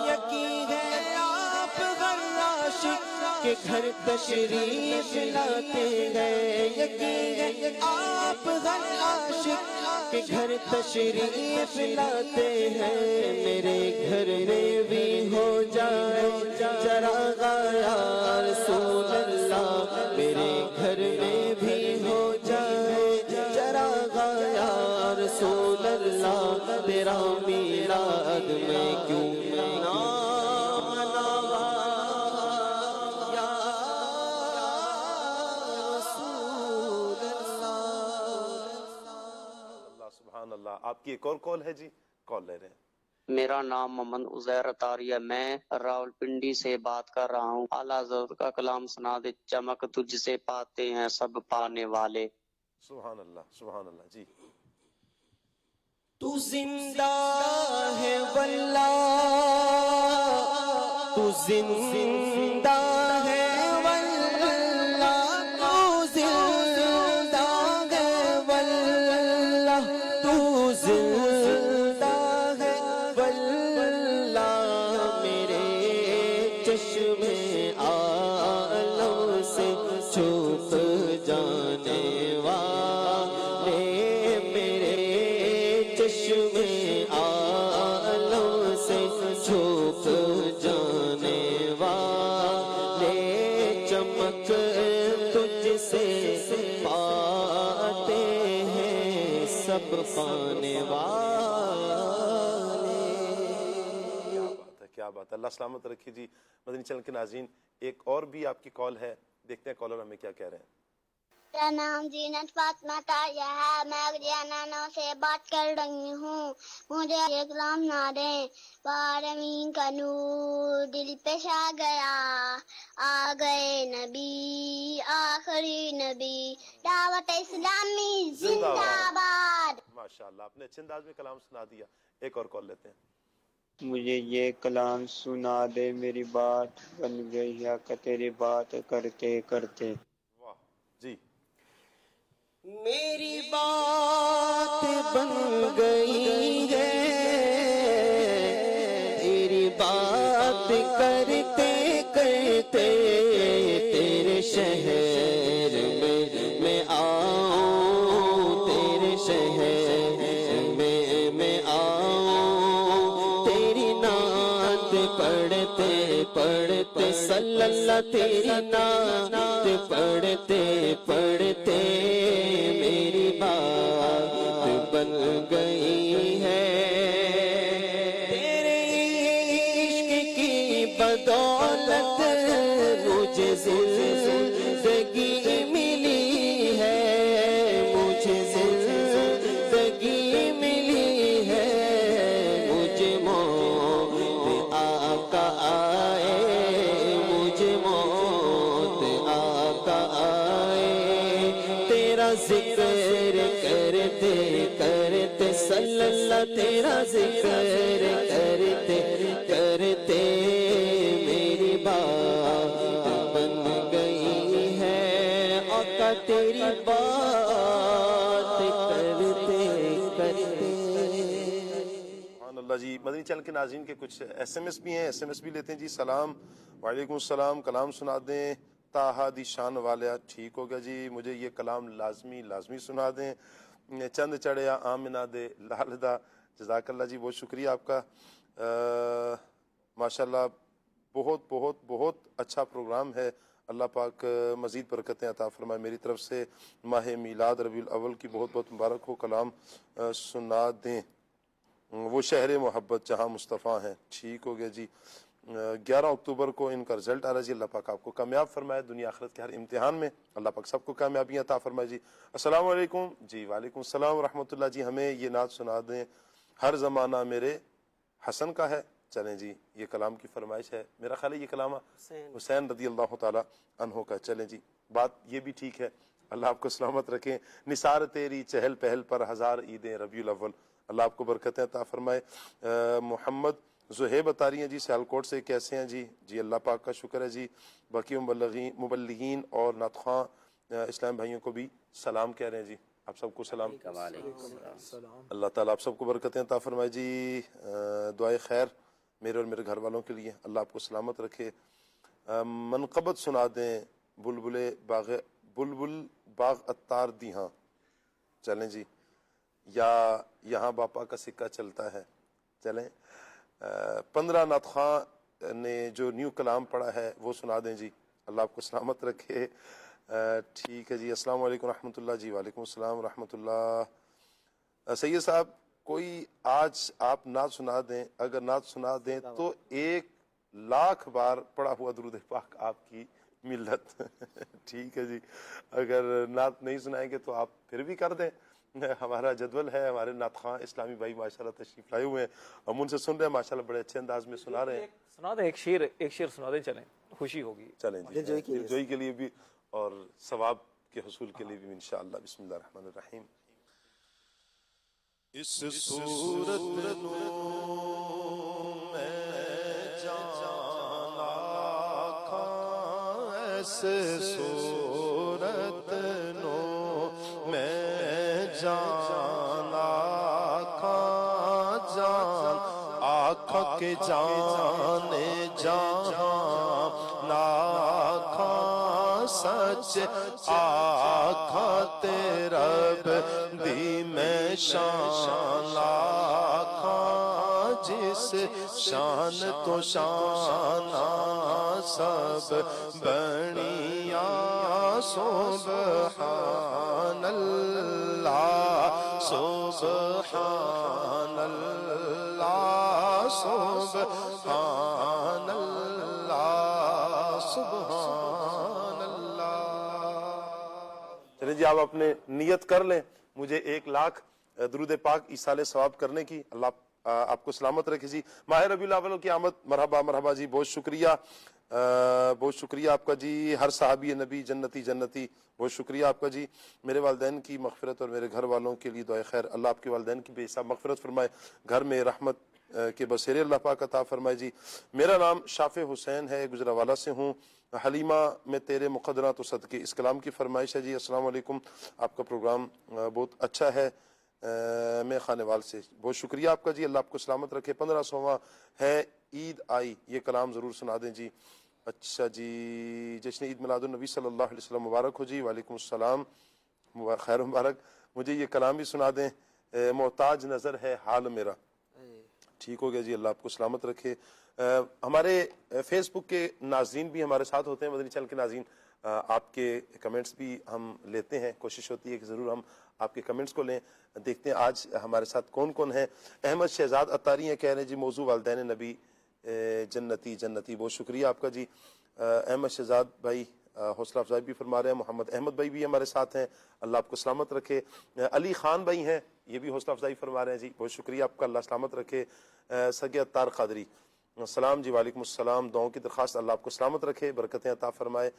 یقین ہے آپ ہر عاشق کے گھر تشریف لاتے ہیں. یقین ہے آپ ہر عاشق کے گھر تشریف لاتے ہیں. میرے گھر میں بھی ہو جائے چراغا یا رسول اللہ. میرے گھر میں بھی ہو جائے چراغا یا رسول اللہ. تیرا میلاد میں کیوں نہ مناوا یا رسول اللہ. سبحان اللہ. آپ کی ایک اور کال ہے جی؟ کال لے رہے ہیں. میرا نام محمد عزیر اطاری ہے. میں راولپنڈی سے بات کر رہا ہوں. اعلیٰ حضرت کا کلام سنا دے. چمک تجھ سے پاتے ہیں سب پانے والے. سبحان اللہ. سبحان اللہ جی. تو زندہ ہے واللہ تو زندہ ہے واللہ. تو زندہ ہے واللہ. تو زندہ ہے واللہ. میرے چشمے عالم سے چھپ جانے والے. میرے چشمے عالم سے چھپ جانے والے. چمک تجھ سے پاتے ہیں سب پانے والے. کیا بات ہے. اللہ سلامت رکھیے جی. مدنی چینل کے ناظرین ایک اور بھی آپ کی کال ہے. دیکھتے ہیں کالر ہمیں کیا کہہ رہے ہیں. میرا نام زینت فاطمہ طاہرہ ہے. میں گریانانو سے بات کر رہی ہوں. مجھے یہ کلام سنا دیں. بارہویں کا نور دل پہ چھا گیا. آ گئے نبی آخری نبی. دعوت اسلامی زندہ باد. ماشاء اللہ. آپ نے اچھے انداز میں کلام سنا دیا. ایک اور کال لیتے ہیں. مجھے یہ کلام سنا دے. میری بات بن گئی ہے کہ تیری بات کرتے کرتے. واہ جی. میری بات بن گئی ہے تیری بات کرتے کرتے. تیرے شہر میں آؤں. تیرے شہر میں آؤں. تیری نعت پڑھتے پڑھتے صلی اللہ. تیری نعت پڑھتے پڑھتے میری بات بن گئی ہے. تیرے عشق کی بدولت مجھے زندگی ملی ہے. مجھے زندگی ملی ہے. مجھے موت آقا آئے. مجھے موت آقا آئے. تیرا ذکر کرتے کرتے صلی اللہ. تیرا ذکر کرتے کرتے میری بات بن گئی ہے. آقا تیری بات کرتے کرتے. سبحان اللہ جی. مدنی چینل کے ناظرین کے کچھ ایس ایم ایس بھی ہیں. ایس ایم ایس بھی لیتے ہیں جی. سلام. وعلیکم السلام. کلام سنا دیں. تاہا دی شان والیا. ٹھیک ہو گیا جی. مجھے یہ کلام لازمی سنا دیں. چند چڑھیا آمنہ دے لالدہ. جزاک اللہ جی. بہت شکریہ آپ کا. ماشاءاللہ بہت بہت بہت اچھا پروگرام ہے. اللہ پاک مزید برکتیں عطا فرمائے. میری طرف سے ماہ میلاد ربیع الاول کی بہت بہت مبارک ہو. کلام سنا دیں. وہ شہر محبت جہاں مصطفیٰ ہیں. ٹھیک ہو گیا جی. 11 اکتوبر کو ان کا رزلٹ آ رہا ہے جی. اللہ پاک آپ کو کامیاب فرمائے دنیا آخرت کے ہر امتحان میں. اللہ پاک سب کو کامیابیاں عطا فرمائے جی. السلام علیکم جی. وعلیکم السلام ورحمۃ اللہ جی. ہمیں یہ نعت سنا دیں. ہر زمانہ میرے حسن کا ہے. چلیں جی, یہ کلام کی فرمائش ہے. میرا خیال ہے یہ کلام حسین رضی اللہ تعالی عنہ کا. چلیں جی, بات یہ بھی ٹھیک ہے. اللہ آپ کو سلامت رکھیں. نثار تیری چہل پہل پر ہزار عیدیں ربیع الاول. اللہ آپ کو برکتیں عطا فرمائے. محمد زہیب اتاری ہیں جی سیالکوٹ سے. کیسے ہیں جی؟ جی اللہ پاک کا شکر ہے جی. باقی مبلغین اور نعت خواں اسلام بھائیوں کو بھی سلام کہہ رہے ہیں جی. آپ سب کو سلام. اللہ تعالیٰ آپ سب کو برکتیں عطا فرمائے جی. دعائے خیر میرے اور میرے گھر والوں کے لیے. اللہ آپ کو سلامت رکھے. منقبت سنا دیں بلبل باغ اتار دی. ہاں چلیں جی. یا یہاں باپا کا سکہ چلتا ہے. چلیں 15 نعت خواں نے جو نیو کلام پڑھا ہے وہ سنا دیں جی. اللہ آپ کو سلامت رکھے. ٹھیک ہے جی. السلام علیکم رحمۃ اللہ جی. وعلیکم السلام رحمۃ اللہ. سید صاحب کوئی آج آپ نعت سنا دیں. اگر نعت سنا دیں تو 1,00,000 بار پڑھا ہوا درود پاک آپ کی ملت. ٹھیک ہے جی. اگر نعت نہیں سنائیں گے تو آپ پھر بھی کر دیں. ہمارا جدول ہے. ہمارے نعت خواں اسلامی بھائی ماشاءاللہ تشریف لائے ہوئے ہیں. ہم ان سے سن رہے ہیں ماشاءاللہ بڑے اچھے انداز میں سنا رہے ہیں. سنا دیں ایک شعر سنا دیں. چلیں خوشی ہوگی. چلیں جی. دلجوئی کے لیے بھی اور ثواب کے حصول کے لیے بھی انشاءاللہ. بسم اللہ الرحمن الرحیم. اس صورت نو میں جانا کھاں ایسے صورت نو میں جانا کھاں جان آنکھ کے جانے جہاں ناکھاں سچ آنکھ تیرا دی میں شان آکھاں جس شان تو شان سب بنیا سبحان اللہ سبحان اللہ سبحان اللہ سبحان اللہ. چلیں جی آپ اپنے نیت کر لیں مجھے 1,00,000 درود پاک ایصال ثواب کرنے کی. اللہ آپ کو سلامت رکھے جی. ماہ ربیع الاول کی آمد. مرحبا مرحبا جی. بہت شکریہ بہت شکریہ آپ کا جی. ہر صحابی نبی جنتی جنتی. بہت شکریہ آپ کا جی. میرے والدین کی مغفرت اور میرے گھر والوں کے لیے دعائے خیر. اللہ آپ کے والدین کی بے حساب مغفرت فرمائے. گھر میں رحمت کے بسیرے اللہ پاک عطا فرمائے جی. میرا نام شافع حسین ہے. گجرانوالہ سے ہوں. حلیمہ میں تیرے مقدرات و صدقے اس کلام کی فرمائش ہے جی. السلام علیکم. آپ کا پروگرام بہت اچھا ہے. میں خانوال سے. بہت شکریہ آپ کا جی. اللہ آپ کو سلامت رکھے. 1500واں ہے عید آئی. یہ کلام ضرور سنا دیں جی. اچھا جی. جشن عید میلاد النبی صلی اللہ علیہ وسلم مبارک ہو جی. وعلیکم السلام. خیر مبارک. مجھے یہ کلام بھی سنا دیں. محتاج نظر ہے حال میرا. ٹھیک ہو گیا جی. اللہ آپ کو سلامت رکھے. ہمارے فیس بک کے ناظرین بھی ہمارے ساتھ ہوتے ہیں. مدنی چینل کے ناظرین آپ کے کمنٹس بھی ہم لیتے ہیں. کوشش ہوتی ہے کہ ضرور ہم آپ کے کمنٹس کو لیں. دیکھتے ہیں آج ہمارے ساتھ کون کون ہیں. احمد شہزاد اتاری ہیں. کہہ رہے ہیں جی موضوع والدین نبی جنتی جنتی. بہت شکریہ آپ کا جی. احمد شہزاد بھائی حوصلہ افزائی بھی فرما رہے ہیں. محمد احمد بھائی بھی ہمارے ساتھ ہیں. اللہ آپ کو سلامت رکھے. علی خان بھائی ہیں. یہ بھی حوصلہ افزائی فرما رہے ہیں جی. بہت شکریہ آپ کا. اللہ سلامت رکھے. سگے اتار قادری السلام جی. وعلیکم السلام. دعاؤں کی درخواست. اللہ آپ کو سلامت رکھے. برکتیں عطا فرمائے.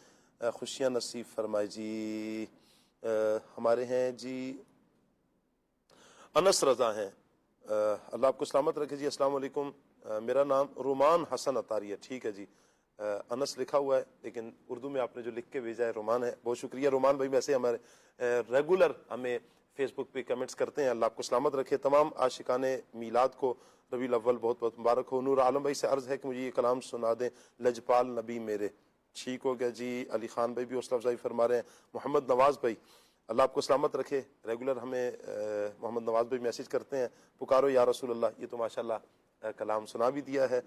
خوشیاں نصیب فرمائے جی. ہمارے ہیں جی انس رضا ہیں. اللہ آپ کو سلامت رکھے جی. السلام علیکم. میرا نام رومان حسن اتاری ہے. ٹھیک ہے جی. انس لکھا ہوا ہے لیکن اردو میں آپ نے جو لکھ کے بھیجا ہے رومان ہے. بہت شکریہ رومان بھائی. ویسے ہمارے ریگولر ہمیں فیس بک پہ کمنٹس کرتے ہیں. اللہ آپ کو سلامت رکھے. تمام عاشقان میلاد کو ربیع الاول بہت بہت مبارک ہو. نور عالم بھائی سے عرض ہے کہ مجھے یہ کلام سنا دیں لجپال نبی میرے. ٹھیک ہو گیا جی. علی خان بھائی بھی حوصلہ افزائی فرما رہے ہیں. محمد نواز بھائی اللہ آپ کو سلامت رکھے. ریگولر ہمیں محمد نواز بھائی میسیج کرتے ہیں پکارو یا رسول اللہ. یہ تو ماشاءاللہ کلام سنا بھی دیا ہے.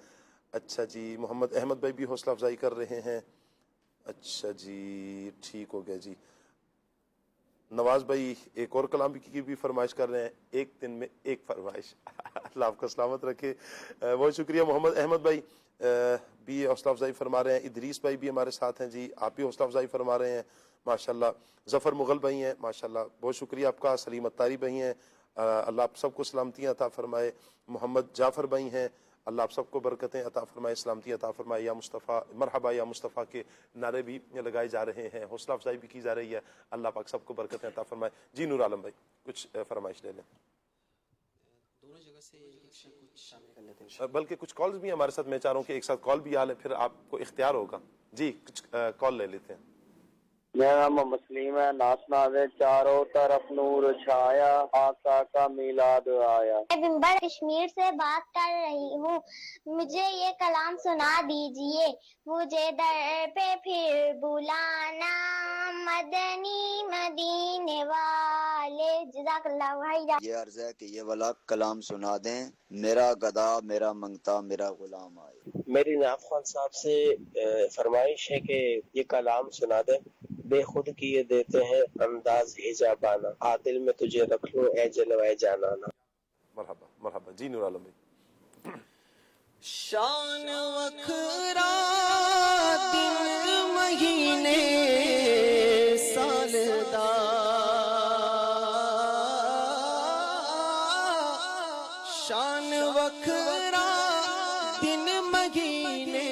اچھا جی. محمد احمد بھائی بھی حوصلہ افزائی کر رہے ہیں. اچھا جی. ٹھیک ہو گیا جی. نواز بھائی ایک اور کلام کی بھی فرمائش کر رہے ہیں، ایک دن میں ایک فرمائش اللہ آپ کو سلامت رکھے، بہت شکریہ۔ محمد احمد بھائی بھی حوصلہ افزائی فرما رہے ہیں، ادریس بھائی بھی ہمارے ساتھ ہیں جی، آپ بھی حوصلہ افزائی فرما رہے ہیں ماشاءاللہ۔ ظفر مغل بھائی ہیں ماشاءاللہ، بہت شکریہ آپ کا۔ سلیم اتاری بھائی ہیں، اللہ آپ سب کو سلامتیاں عطا فرمائے۔ محمد جعفر بھائی ہیں، اللہ آپ سب کو برکتیں عطا فرمائے، سلامتی عطا فرمائے۔ یا مصطفیٰ مرحبا یا مصطفیٰ کے نعرے بھی لگائے جا رہے ہیں، حوصلہ افزائی بھی کی جا رہی ہے، اللہ پاک سب کو برکتیں عطا فرمائے۔ جی نور عالم بھائی کچھ فرمائش لے لیں، دونوں جگہ سے کچھ شامل کر لیتے ہیں، بلکہ کچھ کالز بھی ہمارے ساتھ، میں چاہ رہا ہوں کہ ایک ساتھ کال بھی آ لیں، پھر آپ کو اختیار ہوگا۔ جی کچھ کال لے لیتے ہیں۔ میرا نام مسلم ہے، ناسنا دے چاروں طرف نور چھایا، آقا کا میلاد آیا۔ میں بمبر کشمیر سے بات کر رہی ہوں، مجھے یہ کلام سنا دیجئے۔ مجھے در پہ پھر بلانا مدنی مدینے والے، جزاک اللہ بھائی جان۔ یہ عرض ہے کہ یہ والا کلام سنا دیں، میرا گدا میرا منگتا میرا غلام آئے۔ میری ناف خان صاحب سے فرمائش ہے کہ یہ کلام سنا دیں۔ بے خود کیے دیتے ہیں انداز حجابانہ، عادل میں تجھے رکھ لوں اے جلوائے جانانا۔ مرحبا مرحبا جی نور عالم بھائی۔ شان وکھرا دن مہینے سال دا، شان وکھرا دن مہینے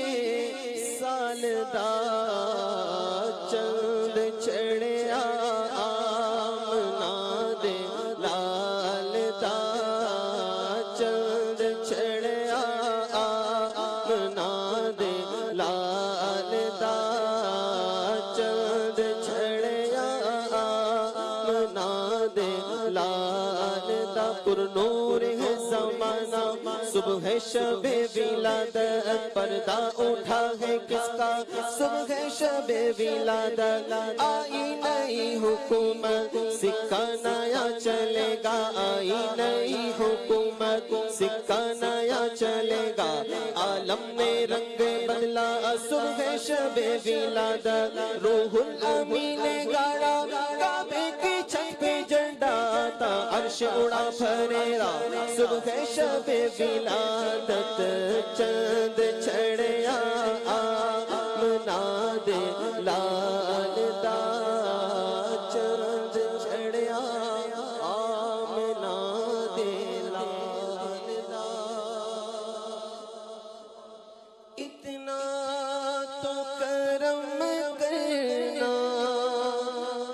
سال دا، چند چڑھیا آمنا دے لال دا، چند چڑھیا آمنا دے لال دا، چند چڑھیا آمنا دے لال دا، پر نور ہے زمانہ صبح شب ولادت، پردہ اٹھا ہے کس کا صبح شب ولادت، آئی نئی حکومت سکہ نیا چلے گا، آئی نئی حکومت سکہ نیا چلے گا، عالم میں رنگ بدلا صبح شب ولادت، روح الامین گاڑا کعبے کی چھت پہ جھنڈا تھا، عرش اڑا پھریرا صبح شب ولادت، چند چڑھیا آمنا دے لال دا، چند چڑھیا آمنا دے لال دا، اتنا تو کرم کرنا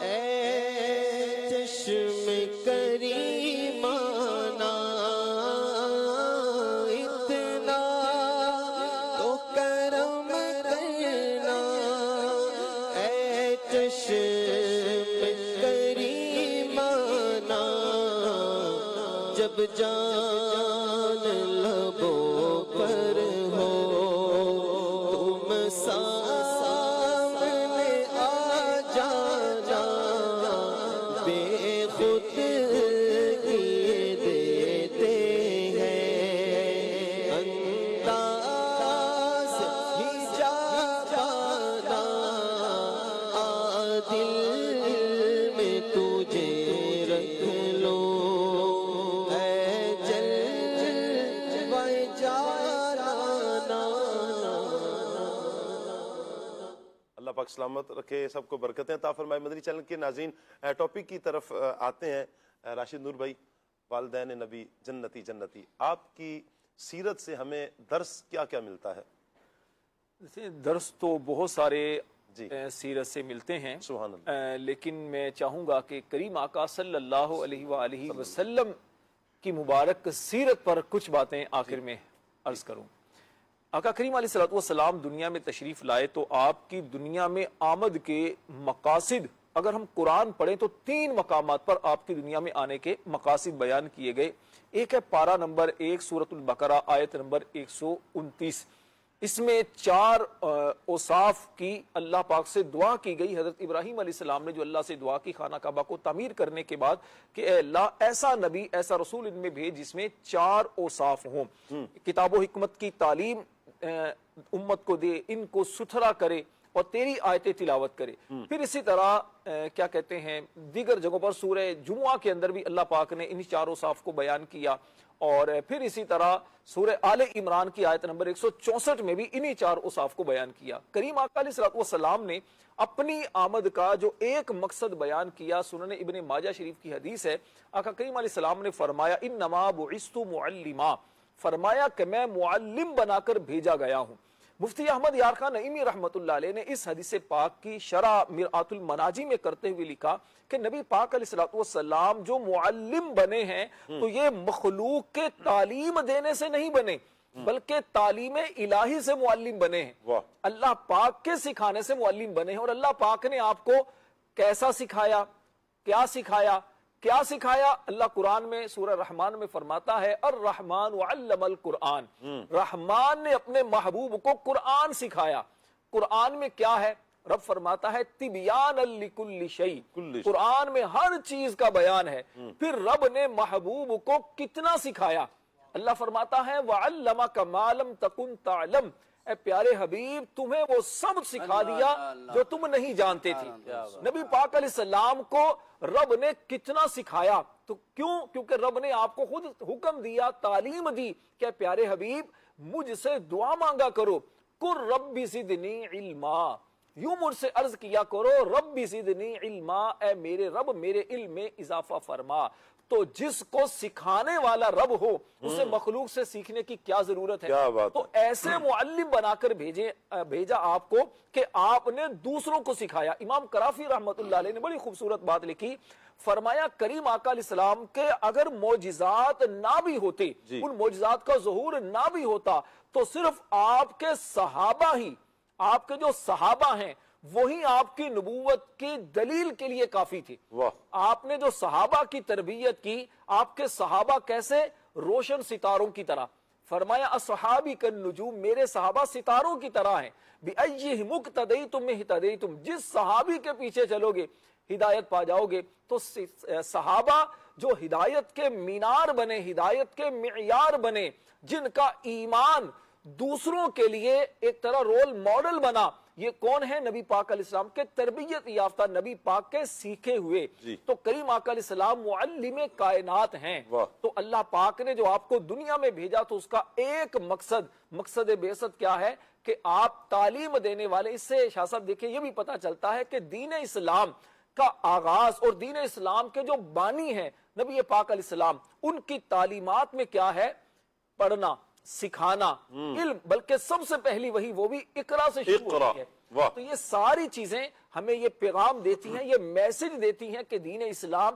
اے چشم کریمانہ، اتنا تو کرم کرنا اے چشم کریمانہ، جب جان لبوں پر ہو تم سامنے آ جانا، بے خود کیے دیتے ہیں انداز حجابانہ، عادل میں تجھے رکھ لو اے جلوائے جانانا۔ اللہ پاک سلامت رکھے، سب کو برکتیں عطا فرمائے۔ مدنی چینل کے ناظرین ٹاپک کی طرف آتے ہیں۔ راشد نور بھائی، والدین نبی جنتی جنتی، آپ کی سیرت سے ہمیں درس کیا کیا ملتا ہے؟ درس تو بہت سارے سیرت سے ملتے ہیں، سبحان اللہ، لیکن میں چاہوں گا کہ کریم آقا صلی اللہ علیہ وآلہ وسلم کی مبارک سیرت پر کچھ باتیں آخر میں عرض کروں۔ آقا کریم علیہ السلام دنیا میں تشریف لائے تو آپ کی دنیا میں آمد کے مقاصد، اگر ہم قرآن پڑھیں تو 3 مقامات پر آپ کی دنیا میں آنے کے مقاصد بیان کیے گئے۔ ایک ہے پارہ نمبر 1 سورۃ البقرہ آیت نمبر 129، اس میں 4 اوصاف کی اللہ پاک سے دعا کی گئی۔ حضرت ابراہیم علیہ السلام نے جو اللہ سے دعا کی خانہ کعبہ کو تعمیر کرنے کے بعد کہ اے اللہ ایسا نبی ایسا رسول ان میں بھیج جس میں 4 اوصاف ہوں، کتاب و حکمت کی تعلیم امت کو دے، ان کو ستھرا کرے، اور تیری آیتیں تلاوت کرے. پھر اسی طرح کیا کہتے ہیں دیگر جگہوں پر سورہ جمعہ کے اندر بھی اللہ پاک نے انہی چار اوصاف کو بیان کیا, اور پھر اسی طرح سورہ آل عمران کی آیت نمبر 164 میں بھی انہی چار اوصاف کو بیان کیا. کریم آقا علیہ الصلوۃ والسلام نے اپنی آمد کا جو ایک مقصد بیان کیا, سنن ابن ماجہ شریف کی حدیث ہے, آقا کریم علیہ السلام نے فرمایا انما بعثت معلما, فرمایا کہ میں معلم بنا کر بھیجا گیا ہوں. مفتی احمد یار خان نعیمی رحمت اللہ علیہ نے اس حدیث پاک کی شرح مرآت المناجی میں کرتے ہوئے لکھا کہ نبی پاک علیہ الصلوۃ والسلام جو معلم بنے ہیں تو یہ مخلوق کے تعلیم دینے سے نہیں بنے, بلکہ تعلیم الہی سے معلم بنے ہیں, اللہ پاک کے سکھانے سے معلم بنے ہیں. اور اللہ پاک نے آپ کو کیسا سکھایا, کیا سکھایا, کیا سکھایا؟ اللہ قرآن میں سورہ رحمان میں فرماتا ہے الرحمن علم القرآن, رحمان نے اپنے محبوب کو قرآن سکھایا. قرآن میں کیا ہے؟ رب فرماتا ہے تبیان لکل شیء, قرآن میں ہر چیز کا بیان ہے. پھر رب نے محبوب کو کتنا سکھایا؟ اللہ فرماتا ہے وَعَلَّمَكَ مَا لَمْ تَكُنْ تَعْلَمْ, اے پیارے حبیب تمہیں وہ سب سکھا دیا جو تم نہیں جانتے تھے. نبی پاک علیہ السلام کو رب نے کتنا سکھایا, تو کیوں؟ کیونکہ رب نے آپ کو خود حکم دیا, تعلیم دی کہ پیارے حبیب مجھ سے دعا مانگا کرو, قُلْ رَبِّ زِدْنِی عِلْمًا, یوں مجھ سے عرض کیا کرو رَبِّ زِدْنِی عِلْمًا, اے میرے رب میرے علم میں اضافہ فرما. تو جس کو سکھانے والا رب ہو اسے مخلوق سے سیکھنے کی کیا ضرورت ہے؟ تو ایسے معلم بنا کر بھیجا آپ کو کہ آپ نے دوسروں کو سکھایا. امام کرافی رحمت اللہ علیہ نے بڑی خوبصورت بات لکھی, فرمایا کریم آقا علیہ السلام کے اگر معجزات نہ بھی ہوتے, ان معجزات کا ظہور نہ بھی ہوتا, تو صرف آپ کے صحابہ ہی, آپ کے جو صحابہ ہیں وہی آپ کی نبوت کی دلیل کے لیے کافی تھے. آپ نے جو صحابہ کی تربیت کی, آپ کے صحابہ کیسے؟ روشن ستاروں کی طرح. فرمایا اصحابی کالنجوم, میرے صحابہ ستاروں کی طرح ہیں. بِأَيِّهِمُ اقْتَدَيْتُمْ اهْتَدَيْتُمْ, جس صحابی کے پیچھے چلو گے ہدایت پا جاؤ گے. تو صحابہ جو ہدایت کے مینار بنے, ہدایت کے معیار بنے, جن کا ایمان دوسروں کے لیے ایک طرح رول ماڈل بنا, یہ کون ہے؟ نبی پاک علیہ السلام کے تربیت یافتہ, نبی پاک کے سیکھے ہوئے. تو کریم آقا علیہ السلام معلم کائنات ہیں. تو اللہ پاک نے جو آپ کو دنیا میں بھیجا تو اس کا ایک مقصد بعثت کیا ہے کہ آپ تعلیم دینے والے. اس سے شاہ صاحب دیکھیں یہ بھی پتا چلتا ہے کہ دین اسلام کا آغاز اور دین اسلام کے جو بانی ہیں نبی پاک علیہ السلام, ان کی تعلیمات میں کیا ہے؟ پڑھنا, سکھانا, علم, بلکہ سب سے پہلی وہی وہ بھی اقرا سے شروع ہوتی ہے. تو یہ ساری چیزیں ہمیں یہ پیغام دیتی ہیں, یہ میسج دیتی ہیں کہ دین اسلام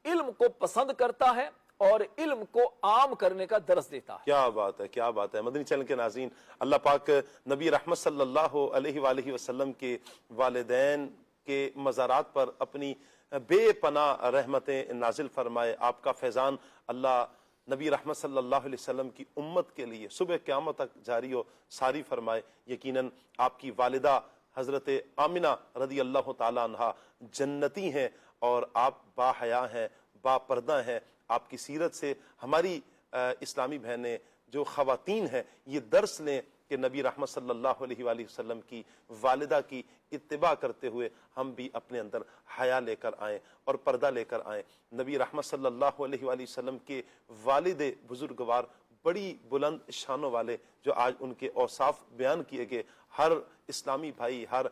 علم کو پسند کرتا ہے اور علم کو عام کرنے کا درس دیتا ہے. کیا بات ہے, کیا بات ہے. مدنی چینل کے ناظرین, اللہ پاک نبی رحمت صلی اللہ علیہ وآلہ وسلم کے والدین کے مزارات پر اپنی بے پناہ رحمتیں نازل فرمائے. آپ کا فیضان اللہ نبی رحمت صلی اللہ علیہ وسلم کی امت کے لیے صبح قیامت تک جاری و ساری فرمائے. یقیناً آپ کی والدہ حضرت آمنہ رضی اللہ تعالی عنہ جنتی ہیں اور آپ با حیا ہیں, با پردہ ہیں. آپ کی سیرت سے ہماری اسلامی بہنیں جو خواتین ہیں یہ درس لیں کہ نبی رحمت صلی اللہ علیہ وآلہ وسلم کی والدہ کی اتباع کرتے ہوئے ہم بھی اپنے اندر حیا لے کر آئیں اور پردہ لے کر آئیں. نبی رحمت صلی اللہ علیہ وآلہ وسلم کے والد بزرگوار بڑی بلند شانوں والے جو آج ان کے اوصاف بیان کیے گئے, ہر اسلامی بھائی, ہر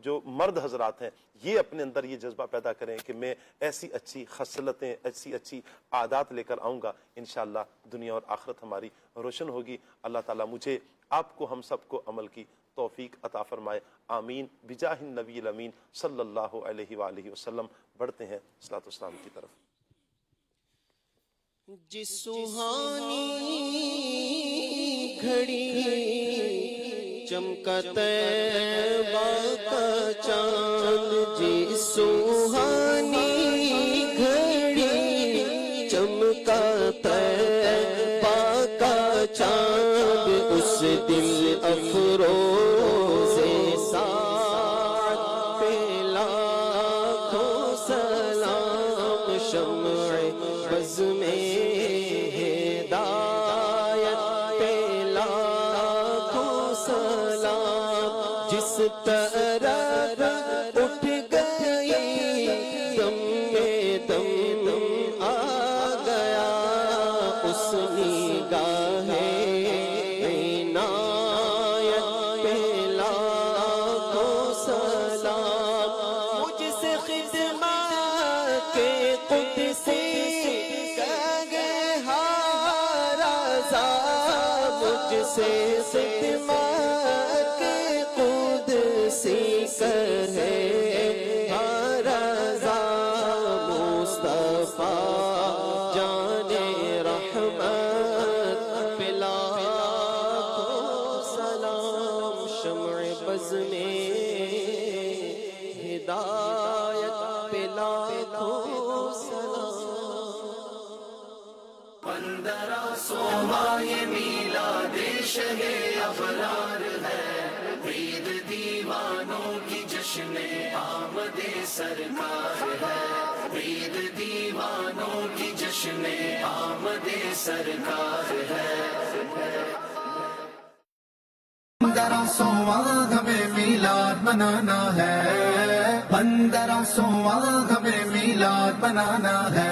جو مرد حضرات ہیں یہ اپنے اندر یہ جذبہ پیدا کریں کہ میں ایسی اچھی خصلتیں, ایسی اچھی عادات لے کر آؤں گا, انشاءاللہ دنیا اور آخرت ہماری روشن ہوگی. اللہ تعالیٰ مجھے, آپ کو, ہم سب کو عمل کی توفیق عطا فرمائے. آمین. بجاہ النبی الامین صلی اللہ علیہ وآلہ وسلم. بڑھتے ہیں صلاۃ والسلام کی طرف. جس سہانی گھڑی چمکا طیبہ کا چاند, جس سہانی گھڑی چمکا طیبہ کا چاند, اس دل افروز ساعت پہ لاکھوں سلام, شمع بز میں جس طرف اٹھ گئی دم میں دم آ گیا اس نگاہ عنایت پہ لاکھوں سلام مجھ سے خدمت کے قدسی کہے ہار رضا مجھ سے خدمت کے قدسی کہے ہار رضا مصطفیٰ جان رحمت پہ لاکھوں سلام شمع بز میں ہدایت پہ لاکھوں سلام 1500واں یہ میلاد شہ ابرار ہے عید دیوانوں کی جشن آمد سرکار ہے عید دیوانوں کی جشن آمد سرکار ہے 1500واں ہمیں میلاد منانا ہے 1500واں ہمیں میلاد منانا ہے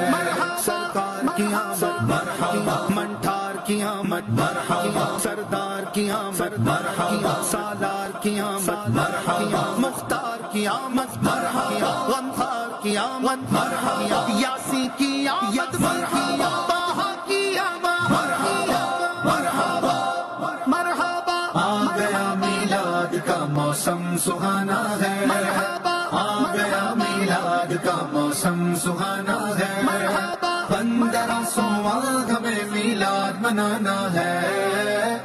سرکار کی آمد مرحبا منٹھار کی آمد مرحبا سردار کی آمد مرحبا سالار کی آمد مرحبا مختار کی آمد مرحبا غمخار کی آمد مرحبا یاسی کی آمد مرحبا طٰہٰ کی آمد مرحبا مرحبا مرحبا آ گیا میلاد کا موسم سہانا ہے مرحبا آ گیا میلاد کا موسم سہانا ہے مرحبا 1500واں ہمیں میلاد منانا ہے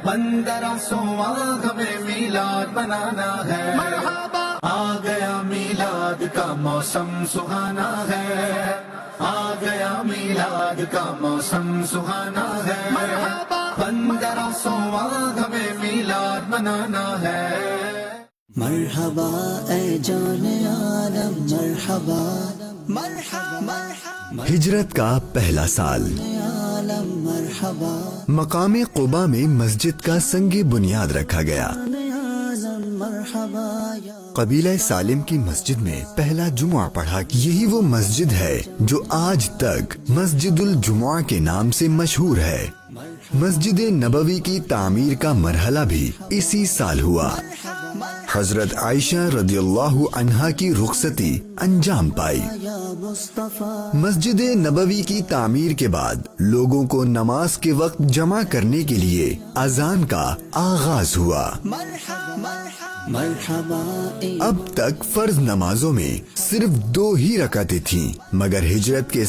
1500واں ہمیں میلاد منانا ہے مرحبا آ گیا میلاد کا موسم سہانا ہے آ گیا میلاد کا موسم سہانا ہے مرحبا 1500واں ہمیں میلاد منانا ہے مرحبا اے جان عالم مرحبا مرحبا ہجرت کا پہلا سال عالم مرحبا مقام قبا میں مسجد کا سنگ بنیاد رکھا گیا مرحبا قبیلہ سالم کی مسجد میں پہلا جمعہ پڑھا یہی وہ مسجد ہے جو آج تک مسجد الجمعہ کے نام سے مشہور ہے مسجد نبوی کی تعمیر کا مرحلہ بھی اسی سال ہوا حضرت عائشہ رضی اللہ عنہا کی رخصتی انجام پائی مسجد نبوی کی تعمیر کے بعد لوگوں کو نماز کے وقت جمع کرنے کے لیے اذان کا آغاز ہوا اب تک فرض نمازوں میں صرف 2 ہی رکعتیں تھیں مگر ہجرت کے